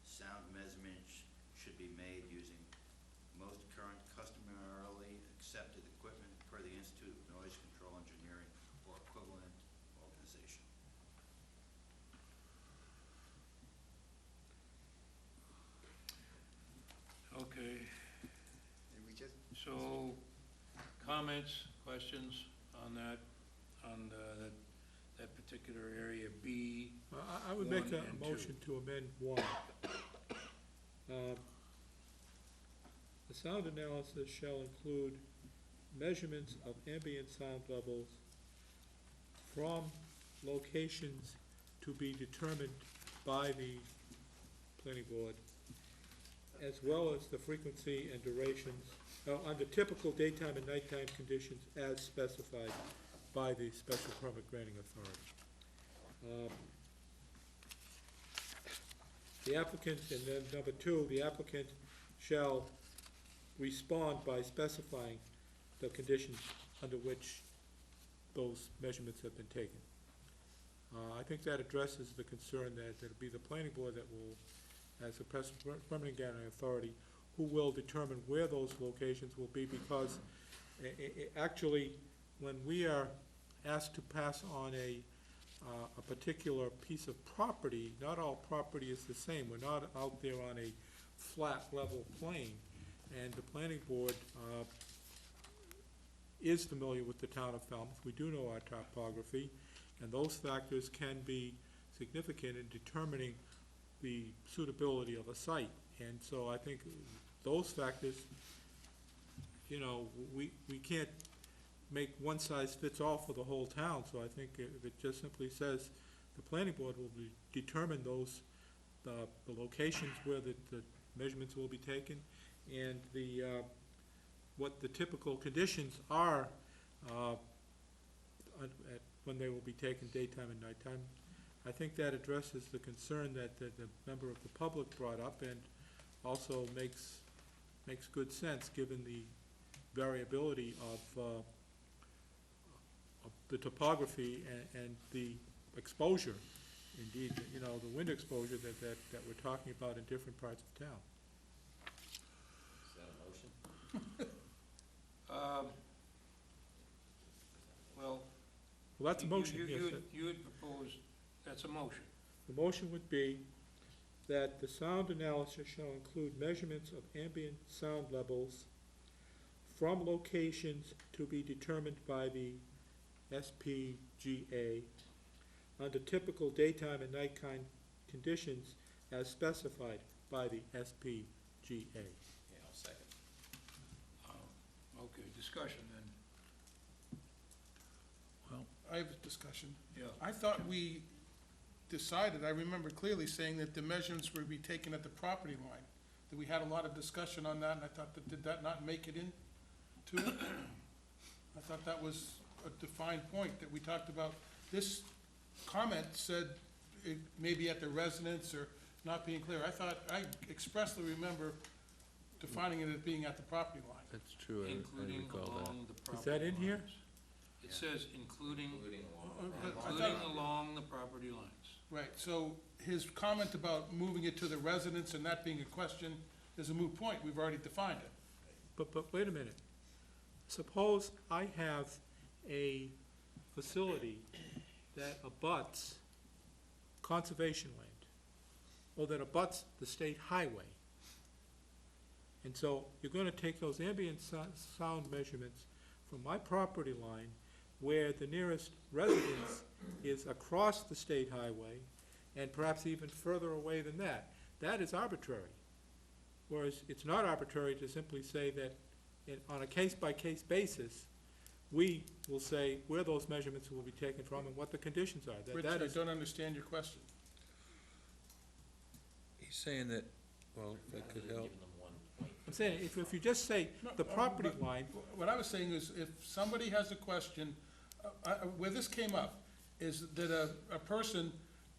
Sound measurements should be made using most current customarily accepted equipment per the Institute of Noise Control Engineering or equivalent organization. Okay, And we just, so comments, questions on that particular area B? I would make 1 a and 2. motion to amend 1. The sound analysis shall include measurements of ambient sound levels from locations to be determined by the planning board, as well as the frequency and durations under typical daytime and nighttime conditions as specified by the special permit granting authority. The applicant, and then number 2, the applicant shall respond by specifying the conditions under which those measurements have been taken. I think that addresses the concern that it'll be the planning board that will, as the permanent granting authority, who will determine where those locations will be, because actually, when we are asked to pass on a a particular piece of property, not all property is the same. We're not out there on a flat, level plane. And the planning board is familiar with the town of Falmouth. We do know our topography, and those factors can be significant in determining the suitability of a site. And so I think those factors, you know, we can't make one size fits all for the whole town. So I think if it just simply says the planning board will determine those, the locations where the measurements will be taken, and what the typical conditions are when they will be taken, daytime and nighttime. I think that addresses the concern that the member of the public brought up, and also makes good sense given the variability of the topography and the exposure, indeed, you know, the wind exposure that we're talking about in different parts of town. Is that a motion? Well. Well, that's a motion, yes. You had proposed, that's a motion. The motion would be that the sound analysis shall include measurements of ambient sound levels from locations to be determined by the SPGA under typical daytime and nighttime conditions as specified by the SPGA. Yeah, I'll second. Okay, discussion then. I have a discussion. Yeah. I thought we decided, I remember clearly saying that the measurements would be taken at the property line. That we had a lot of discussion on that, and I thought that, did that not make it into it? I thought that was a defined point, that we talked about. This comment said it may be at the residence or not being clear. I expressly remember defining it as being at the property line. That's true, I Including recall that. along the property Is that in here? lines. It says including I thought- along the property lines. Right, so his comment about moving it to the residence and that being a question is a moot point. We've already defined it. But wait a minute. Suppose I have a facility that abuts conservation land, or that abuts the state highway. And so you're gonna take those ambient sound measurements from my property line, where the nearest residence is across the state highway, and perhaps even further away than that. That is arbitrary. Whereas it's not arbitrary to simply say that on a case-by-case basis, we will say where those measurements will be taken from and what the conditions are. Rich, I don't understand your question. He's saying that, well, if that could help. Giving them 1 point. I'm saying, if you just say the property line, What I was saying is, if somebody has a question, where this came up, is that a person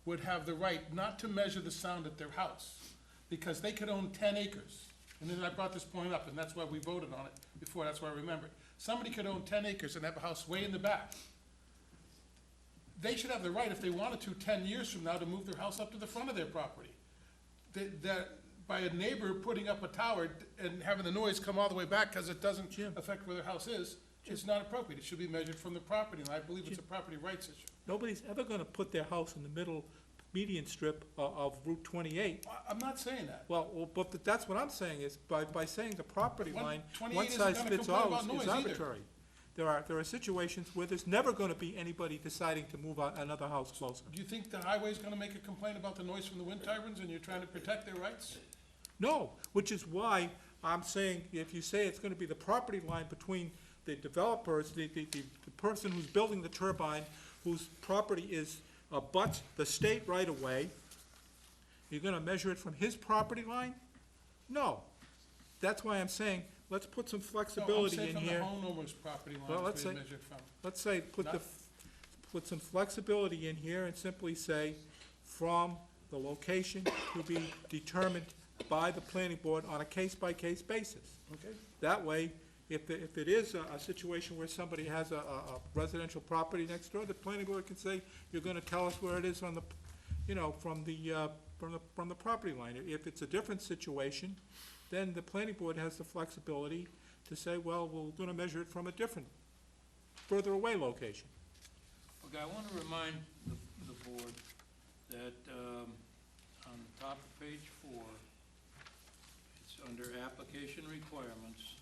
would have the right not to measure the sound at their house, because they could own 10 acres. And then I brought this point up, and that's why we voted on it before, that's why I remember it. Somebody could own 10 acres and have a house way in the back. They should have the right, if they wanted to, 10 years from now, to move their house up to the front of their property. That by a neighbor putting up a tower and having the noise come all the way back because it doesn't affect where their house is not appropriate. It should be measured from the property, and I believe it's a property rights issue. nobody's ever gonna put their house in the middle median strip of Route 28. I'm not saying that. Well, but that's what I'm saying, is by saying the property line, 28 one isn't size gonna fits complain all about noise is either. arbitrary. There are situations where there's never gonna be anybody deciding to move another house closer. Do you think the highway's gonna make a complaint about the noise from the wind turbines and you're trying to protect their rights? No, which is why I'm saying, if you say it's gonna be the property line between the developers, the person who's building the turbine, whose property is, abuts the state right of way, you're gonna measure it from his property line? No. That's why I'm saying, let's put some flexibility in here. No, I'm saying from the homeowner's property Well, line let's is where you say- measure it from. Let's say, put some flexibility in here and simply say, from the location to be determined by the planning board on a case-by-case basis. Okay. That way, if it is a situation where somebody has a residential property next door, the planning board can say, you're gonna tell us where it is on the, you know, from the property line. If it's a different situation, then the planning board has the flexibility to say, well, we're gonna measure it from a different, further away location. Okay, I want to remind the board that, on the top of page 4, it's under application requirements.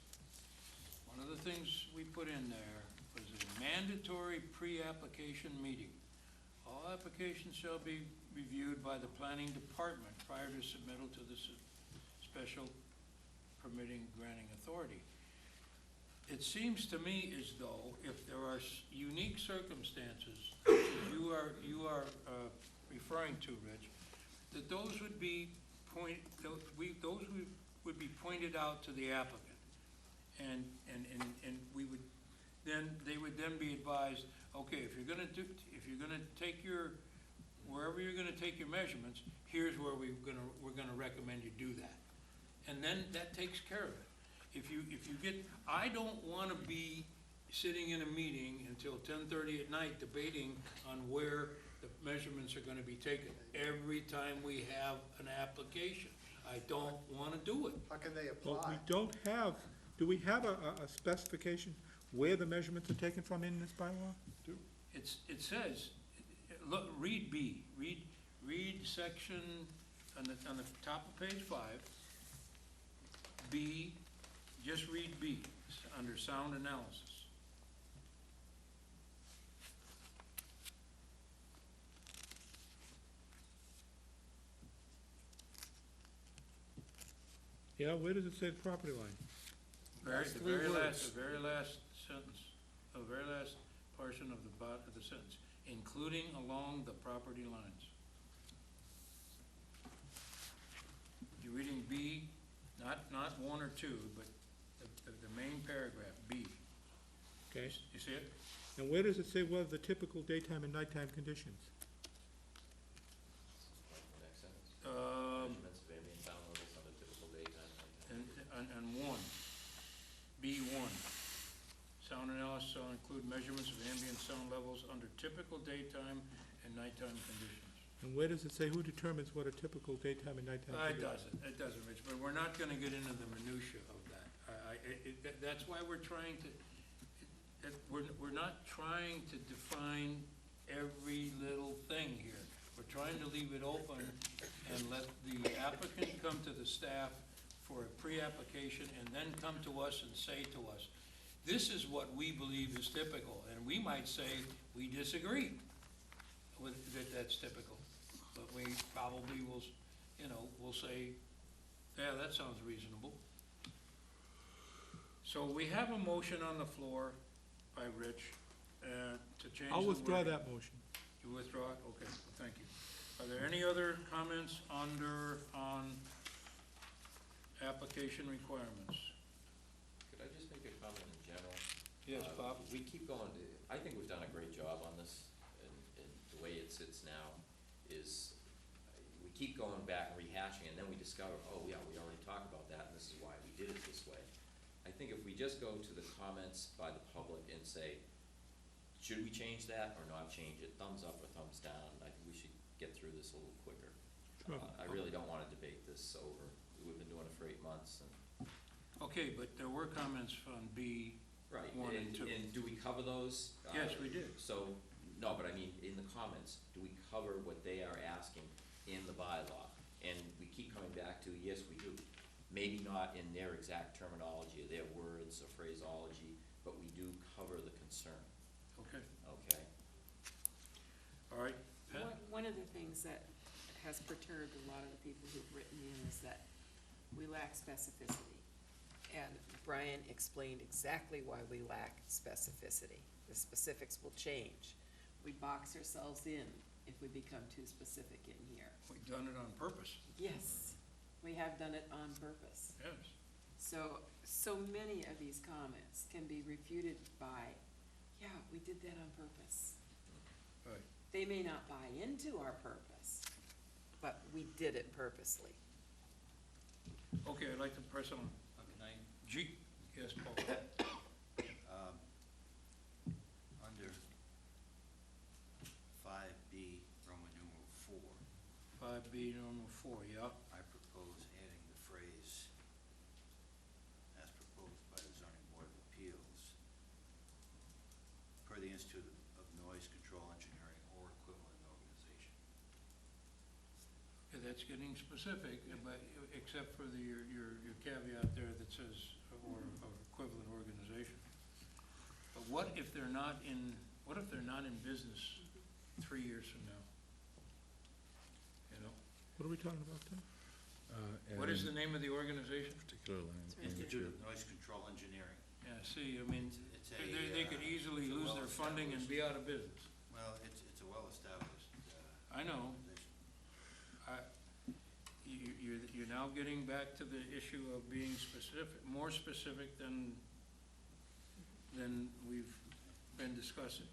One of the things we put in there was a mandatory pre-application meeting. All applications shall be reviewed by the planning department prior to submittal to the special permitting granting authority. It seems to me as though if there are unique circumstances you are referring to, Rich, that those would be would be pointed out to the applicant. And we would then, they would then be advised, okay, if you're gonna take wherever you're gonna take your measurements, here's where we're gonna recommend you do that. And then that takes care of it. If you get, I don't wanna be sitting in a meeting until 10:30 at night debating on where the measurements are gonna be taken every time we have an application. I don't wanna do it. How can they Well, apply? we don't have, do we have a specification where the measurements are taken from in this bylaw? It says, look, read B, read section, on the top of page 5, B, just read B, under sound analysis. Yeah, where does it say the property line? The very last sentence, the very last portion of the sentence, including along the property lines. You're reading B, not 1 or 2, but the main paragraph, B. Okay, You see it? and where does it say what are the typical daytime and nighttime conditions? Next sentence. Measurements of ambient sound levels under typical daytime. And 1, B1. Sound analysis shall include measurements of ambient sound levels under typical daytime and nighttime conditions. And where does it say who determines what are typical daytime and nighttime conditions? It doesn't, Rich, but we're not gonna get into the minutia of that. That's why we're trying to, we're not trying to define every little thing here. We're trying to leave it open and let the applicant come to the staff for a pre-application and then come to us and say to us, this is what we believe is typical, and we might say we disagree with that's typical. But we probably will, we'll say, yeah, that sounds reasonable. So we have a motion on the floor by Rich, to change the I'll withdraw wording. that motion. You withdraw it? Okay, well, thank you. Are there any other comments on application requirements? Could I just make a comment in general? Yes, Bob? We keep going, I think we've done a great job on this, and the way it sits now is, we keep going back and rehashing, and then we discover, oh, yeah, we already talked about that, and this is why we did it this way. I think if we just go to the comments by the public and say, should we change that or not change it, thumbs up or thumbs down, I think we should get through this a little quicker. Sure. I really don't wanna debate this over, we've been doing it for 8 months, and Okay, but there were comments on B, right, 1 and 2. and do we cover those? Yes, we did. So, no, but I mean, in the comments, do we cover what they are asking in the bylaw? And we keep coming back to, yes, we do. Maybe not in their exact terminology, or their words or phraseology, but we do cover the concern, Okay, okay? all right, Pat? One of the things that has perturbed a lot of the people who've written in is that we lack specificity. And Brian explained exactly why we lack specificity. The specifics will change. We box ourselves in if we become too specific in here. We've done it on purpose. Yes, we have done it on purpose. Yes. So many of these comments can be refuted by, yeah, we did that on purpose. Right. They may not buy into our purpose, but we did it purposely. Okay, I'd like to press on. Can I, G, yes, Paul. under 5B, Roman numeral 4, 5B, number 4, yeah? I propose adding the phrase, as proposed by the zoning board of appeals, per the Institute of Noise Control Engineering or equivalent organization. that's getting specific, but, except for your caveat there that says, or equivalent organization. But what if they're not in business 3 years from now? You know, What are we talking about then? what is the name of the organization? Particular land. Institute of Noise Control Engineering. Yeah, see, I mean, It's a, they could easily it's a lose their funding and be out of business. Well, it's a well-established, I know. organization. You're now getting back to the issue of being specific, more specific than we've been discussing.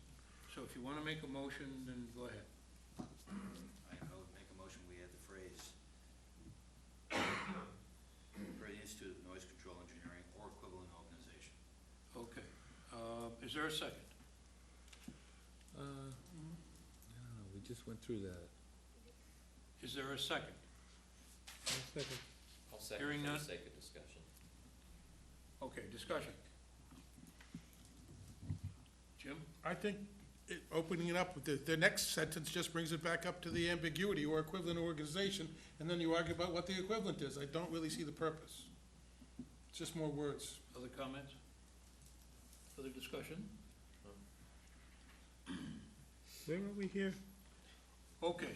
So if you want to make a motion, then go ahead. I would make a motion, we add the phrase, for the Institute of Noise Control Engineering or equivalent organization. Okay. Is there a second? I don't know, we just went through that. Is there a second? Second. I'll second Hearing for none? the sake of discussion. Okay, discussion. Jim? I think opening it up, the next sentence just brings it back up to the ambiguity or equivalent organization, and then you argue about what the equivalent is. I don't really see the purpose. It's just more words. Other comments? Further discussion? Where are we here? Okay.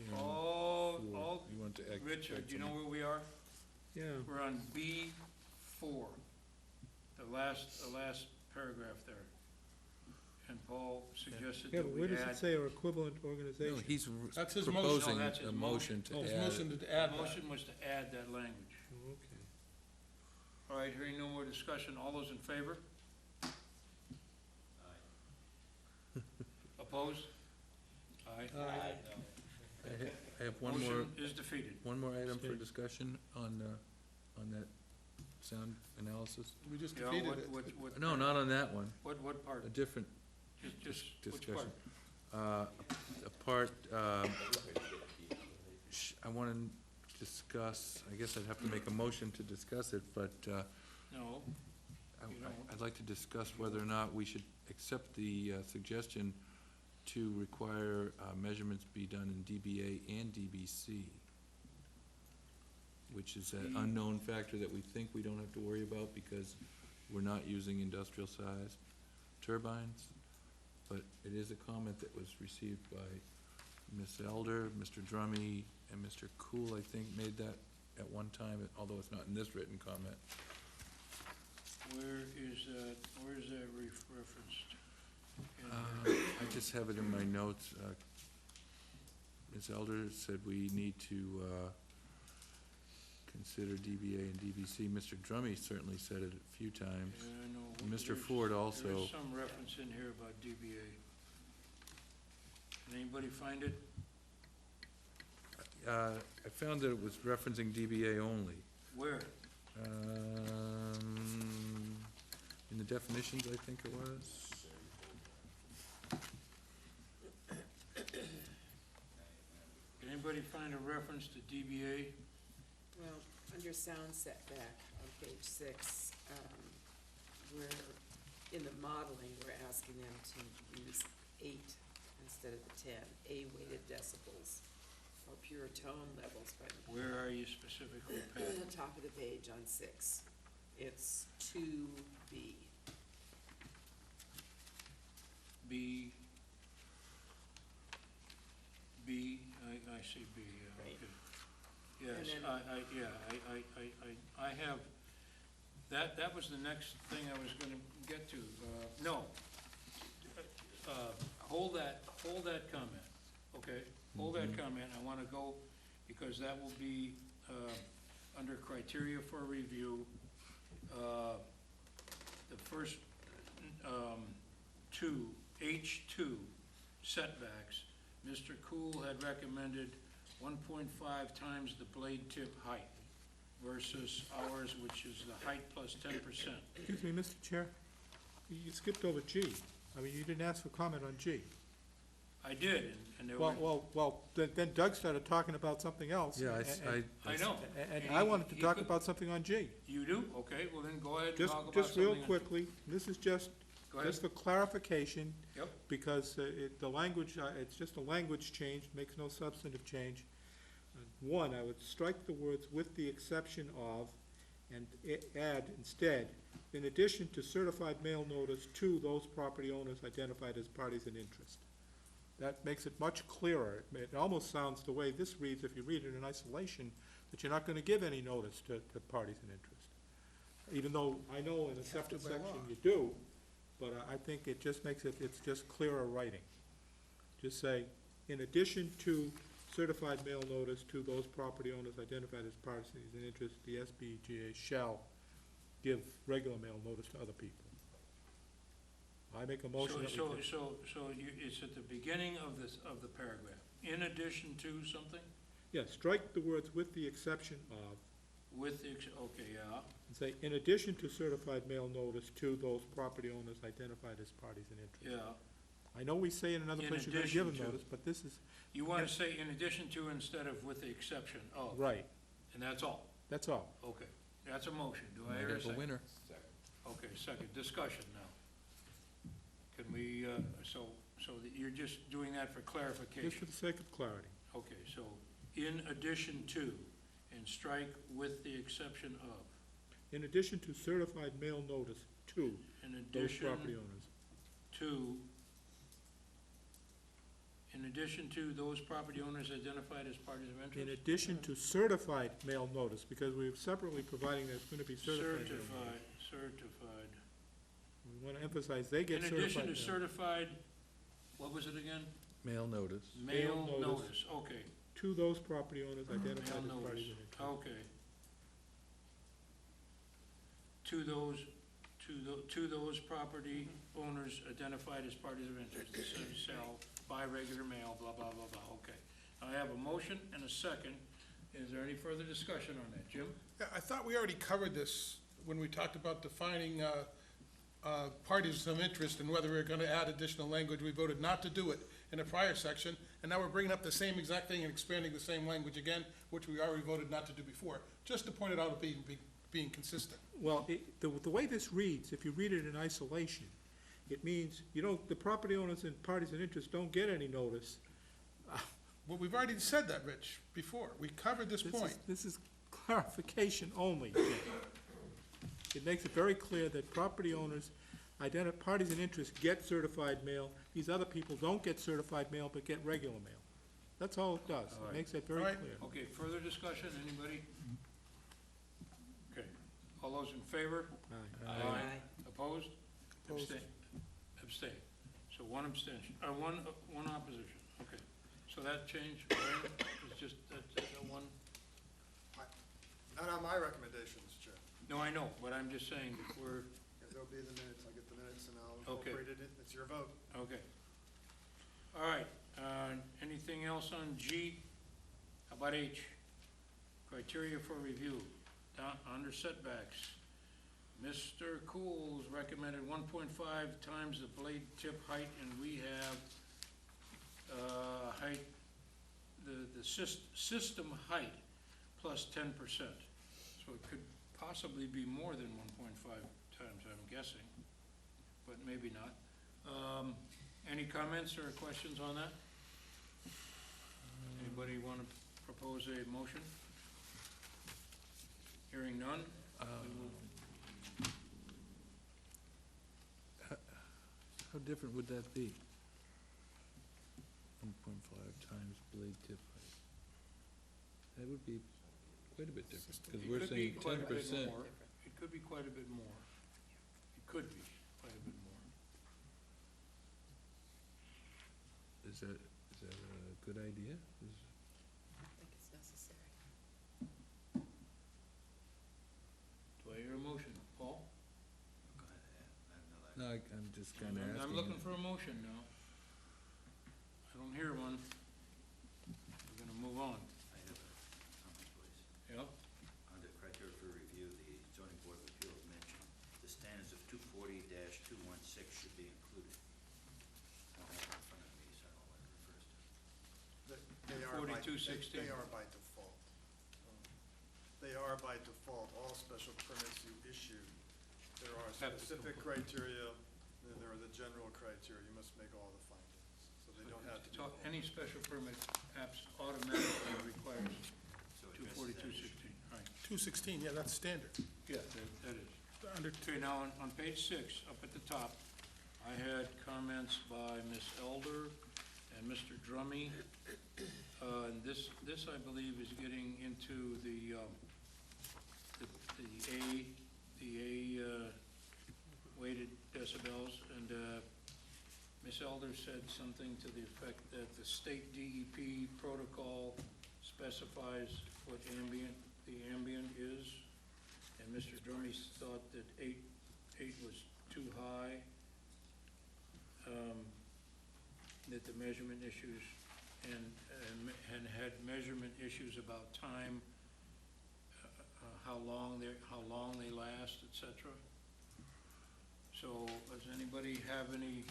Four. All, You want to act? Richard, do you know where we are? Yeah. We're on B4, the last paragraph there. And Paul suggested Yeah, that but we where does add. it say or equivalent No, organization? he's That's his motion. proposing No, that's his a motion to His add. motion to The add that. motion was to add that language. Oh, okay. All right, hearing no more discussion, all those in favor? Opposed? Aye. I have one more, Motion is defeated. one more item for Abstain. discussion on that sound analysis. We just Yeah, defeated it. what? No, not on that one, What part? a different Just, which part? discussion. A part, I want to discuss, I guess I'd have to make a motion to discuss it, but No, I- You don't. I'd like to discuss whether or not we should accept the suggestion to require measurements be done in DBA and DBC, which is an unknown factor that we think we don't have to worry about because we're not using industrial-sized turbines. But it is a comment that was received by Ms. Elder, Mr. Drummy, and Mr. Cool, I think, made that at one time, although it's not in this written comment. where is that referenced? I just have it in my notes. Ms. Elder said we need to consider DBA and DBC. Mr. Drummy certainly said it a few times. Yeah, I know. And Mr. There's- Ford also. There's some reference in here about DBA. Can anybody find it? I found that it was referencing DBA only. Where? In the definitions, I think it was. Can anybody find a reference to DBA? Well, under sound setback on page 6, we're, in the modeling, we're asking them to use 8 instead of the 10, A-weighted decibels, or pure tone levels, but Where are you specifically, at Pat? the top of the page on 6, it's 2B. B, I see B, yeah, Right. okay. And Yes, then- I have, that was the next thing I was gonna get to. No. Hold that comment, okay? Hold that comment, I wanna go, because that will be, under criteria for review. The first, two, H2 setbacks, Mr. Cool had recommended 1.5 times the blade tip height versus ours, which is the height plus 10%. Excuse me, Mr. Chair, you skipped over G. I mean, you didn't ask for comment on G. I did, and there were, Well, then Doug started talking about something else. Yeah, I know. And I wanted to He talk could- about something on G. You do? Okay, well then go ahead and talk about Just something. real quickly, this is just Go ahead. for clarification. Yep. Because the language, it's just a language change, makes no substantive change. one, I would strike the words "with the exception of," and add instead, in addition to certified mail notice to those property owners identified as parties in interest. That makes it much clearer. It almost sounds the way this reads, if you read it in isolation, that you're not gonna give any notice to parties in interest. Even though I know in a separate by law. section you do, but I think it just makes it, it's just clearer writing. Just say, in addition to certified mail notice to those property owners identified as parties in interest, the SBGA shall give regular mail notice to other people. I make a motion that we So take- it's at the beginning of this, of the paragraph, in addition to something? Yeah, strike the words "with the exception of," With the, okay, yeah, and say, in addition to certified mail notice to those property owners identified as parties in interest. yeah. I know we say in another In place you're gonna give addition them to. notice, but this is, You wanna say in addition to instead of with the exception of? right, And that's all? that's all. Okay, that's a motion. Do I Might hear a have a second? winner. Okay, second, discussion now. Can we, so that you're just doing that for Just clarification? for the sake of clarity. Okay, so in addition to, and strike with the exception of. In addition to certified mail notice to In those addition property owners. to, in addition to those property owners identified as parties of interest? In addition to certified mail notice, because we're separately providing that it's gonna be certified mail notice. Certified. We wanna emphasize they get In certified addition to mail. certified, what was it again? Mail notice. Mail Mail notice. notice, okay. To those property owners identified Mail as notice, parties in interest. okay. To those property owners identified as parties of interest, the city shall by regular mail, blah, blah, blah, blah, okay. I have a motion and a second. Is there any further discussion on that, Jim? Yeah, I thought we already covered this when we talked about defining parties of interest and whether we're gonna add additional language. We voted not to do it in a prior section, and now we're bringing up the same exact thing and expanding the same language again, which we already voted not to do before, just to point it out of being consistent. Well, the way this reads, if you read it in isolation, it means, the property owners and parties in interest don't get any notice. Well, we've already said that, Rich, before. We covered this point. This is clarification only, Jim. It makes it very clear that property owners, parties in interest get certified mail. These other people don't get certified mail, but get regular mail. That's all it does. All It right. makes it very All right. clear. Okay, further discussion, anybody? Okay, all those in favor? Aye. Opposed? Opposed. Abstain. So one abstention, one opposition, okay. So that change, Brian, is just, that one? Not on my recommendations, Chair. No, I know, but I'm just saying, we're, There'll be the minutes, I'll get the minutes and I'll Okay. incorporate it, it's your vote. okay. All right, anything else on G? How about H? Criteria for review, down, under setbacks. Mr. Coles recommended 1.5 times the blade tip height, and we have, height, the system height plus 10%. So it could possibly be more than 1.5 times, I'm guessing, but maybe not. Any comments or questions on that? Anybody want to propose a motion? Hearing none? we will- How different would that be? 1.5 times blade tip height. That would be quite a bit different, because It we're could be saying quite a bit 10%. more. It could be quite a bit more. It could be quite a bit more. Is that a good idea? I think it's necessary. Do I hear a motion? Paul? Go ahead, I have no idea. No, I'm just kinda asking. I'm looking for a motion now. I don't hear one. We're gonna move on. I have a comment, please. Yeah? Under criteria for review, the zoning board of appeals mentioned the standards of 240-216 should be included. I don't have it in front of me, so I don't know what it refers to. They are by- 4216. They are by default. They are by default, all special permits you issue. There are Have to specific comply. criteria, then there are the general criteria, you must make all the findings. So they don't have to be. So any special permit apps automatically requires 242.16, right. 216, yeah, that's standard. Yeah, that is. Under Okay, now, on page 6, up at the top, I had comments by Ms. Elder and Mr. Drummy. And this, I believe, is getting into the weighted decibels, and Ms. Elder said something to the effect that the state DEP protocol specifies what the ambient is, and Mr. Drummy thought that eight was too high, that the measurement issues, and had measurement issues about time, how long they last, et cetera. So, does anybody have any,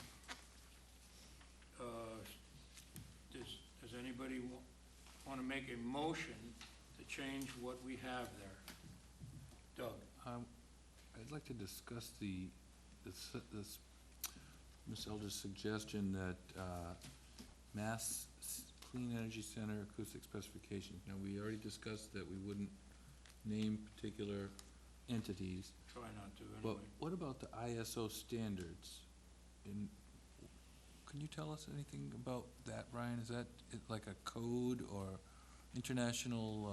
does anybody want to make a motion to change what we have there? Doug? I'd like to discuss this Ms. Elder's suggestion that Mass Clean Energy Center acoustic specifications. Now, we already discussed that we wouldn't name particular entities. Try not to, But anyway. what about the ISO standards? And can you tell us anything about that, Brian? Is that like a code or international,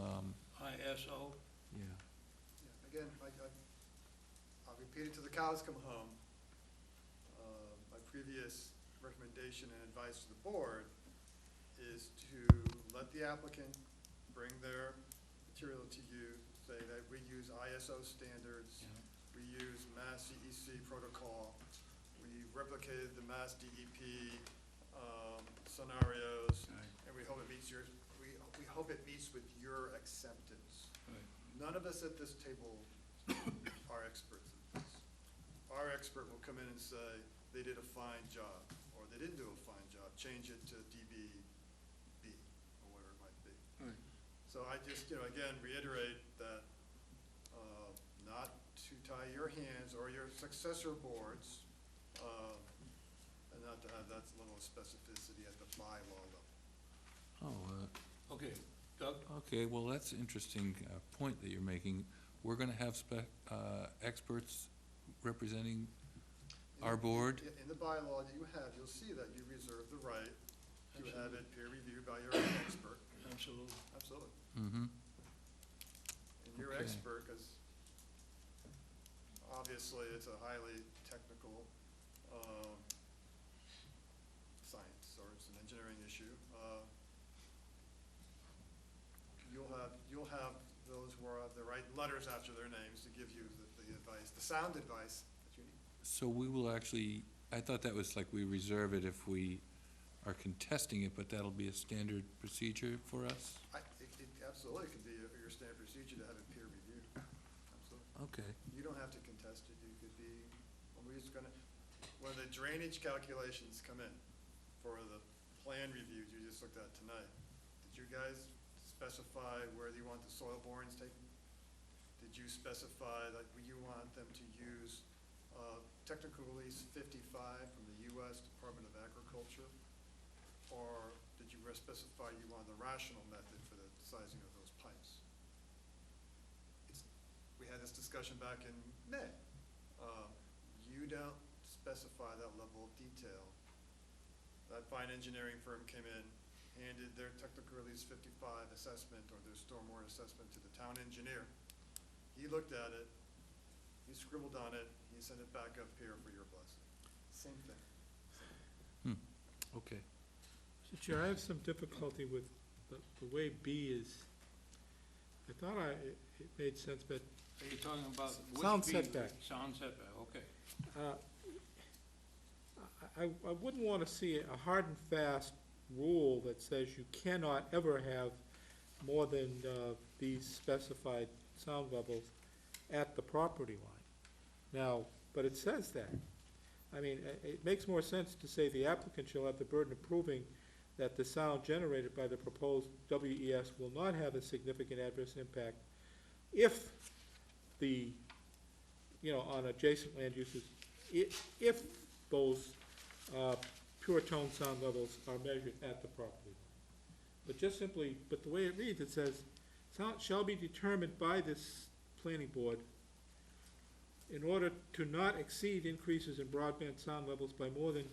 ISO? yeah? Again, I'll repeat it till the cows come home. My previous recommendation and advice to the board is to let the applicant bring their material to you, say that we use ISO standards, we use Mass CEC protocol, we replicated the Mass DEP scenarios, and we hope it meets we hope it meets with your acceptance. Right. None of us at this table are experts at this. Our expert will come in and say, they did a fine job, or they didn't do a fine job, change it to DBB, or whatever it might be. Right. So I just, again, reiterate that not to tie your hands or your successor boards, and not to have that level of specificity at the bylaw level. Oh, Okay, Doug? okay, well, that's an interesting point that you're making. We're gonna have experts representing our board? In the bylaw that you have, you'll see that you reserve the right to have it peer reviewed by your own expert. Absolutely. Absolutely. Mm-hmm. And your Okay. expert, because obviously it's a highly technical science, or it's an engineering issue. You'll have those who have the right letters after their names to give you the advice, the sound advice that you need. So we will actually, I thought that was like we reserve it if we are contesting it, but that'll be a standard procedure for us? It absolutely could be your standard procedure to have it peer reviewed. Absolutely. Okay. You don't have to contest it. You could be, we're just gonna, when the drainage calculations come in for the plan reviews you just looked at tonight, did you guys specify where you want the soil borings taken? Did you specify that you want them to use technical release 55 from the U.S. Department of Agriculture? Or did you specify you want the rational method for the sizing of those pipes? We had this discussion back in May. You don't specify that level of detail. That fine engineering firm came in, handed their technical release 55 assessment or their stormwater assessment to the town engineer. He looked at it, he scribbled on it, he sent it back up here for your blessing. Same thing. Okay. Mr. Chair, I have some difficulty with the way B is, I thought it made sense, but Are you talking about which Sound B? setback. Sound setback, okay. I wouldn't want to see a hard and fast rule that says you cannot ever have more than these specified sound levels at the property line. Now, but it says that. I mean, it makes more sense to say the applicant shall have the burden of proving that the sound generated by the proposed WES will not have a significant adverse impact if the, on adjacent land uses, if those pure tone sound levels are measured at the property line. But just simply, but the way it reads, it says shall be determined by this planning board in order to not exceed increases in broadband sound levels by more than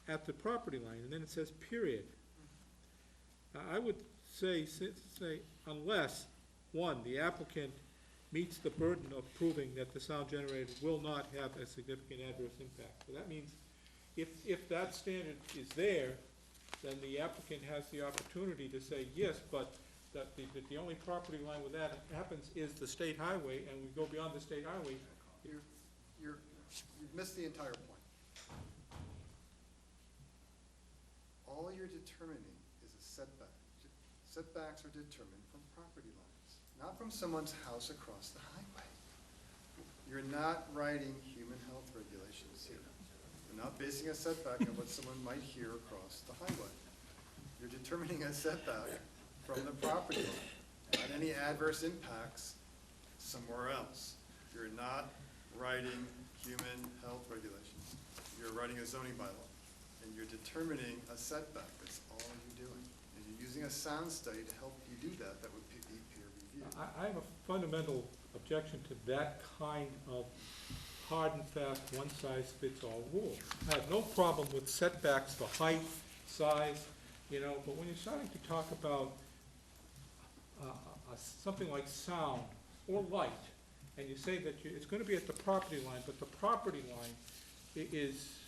at the property line, and then it says period. I would say unless, one, the applicant meets the burden of proving that the sound generated will not have a significant adverse impact. So that means if that standard is there, then the applicant has the opportunity to say, yes, but that the only property line where that happens is the state highway, and we go beyond the state highway. You've missed the entire point. All you're determining is a setback. Setbacks are determined from property lines, not from someone's house across the highway. You're not writing human health regulations here. You're not basing a setback on what someone might hear across the highway. You're determining a setback from the property line, not any adverse impacts somewhere else. You're not writing human health regulations. You're writing a zoning bylaw, and you're determining a setback. That's all you're doing. And you're using a sound study to help you do that. That would be peer review. I have a fundamental objection to that kind of hard and fast, one-size-fits-all rule. I have no problem with setbacks for height, size, but when you're starting to talk about something like sound or light, and you say that it's going to be at the property line, but the property line is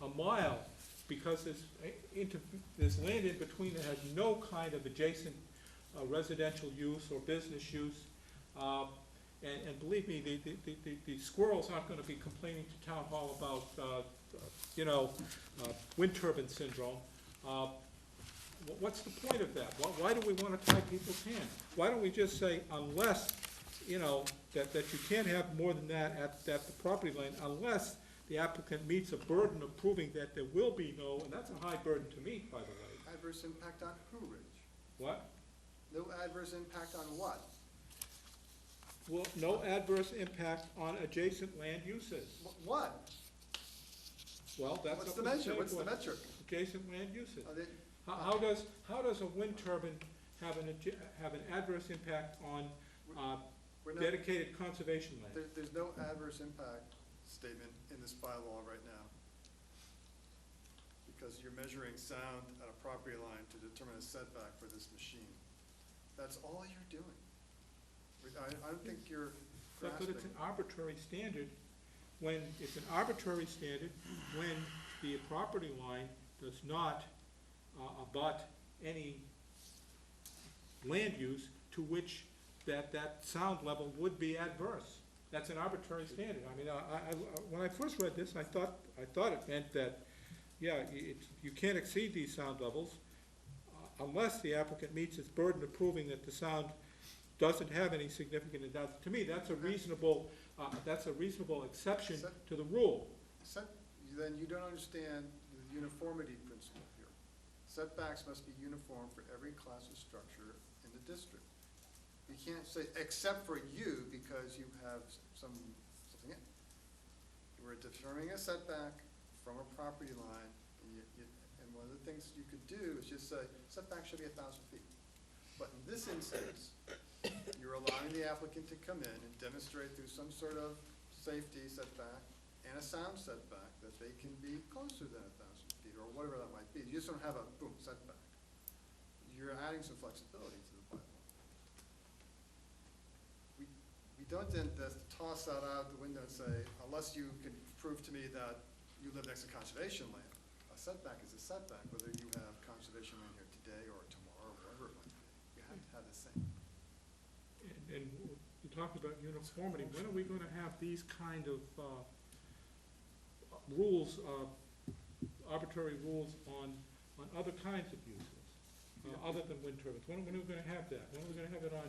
a mile because there's land in between that has no kind of adjacent residential use or business use. And believe me, the squirrels aren't going to be complaining to town hall about, wind turbine syndrome. What's the point of that? Why do we want to tie people's hands? Why don't we just say, unless, that you can't have more than that at the property line, unless the applicant meets a burden of proving that there will be no, and that's a high burden to meet, by the way. Adverse impact on who, Rich? What? No adverse impact on what? Well, no adverse impact on adjacent land uses. What? Well, that's What's up the to measure? state What's the board. metric? Adjacent land uses. Are they- How does a wind turbine have an adverse impact on We're not- dedicated conservation land? There's no adverse impact statement in this bylaw right now, because you're measuring sound at a property line to determine a setback for this machine. That's all you're doing. I don't think you're But grasping. it's an arbitrary standard when the property line does not abut any land use to which that sound level would be adverse. That's an arbitrary standard. I mean, when I first read this, I thought it meant that, you can't exceed these sound levels unless the applicant meets his burden of proving that the sound doesn't have any significant adverse. To me, that's a reasonable exception to the rule. Then you don't understand the uniformity principle here. Setbacks must be uniform for every class of structure in the district. You can't say, except for you, because you have something in. We're determining a setback from a property line, and one of the things you could do is just say, setback should be 1,000 feet. But in this instance, you're allowing the applicant to come in and demonstrate through some sort of safety setback and a sound setback that they can be closer than 1,000 feet, or whatever that might be. You just don't have a, boom, setback. You're adding some flexibility to the bylaw. We don't then just toss that out the window and say, unless you can prove to me that you live next to conservation land. A setback is a setback, whether you have conservation land here today or tomorrow, or whatever it might be. You have to have the same. And you talked about uniformity. When are we going to have these kind of rules, arbitrary rules on other kinds of uses, other than wind turbines? When are we going to have that? When are we going to have it on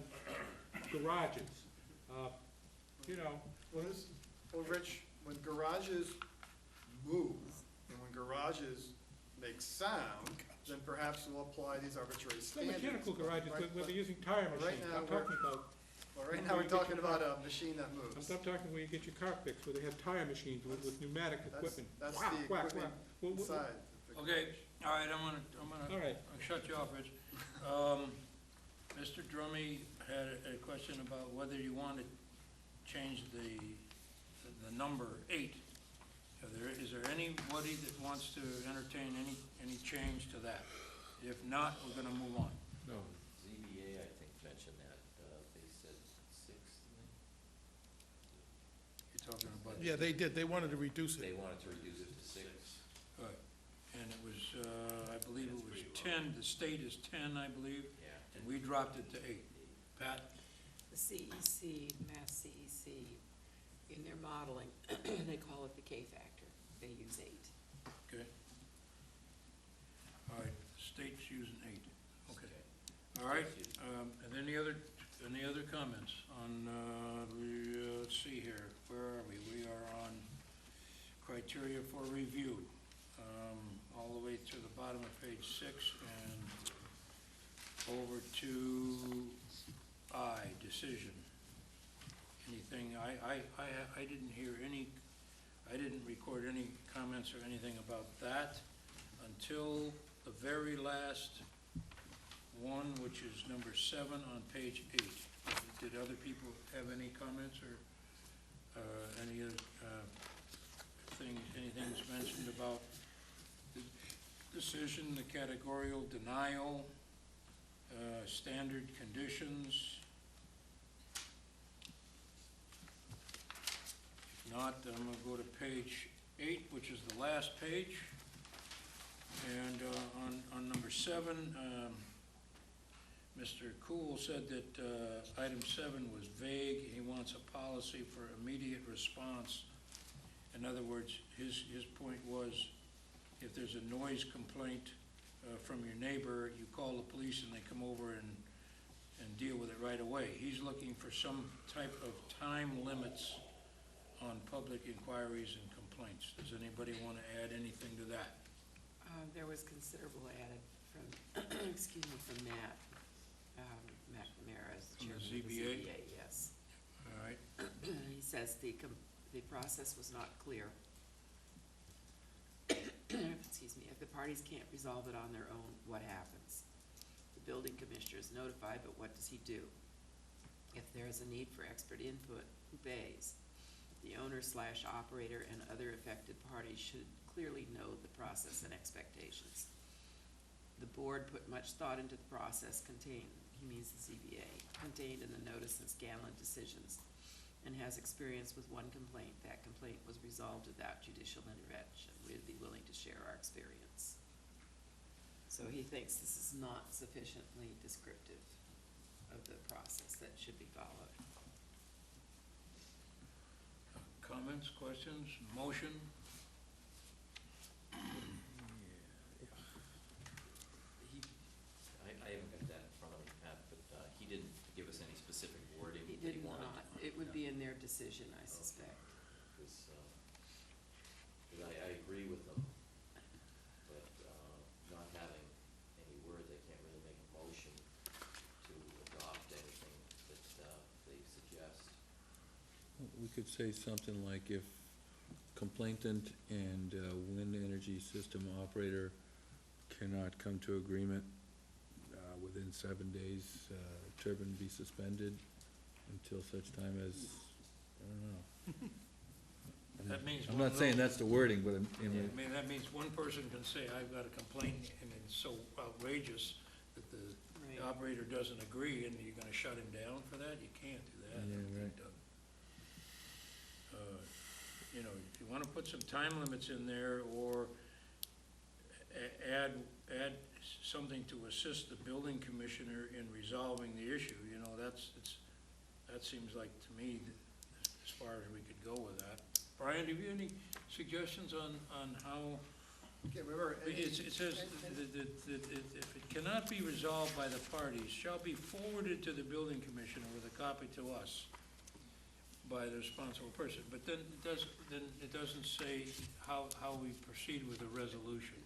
garages? Well, Rich, when garages move, and when garages make sound, then perhaps we'll apply these arbitrary The standards. mechanical garages, Right, we'll be but- using tire but right machines. now I'm talking about. Well, right now, we're talking about a machine that moves. I'm talking where you get your car fixed, where they have tire machines with pneumatic equipment. That's Whack, the whack, equipment whack. inside. Okay, all right, I'm All gonna right. shut you off, Rich. Mr. Drummy had a question about whether you want to change the number 8. Is there anybody that wants to entertain any change to that? If not, we're gonna move on. No. ZBA, I think, mentioned that, they said 6, didn't You're talking about. Yeah, they did, they wanted to reduce they? it. They wanted to reduce it to 6. Right, and it was, I believe it was 10, the state is 10, I believe, Yeah. and we dropped it to 8. Pat? The CEC, Mass CEC, in their modeling, they call it the K factor. They use 8. Okay. All right, state's using 8, okay. All right, and any other comments on, let's see here, where are we? We are on criteria for review, all the way to the bottom of page 6 and over to I, decision. Anything, I didn't hear any, I didn't record any comments or anything about that until the very last one, which is number 7 on page 8. Did other people have any comments or any other anything's mentioned about the decision, the categorical denial, standard conditions? If not, then I'm gonna go to page 8, which is the last page. And on number 7, Mr. Cool said that item 7 was vague. He wants a policy for immediate response. In other words, his point was, if there's a noise complaint from your neighbor, you call the police and they come over and deal with it right away. He's looking for some type of time limits on public inquiries and complaints. Does anybody want to add anything to that? There was considerable added from, excuse me, from Matt McNamara as From the chairman of the ZBA? ZBA, yes. All right, He says the process was not clear. Excuse me, if the parties can't resolve it on their own, what happens? The building commissioner is notified, but what does he do? If there is a need for expert input, who pays? The owner/operator and other affected parties should clearly know the process and expectations. The board put much thought into the process contained, he means the ZBA, contained in the notice and Scanlon decisions, and has experience with one complaint. That complaint was resolved without judicial intervention. We'd be willing to share our experience. So he thinks this is not sufficiently descriptive of the process that should be followed. comments, questions, motion? I haven't got that in front of me, Pat, but he didn't give us any specific wording He that did he wanted. not. It would be in their decision, I suspect. Because I agree with them, but not having any words, I can't really make a motion to adopt anything that they suggest. We could say something like if complainant and wind energy system operator cannot come to agreement within 7 days, turbine be suspended until such time as, I don't know. That means I'm one not saying that's the wording, but I mean, that means one person can say, I've got a complaint, and it's so outrageous that the Right. operator doesn't agree, and you're gonna shut him down for that? You can't do that. Yeah, right. You know, if you wanna put some time limits in there, or add something to assist the building commissioner in resolving the issue, you know, that seems like, to me, as far as we could go with that. Brian, do you have any suggestions on how? Okay, remember, It says that if it cannot be resolved by the parties, shall be forwarded to the building commissioner with a copy to us by the responsible person. But then it doesn't say how we proceed with the resolution.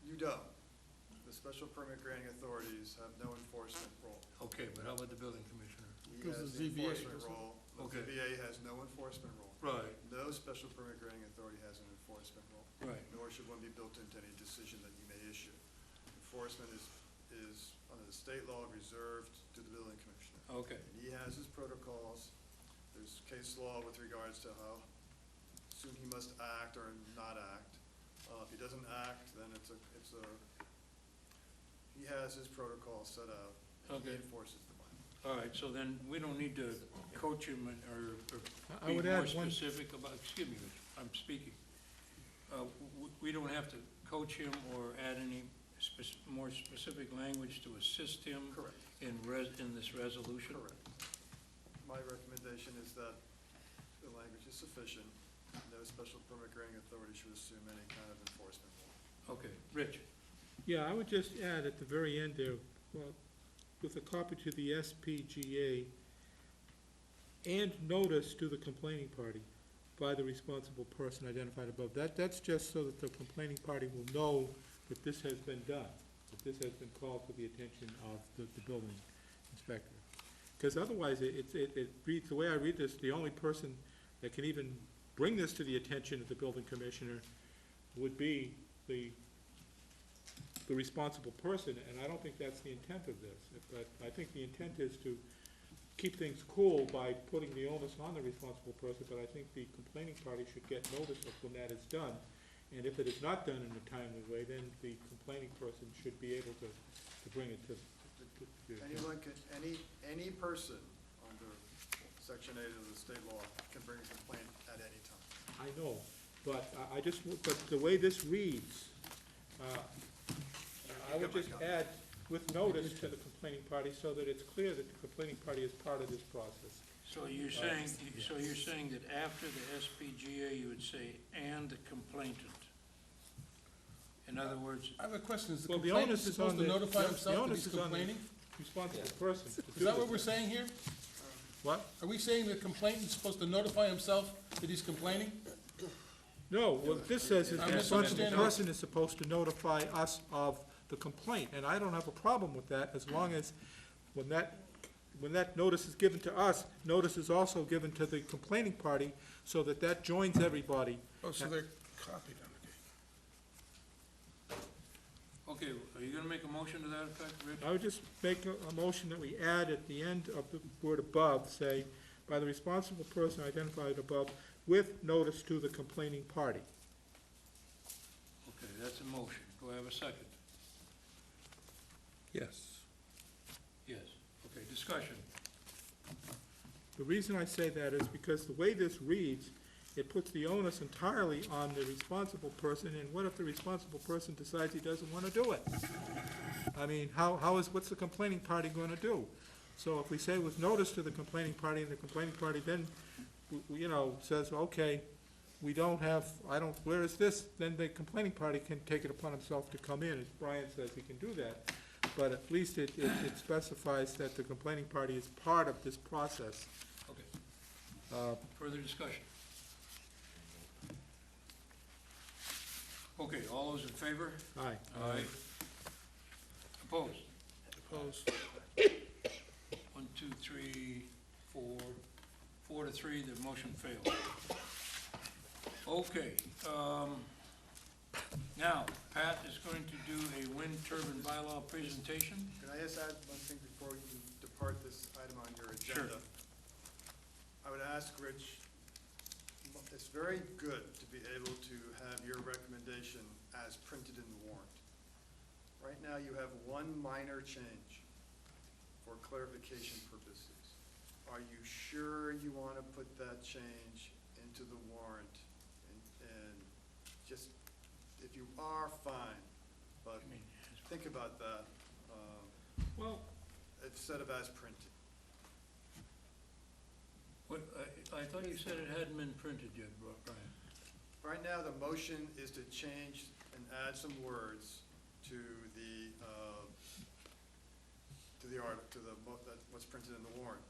you don't. The special permit granting authorities have no enforcement role. Okay, but how about the building commissioner? He Because has the the ZBA enforcement doesn't. role. The Okay. ZBA has no enforcement role. Right, No special permit granting authority has an enforcement role. right. Nor should one be built into any decision that you may issue. Enforcement is under the state law reserved to the building commissioner. Okay. And he has his protocols. There's case law with regards to how soon he must act or not act. If he doesn't act, then he has his protocol set out, and he Okay. enforces them. All right, so then we don't need to coach him or I be would more add one- specific about, excuse me, Rich, I'm speaking. We don't have to coach him or add any more specific language to assist him Correct. in this resolution? Correct. My recommendation is that the language is sufficient. No special permit granting authority should assume any kind of enforcement. Okay, Rich? Yeah, I would just add at the very end there, well, with a copy to the SPGA and notice to the complaining party by the responsible person identified above. That's just so that the complaining party will know that this has been done, that this has been called to the attention of the building inspector. Because otherwise, it reads, the way I read this, the only person that can even bring this to the attention of the building commissioner would be the responsible person, and I don't think that's the intent of this. But I think the intent is to keep things cool by putting the onus on the responsible person, but I think the complaining party should get notice of when that is done. And if it is not done in a timely way, then the complaining person should be able to bring it to. Anyone can, any person under Section 8 of the state law can bring a complaint at any time. I know, but but the way this reads, I would just add with notice to the complaining party so that it's clear that the complaining party is part of this process. So you're saying that after the SPGA, you would say, "and the complainant"? In other words, I have a question. Is the Well, the complainant onus is supposed on to the. notify the himself that onus he's is on the complaining? Responsible person to do Is that what this. we're saying here? What? Are we saying the complainant is supposed to notify himself that he's complaining? No, what this says is the I'm responsible misunderstanding. person is supposed to notify us of the complaint, and I don't have a problem with that, as long as when that notice is given to us, notice is also given to the complaining party, so that joins everybody. Oh, so they're copied, okay, are you gonna make a motion to that effect, Rich? I would just make a motion that we add at the end of the word above, say, by the responsible person identified above, with notice to the complaining party. Okay, that's a motion. Do I have a second? Yes. Yes. Okay, discussion. The reason I say that is because the way this reads, it puts the onus entirely on the responsible person, and what if the responsible person decides he doesn't want to do it? I mean, what's the complaining party going to do? So if we say with notice to the complaining party, and the complaining party then, says, okay, where is this? Then the complaining party can take it upon himself to come in, as Brian says he can do that. But at least it specifies that the complaining party is part of this process. Okay. Further discussion? Okay, all those in favor? Aye. Aye. Opposed? Opposed. 1, 2, 3, 4. 4 to 3, the motion failed. Okay, now, Pat is going to do a wind turbine bylaw presentation. Can I just add one thing before you depart this item on your agenda? Sure. I would ask Rich, it's very good to be able to have your recommendation as printed in the warrant. Right now, you have one minor change for clarification purposes. Are you sure you want to put that change into the warrant? And just, if you are, fine, but think about that. Well, instead of as printed. What, I thought you said it hadn't been printed yet, Brian. Right now, the motion is to change and add some words to what's printed in the warrant.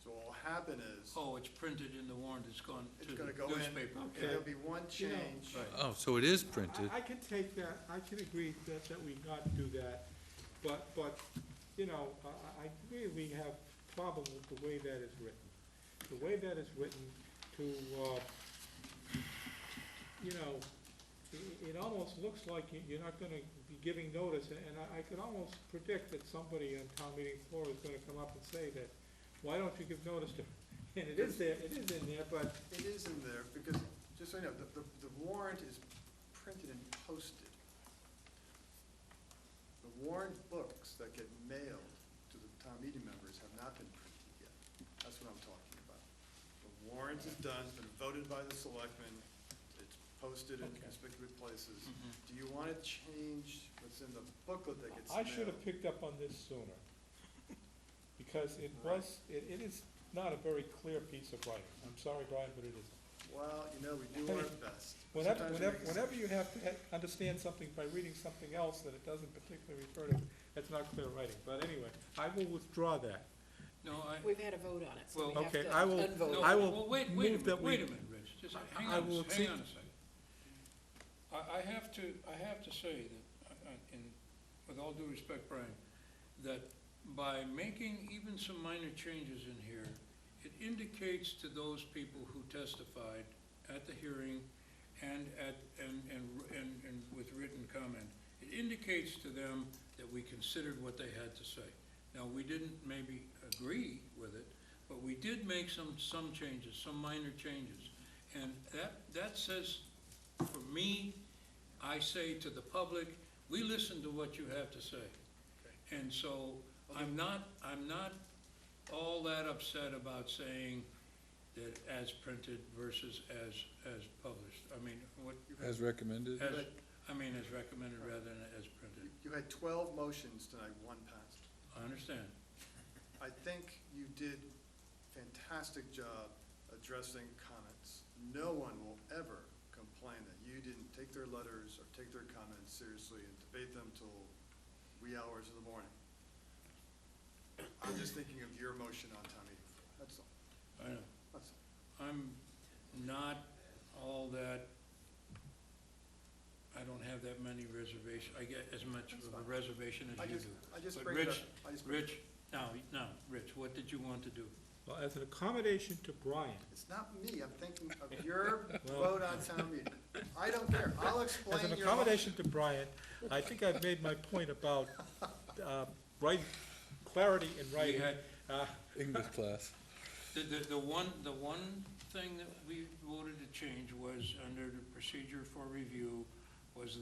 So what will happen is, Oh, it's printed in the warrant, it's gone to it's the gonna go in, newspaper. and Okay. there'll be one change. Oh, so it is printed. I can take that, I can agree that we not do that, but, I really have problem with the way that is written. The way that is written to, it almost looks like you're not gonna be giving notice, and I could almost predict that somebody on town meeting floor is gonna come up and say that why don't you give notice to, and it is there, it is in there, but It is in there, because, just so you know, the warrant is printed and posted. The warrant books that get mailed to the town meeting members have not been printed yet. That's what I'm talking about. The warrant is done, it's been voted by the selectmen, it's posted in Okay. conspicuous places. Do you want to change what's in the booklet that gets I mailed? should have picked up on this sooner. Because it was, it is not a very clear piece of writing. I'm sorry, Brian, but it isn't. Well, you know, we do our best. Whenever, Sometimes we whenever, make whenever you have to understand something by reading something else that it doesn't particularly refer to, that's not clear writing. But anyway, I will withdraw that. No, We've had a vote on it, so we Well, have okay, to I will- unvote. no, I will well, wait a move minute, that we- wait a minute, Rich, just hang I on, will hang take- on a second. I have to say that, with all due respect, Brian, that by making even some minor changes in here, it indicates to those people who testified at the hearing and with written comment, it indicates to them that we considered what they had to say. Now, we didn't maybe agree with it, but we did make some changes, some minor changes. And that says, for me, I say to the public, we listen to what you have to say. And so, I'm not all that upset about saying that as printed versus as published. I mean, what, As recommended? as recommended rather than as printed. You had 12 motions tonight, one passed. I understand. I think you did a fantastic job addressing comments. No one will ever complain that you didn't take their letters or take their comments seriously and debate them till wee hours of the morning. I'm just thinking of your motion on town meeting floor, that's all, I know. that's all. I'm not all that, I don't have that many reservations, I get as much That's of a fine. reservation as you do. I just But bring it up. Rich, I just bring it up. Rich, now, Rich, what did you want to do? Well, as an accommodation to Brian, It's not me, I'm thinking of your Well- vote on town meeting. I don't care, I'll explain as an your accommodation to Brian, I think I've made my point about, writing, clarity in We writing. had, English class. the one thing that we voted to change was, under the procedure for review, was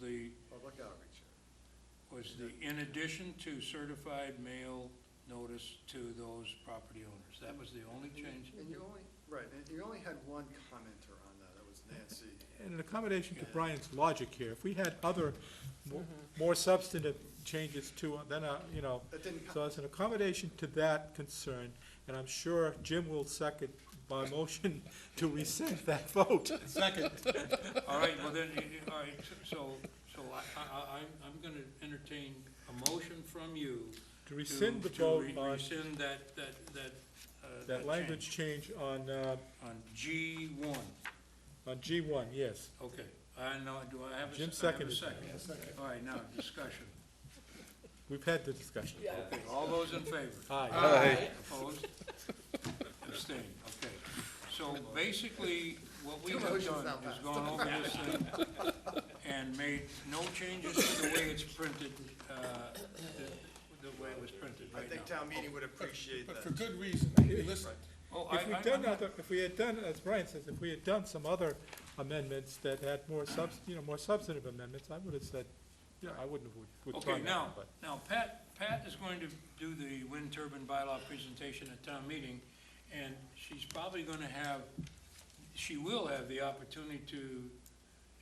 the, public outreach. in addition to certified mail notice to those property owners. That was the only change. And you only, right, and you only had one commenter on that, that was Nancy. And an accommodation to Brian's logic here, if we had other more substantive changes to, then, you know, That didn't so as an accommodation to that concern, and I'm sure Jim will second my motion to rescind that vote. Second. All right, well then, all right, so I'm gonna entertain a motion from you. To rescind the vote on Rescind that that language change on G1. G1, yes. Okay, I know, do I have a? Jim I have a seconded. second? All right, now, discussion. We've had the discussion. Okay, all those in favor? Aye. Opposed? Abstained, okay. So basically, what we Two have motions done now is passed. gone over this thing and made no changes to the way it's printed, the way it was printed I right think now. town meeting would appreciate But that. for good reason. Listen, Oh, If we'd done other, if we had done, as Brian says, if we had done some other amendments that had more more substantive amendments, I would have said, I wouldn't have withdrawn Okay, that, now, but. Pat is going to do the wind turbine bylaw presentation at town meeting, and she's probably gonna have, she will have the opportunity to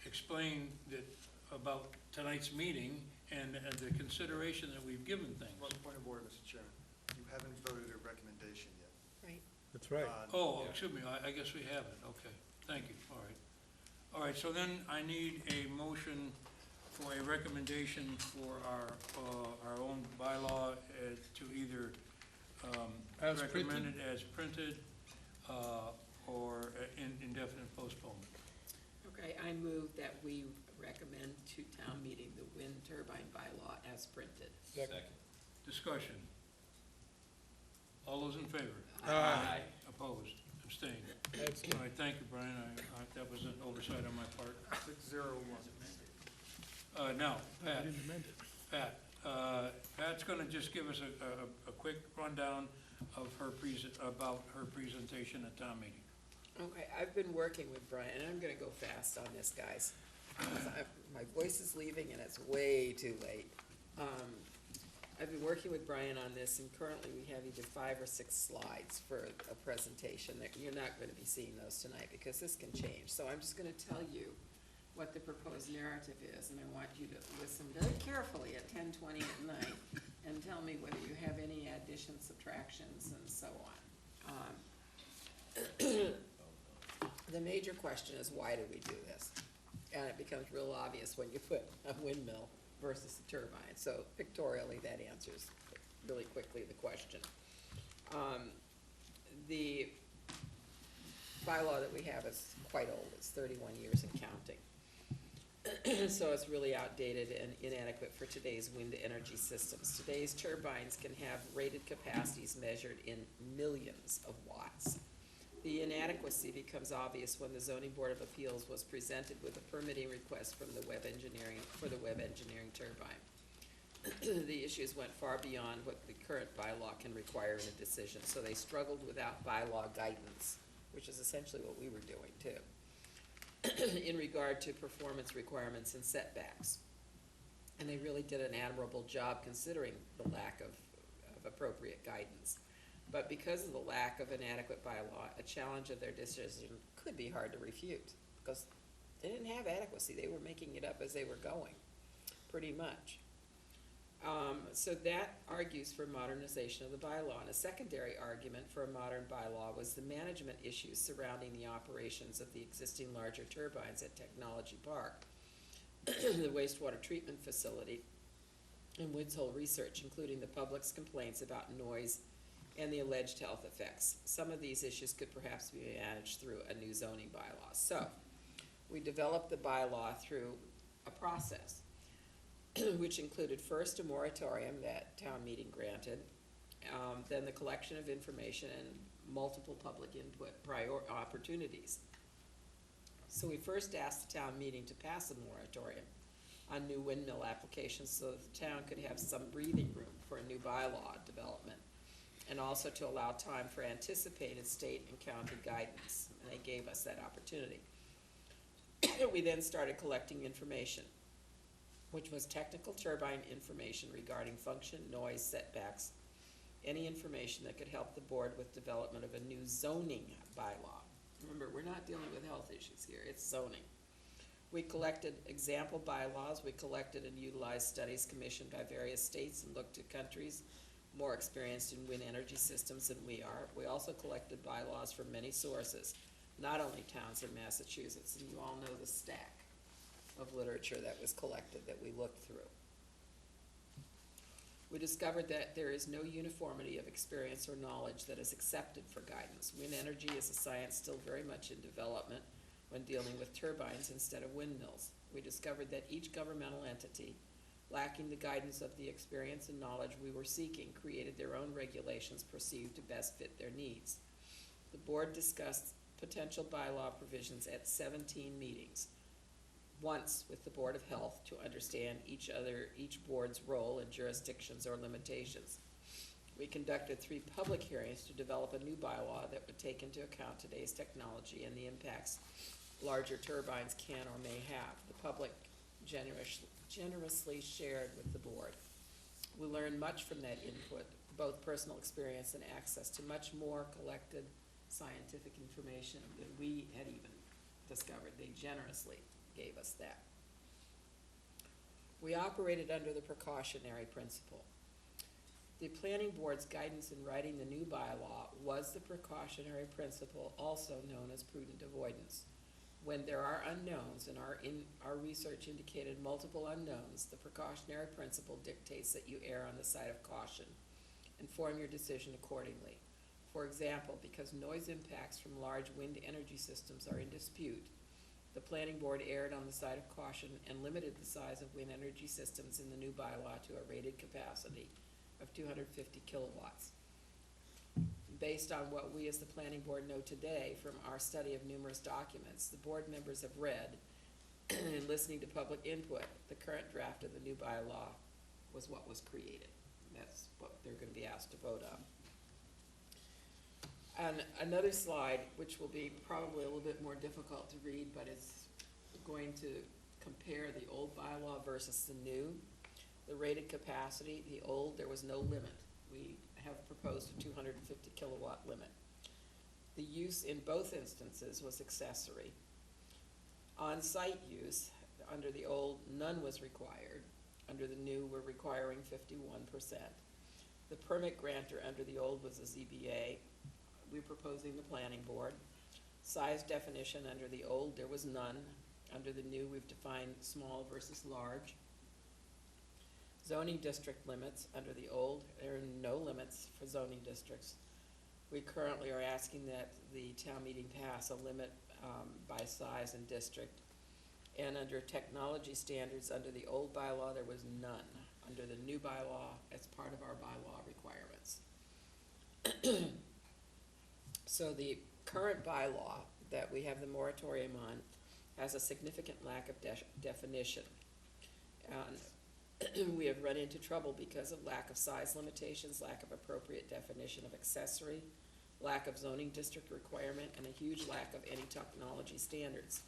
explain that, about tonight's meeting and the consideration that we've given things. One point of order, Mr. Chairman. You haven't voted a recommendation yet. That's right. Oh, excuse me, I guess we haven't, okay, thank you, all right. All right, so then I need a motion for a recommendation for our own bylaw to either As recommend it as printed or indefinite postponement. Okay, I move that we recommend to town meeting the wind turbine bylaw as printed. Second. Discussion. All those in favor? Aye. Opposed? Abstained? All right, thank you, Brian, that was an oversight on my part. 601. Now, Pat, Pat's gonna just give us a quick rundown of about her presentation at town meeting. Okay, I've been working with Brian, and I'm gonna go fast on this, guys. 'Cause my voice is leaving and it's way too late. I've been working with Brian on this, and currently we have either 5 or 6 slides for a presentation. That you're not gonna be seeing those tonight, because this can change. So I'm just gonna tell you what the proposed narrative is, and I want you to listen very carefully at 10:20 at night and tell me whether you have any additions, subtractions, and so on. The major question is, why do we do this? And it becomes real obvious when you put a windmill versus a turbine. So pictorially, that answers really quickly the question. The bylaw that we have is quite old. It's 31 years and counting. So it's really outdated and inadequate for today's wind energy systems. Today's turbines can have rated capacities measured in millions of watts. The inadequacy becomes obvious when the Zoning Board of Appeals was presented with a permitting request from the web engineering turbine. The issues went far beyond what the current bylaw can require in a decision, so they struggled without bylaw guidance, which is essentially what we were doing too, in regard to performance requirements and setbacks. And they really did an admirable job considering the lack of appropriate guidance. But because of the lack of an adequate bylaw, a challenge of their decision could be hard to refute, because they didn't have adequacy. They were making it up as they were going, pretty much. So that argues for modernization of the bylaw. And a secondary argument for a modern bylaw was the management issues surrounding the operations of the existing larger turbines at Technology Park, the wastewater treatment facility, and Woods Hole research, including the public's complaints about noise and the alleged health effects. Some of these issues could perhaps be managed through a new zoning bylaw. So we developed the bylaw through a process which included first a moratorium that town meeting granted, then the collection of information and multiple public input opportunities. So we first asked the town meeting to pass a moratorium on new windmill applications so that the town could have some breathing room for a new bylaw development, and also to allow time for anticipated state and county guidance, and they gave us that opportunity. We then started collecting information, which was technical turbine information regarding function, noise, setbacks, any information that could help the board with development of a new zoning bylaw. Remember, we're not dealing with health issues here, it's zoning. We collected example bylaws, we collected and utilized studies commissioned by various states and looked at countries more experienced in wind energy systems than we are. We also collected bylaws from many sources, not only towns in Massachusetts, and you all know the stack of literature that was collected that we looked through. We discovered that there is no uniformity of experience or knowledge that is accepted for guidance. Wind energy is a science still very much in development when dealing with turbines instead of windmills. We discovered that each governmental entity, lacking the guidance of the experience and knowledge we were seeking, created their own regulations perceived to best fit their needs. The board discussed potential bylaw provisions at 17 meetings, once with the Board of Health to understand each board's role and jurisdictions or limitations. We conducted 3 public hearings to develop a new bylaw that would take into account today's technology and the impacts larger turbines can or may have. The public generously shared with the board. We learned much from that input, both personal experience and access to much more collected scientific information than we had even discovered. They generously gave us that. We operated under the precautionary principle. The planning board's guidance in writing the new bylaw was the precautionary principle, also known as prudent avoidance. When there are unknowns, and our research indicated multiple unknowns, the precautionary principle dictates that you err on the side of caution and form your decision accordingly. For example, because noise impacts from large wind energy systems are in dispute, the planning board erred on the side of caution and limited the size of wind energy systems in the new bylaw to a rated capacity of 250 kilowatts. Based on what we as the planning board know today from our study of numerous documents the board members have read and listening to public input, the current draft of the new bylaw was what was created. That's what they're gonna be asked to vote on. And another slide, which will be probably a little bit more difficult to read, but it's going to compare the old bylaw versus the new. The rated capacity, the old, there was no limit. We have proposed a 250 kilowatt limit. The use in both instances was accessory. On-site use, under the old, none was required. Under the new, we're requiring 51%. The permit grantor under the old was the ZBA. We're proposing the planning board. Size definition under the old, there was none. Under the new, we've defined small versus large. Zoning district limits, under the old, there are no limits for zoning districts. We currently are asking that the town meeting pass a limit by size and district. And under technology standards, under the old bylaw, there was none. Under the new bylaw, as part of our bylaw requirements. So the current bylaw that we have the moratorium on has a significant lack of definition. And we have run into trouble because of lack of size limitations, lack of appropriate definition of accessory, lack of zoning district requirement, and a huge lack of any technology standards.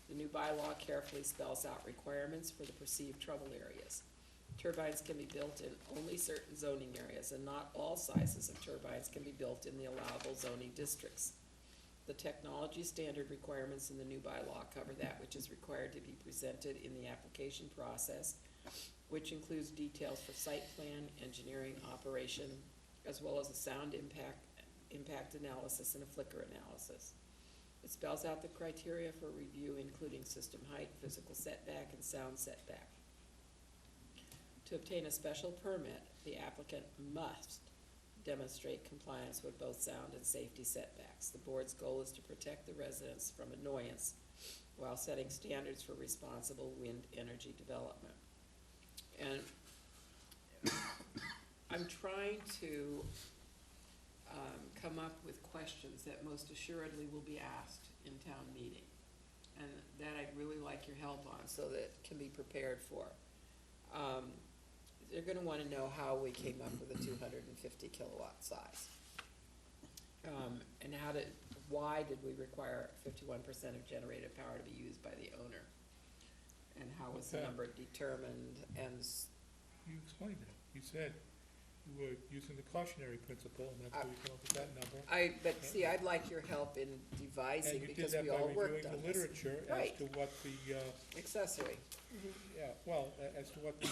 The new bylaw carefully spells out requirements for the perceived trouble areas. Turbines can be built in only certain zoning areas, and not all sizes of turbines can be built in the allowable zoning districts. The technology standard requirements in the new bylaw cover that which is required to be presented in the application process, which includes details for site plan, engineering, operation, as well as a sound impact analysis and a flicker analysis. It spells out the criteria for review, including system height, physical setback, and sound setback. To obtain a special permit, the applicant must demonstrate compliance with both sound and safety setbacks. The board's goal is to protect the residents from annoyance while setting standards for responsible wind energy development. And I'm trying to come up with questions that most assuredly will be asked in town meeting, and that I'd really like your help on so that it can be prepared for. They're gonna wanna know how we came up with a 250 kilowatt size. And why did we require 51% of generated power to be used by the owner? And how was the Okay. number determined, and You explained that. You said you were using the cautionary principle, and that's how you come up with that number. but see, I'd like your help in devising, And you did because that we by all worked reviewing on the this. literature as Right. to what the, Accessory. yeah, well, as to what the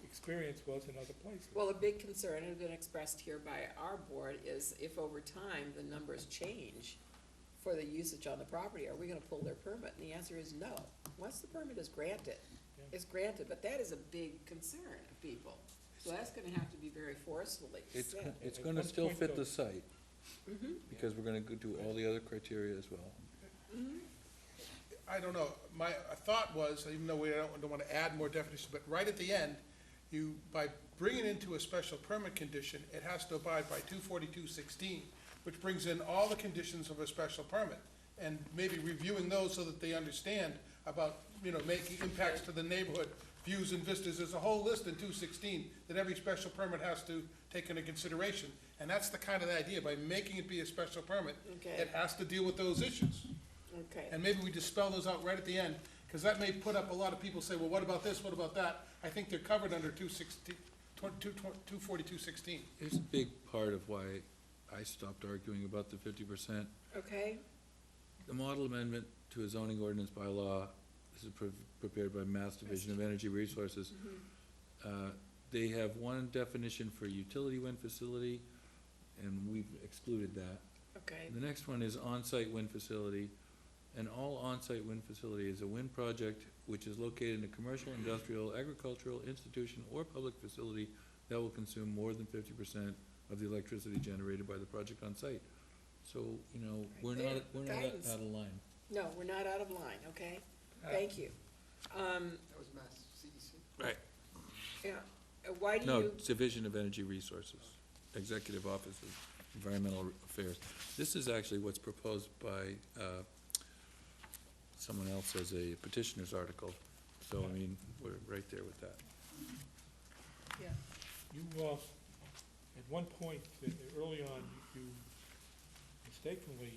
experience was in other places. Well, a big concern, and has been expressed here by our board, is if over time the numbers change for the usage on the property, are we gonna pull their permit? And the answer is no. Once the permit is granted, it's granted, but that is a big concern of people. So that's gonna have to be very forcefully It's, said. it's At gonna one still point, fit though- the site, because we're gonna go do all the other criteria as well. I don't know, my thought was, even though we don't want to add more definitions, but right at the end, by bringing into a special permit condition, it has to abide by 242-16, which brings in all the conditions of a special permit, and maybe reviewing those so that they understand about, making impacts to the neighborhood, views and vistas. There's a whole list in 216 that every special permit has to take into consideration, and that's the kind of idea. By making it be a special permit, Okay. it has to deal with those issues. Okay, And maybe we just spell those out right at the end, because that may put up a lot of people say, well, what about this, what about that? I think they're covered under 242-16. Here's a big part of why I stopped arguing about the 50%. okay, The model amendment to a zoning ordinance bylaw, this is prepared by Mass Division of Energy Resources. They have one definition for utility wind facility, and we've excluded that. okay, The next one is on-site wind facility, and all on-site wind facility is a wind project which is located in a commercial, industrial, agricultural, institution, or public facility that will consume more than 50% of the electricity generated by the project on site. So, we're not Guidance. out of line. no, we're not out of line, okay? Thank you. That was Mass CEC. Right. Yeah, why do No, you, it's Division of Energy Resources, Executive Office of Environmental Affairs. This is actually what's proposed by someone else as a petitioner's article, so, we're right there with that. Yeah. You, at one point, early on, you mistakenly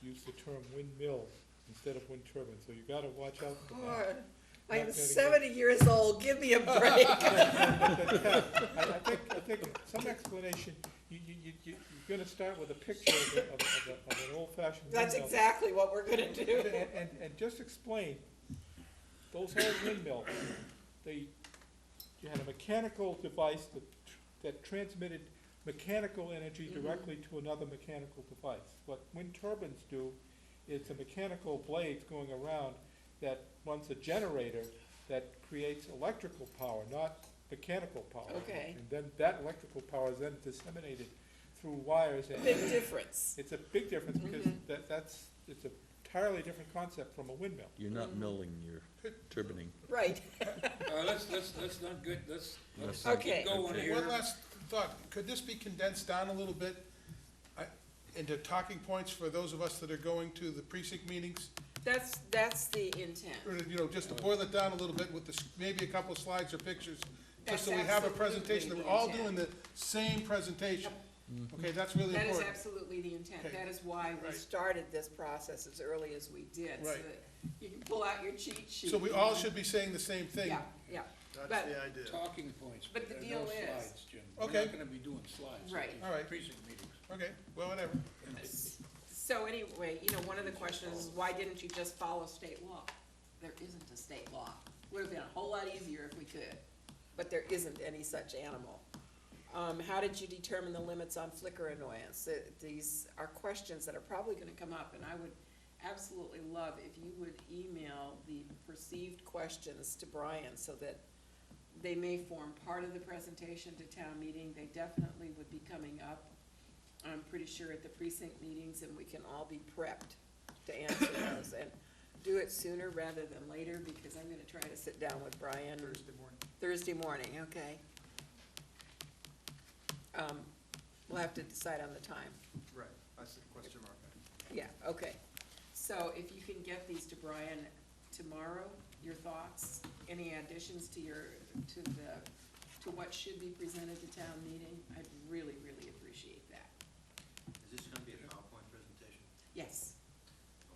used the term windmill instead of wind turbine, so you gotta watch out for that. God, I Not am getting it. 70 years old, give me a break. I think some explanation, you're gonna start with a picture of an old-fashioned windmill. That's exactly what we're gonna do. And just explain, those old windmills, you had a mechanical device that transmitted mechanical energy directly to another mechanical device. What wind turbines do is the mechanical blades going around that runs a generator that creates electrical power, not mechanical power. Okay. And then that electrical power is then disseminated through wires. And Big difference. It's a big difference because it's an entirely different concept from a windmill. You're not milling, you're turbining. Right. Let's not get, let's Okay. keep going here. One last thought, could this be condensed down a little bit into talking points for those of us that are going to the precinct meetings? That's the intent. Or, you know, just to boil it down a little bit with maybe a couple of slides or pictures, just so we That's have a absolutely presentation, that the we're all intent. doing the same presentation. Okay, that's really That is important. absolutely the intent. Okay. That is why we Right. started this process as early as we did, so Right. that you can pull out your cheat sheet. So we all should be saying the same thing. Yeah, yeah. That's But- the idea. Talking points, But but the there are no deal is- slides, Jim. We're Okay. not gonna be doing slides. at Right. these All right. Precinct meetings. Okay, well, whatever. So anyway, you know, one of the questions is, why didn't you just follow state law? There isn't a state law. Would have been a whole lot easier if we could, but there isn't any such animal. How did you determine the limits on flicker annoyance? These are questions that are probably gonna come up, and I would absolutely love if you would email the perceived questions to Brian so that they may form part of the presentation to town meeting. They definitely would be coming up, I'm pretty sure, at the precinct meetings, and we can all be prepped to answer those. And do it sooner rather than later, because I'm gonna try to sit down with Brian. Thursday morning, okay. We'll have to decide on the time. Right, I see the question mark. Yeah, okay. So if you can get these to Brian tomorrow, your thoughts, any additions to to what should be presented to town meeting, I'd really, really appreciate that. Is this gonna be a PowerPoint presentation? Yes.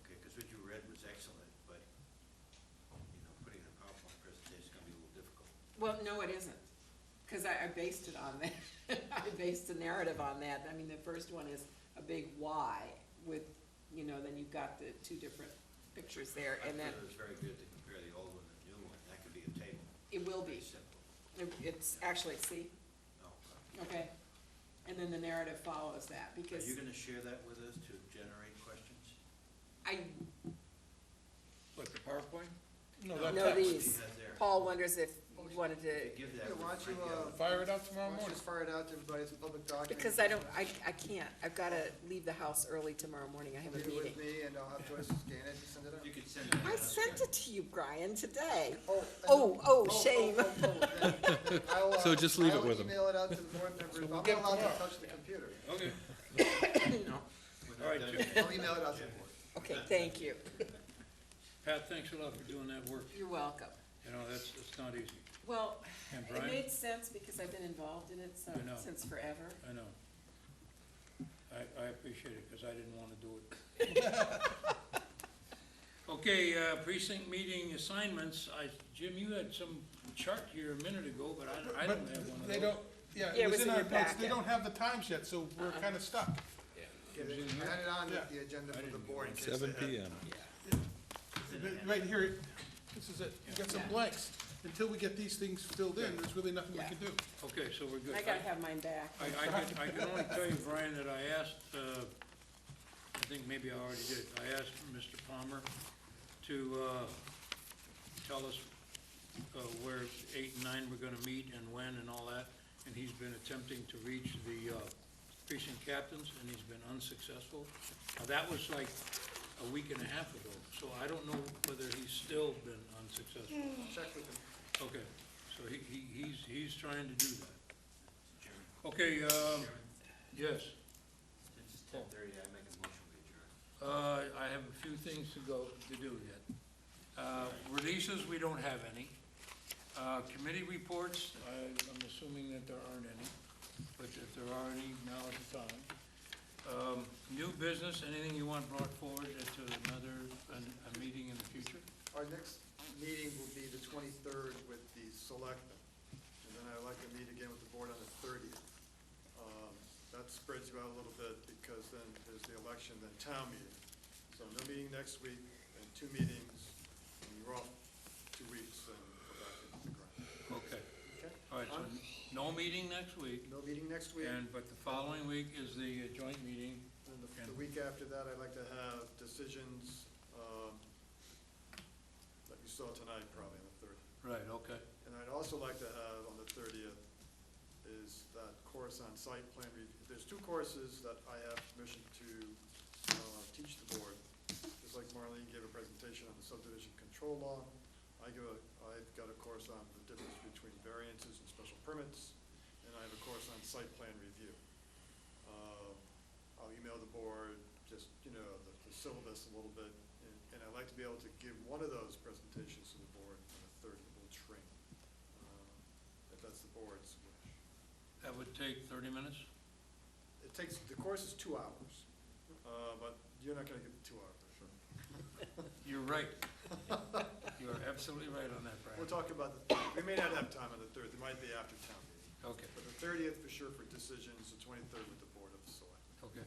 Okay, because what you read was excellent, but, you know, putting in a PowerPoint presentation is gonna be a little difficult. Well, no, it isn't, because I based it on that. I based the narrative on that. I mean, the first one is a big Y with, you know, then you've got the two different pictures there, and then I thought it was very good to compare the old one and the new one. That could be a table. it will be. Very simple. It's actually, see, No, okay? And then the narrative follows that, Are because you gonna share that with us to generate questions? I What, the PowerPoint? No, that know text. these. He has there. Paul wonders if you wanted to, Give that. Yeah, why don't you, Fire it out tomorrow why don't you morning. just fire it out to everybody as a public document? because I can't. I've gotta leave the house early tomorrow morning. I have a Leave it meeting. with me, and I'll have Joyce scan it and send it out. You could send it. I sent it to you, Brian, today. Oh, shame. then I'll, So just leave it with 'em. I'll email it out to the board members, So I'm we'll not get it allowed to tomorrow. touch the computer. Okay. We're All right, not Jim. done. I'll email it out to the board. Okay, thank you. Pat, thanks a lot for doing that work. You're welcome. You know, it's not easy. Well, And it Brian? made sense because I've been involved in it I know. since forever. I know. I appreciate it, because I didn't want to do it. Okay, precinct meeting assignments. Jim, you had some chart here a minute ago, but I don't have one of those. They don't, yeah, Yeah, it was in our your notes, packet. they don't have the times yet, so we're kinda stuck. Get it added on Yeah. the agenda for the board in case they 7 have. PM. Right here, this is it, you got some blanks. Until we get these things filled in, there's really nothing we Yeah. can do. Okay, so we're good. I gotta have mine back. I can only tell you, Brian, that I asked, I think maybe I already did, I asked Mr. Palmer to tell us where 8 and 9 were gonna meet and when and all that, and he's been attempting to reach the precinct captains, and he's been unsuccessful. Now, that was like a week and a half ago, so I don't know whether he's still been unsuccessful. Check with them. Okay, so he's trying to do that. Okay, yes. Since it's 10:30, I make a motion we adjourn. I have a few things to do yet. Releases, we don't have any. Committee reports, I'm assuming that there aren't any, but if there are any, now is the time. New business, anything you want brought forward to a meeting in the future? Our next meeting will be the 23rd with the selectmen, and then I'd like to meet again with the board on the 30th. That spreads you out a little bit, because then there's the election, then town meeting. So no meeting next week, and 2 meetings, and you're off 2 weeks, and go back into the ground. Okay. Okay? All right, so no meeting next week, No meeting next week. but the following week is the joint meeting. And the week after that, I'd like to have decisions, that you saw tonight, probably on the 30th. Right, okay. And I'd also like to have on the 30th is that course on site plan review. There's 2 courses that I have permission to teach the board. Just like Marlene gave a presentation on the subdivision control law, I've got a course on the difference between variances and special permits, and I have a course on site plan review. I'll email the board just, the syllabus a little bit, and I'd like to be able to give one of those presentations to the board on the 30th, a little training, if that's the board's wish. That would take 30 minutes? The course is 2 hours, but you're not gonna get the 2 hours. You're right. You're absolutely right on that, Brian. We'll talk about we may not have time on the 3rd, it might be after town meeting. Okay, But the 30th for sure for decisions, the 23rd with the board of the select. okay.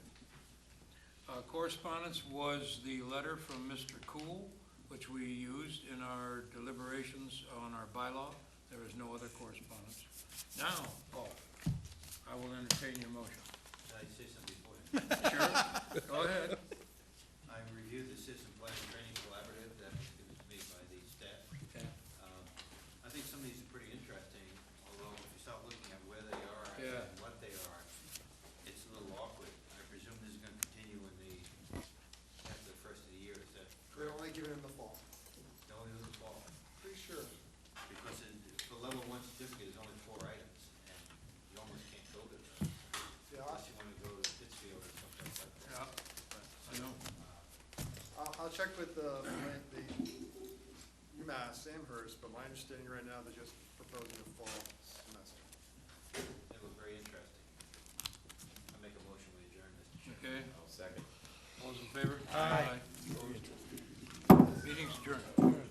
Correspondence was the letter from Mr. Cool, which we used in our deliberations on our bylaw. There is no other correspondence. Now, Paul, I will entertain your motion. Should I say something before? Sure, go ahead. I reviewed the Citizen Plan Training Collaborative that was given to me by the staff. Okay. I think some of these are pretty interesting, although if you start looking at where they are Yeah. and what they are, it's a little awkward. I presume this is gonna continue after the first of the year, is that They're correct? only giving in the fall. Only in the fall, Pretty sure. because for level 1 certificate, there's only 4 items, and you almost can't go to them. Yeah, Unless you wanna go to Pittsfield or something like that. Yeah, I know. I'll check with the UMass Amherst, but my understanding right now, they're just proposing a fall semester. They look very interesting. I make a motion we adjourn, Mr. Chairman. Okay, I'll second. all those in favor? Aye. Meeting's adjourned.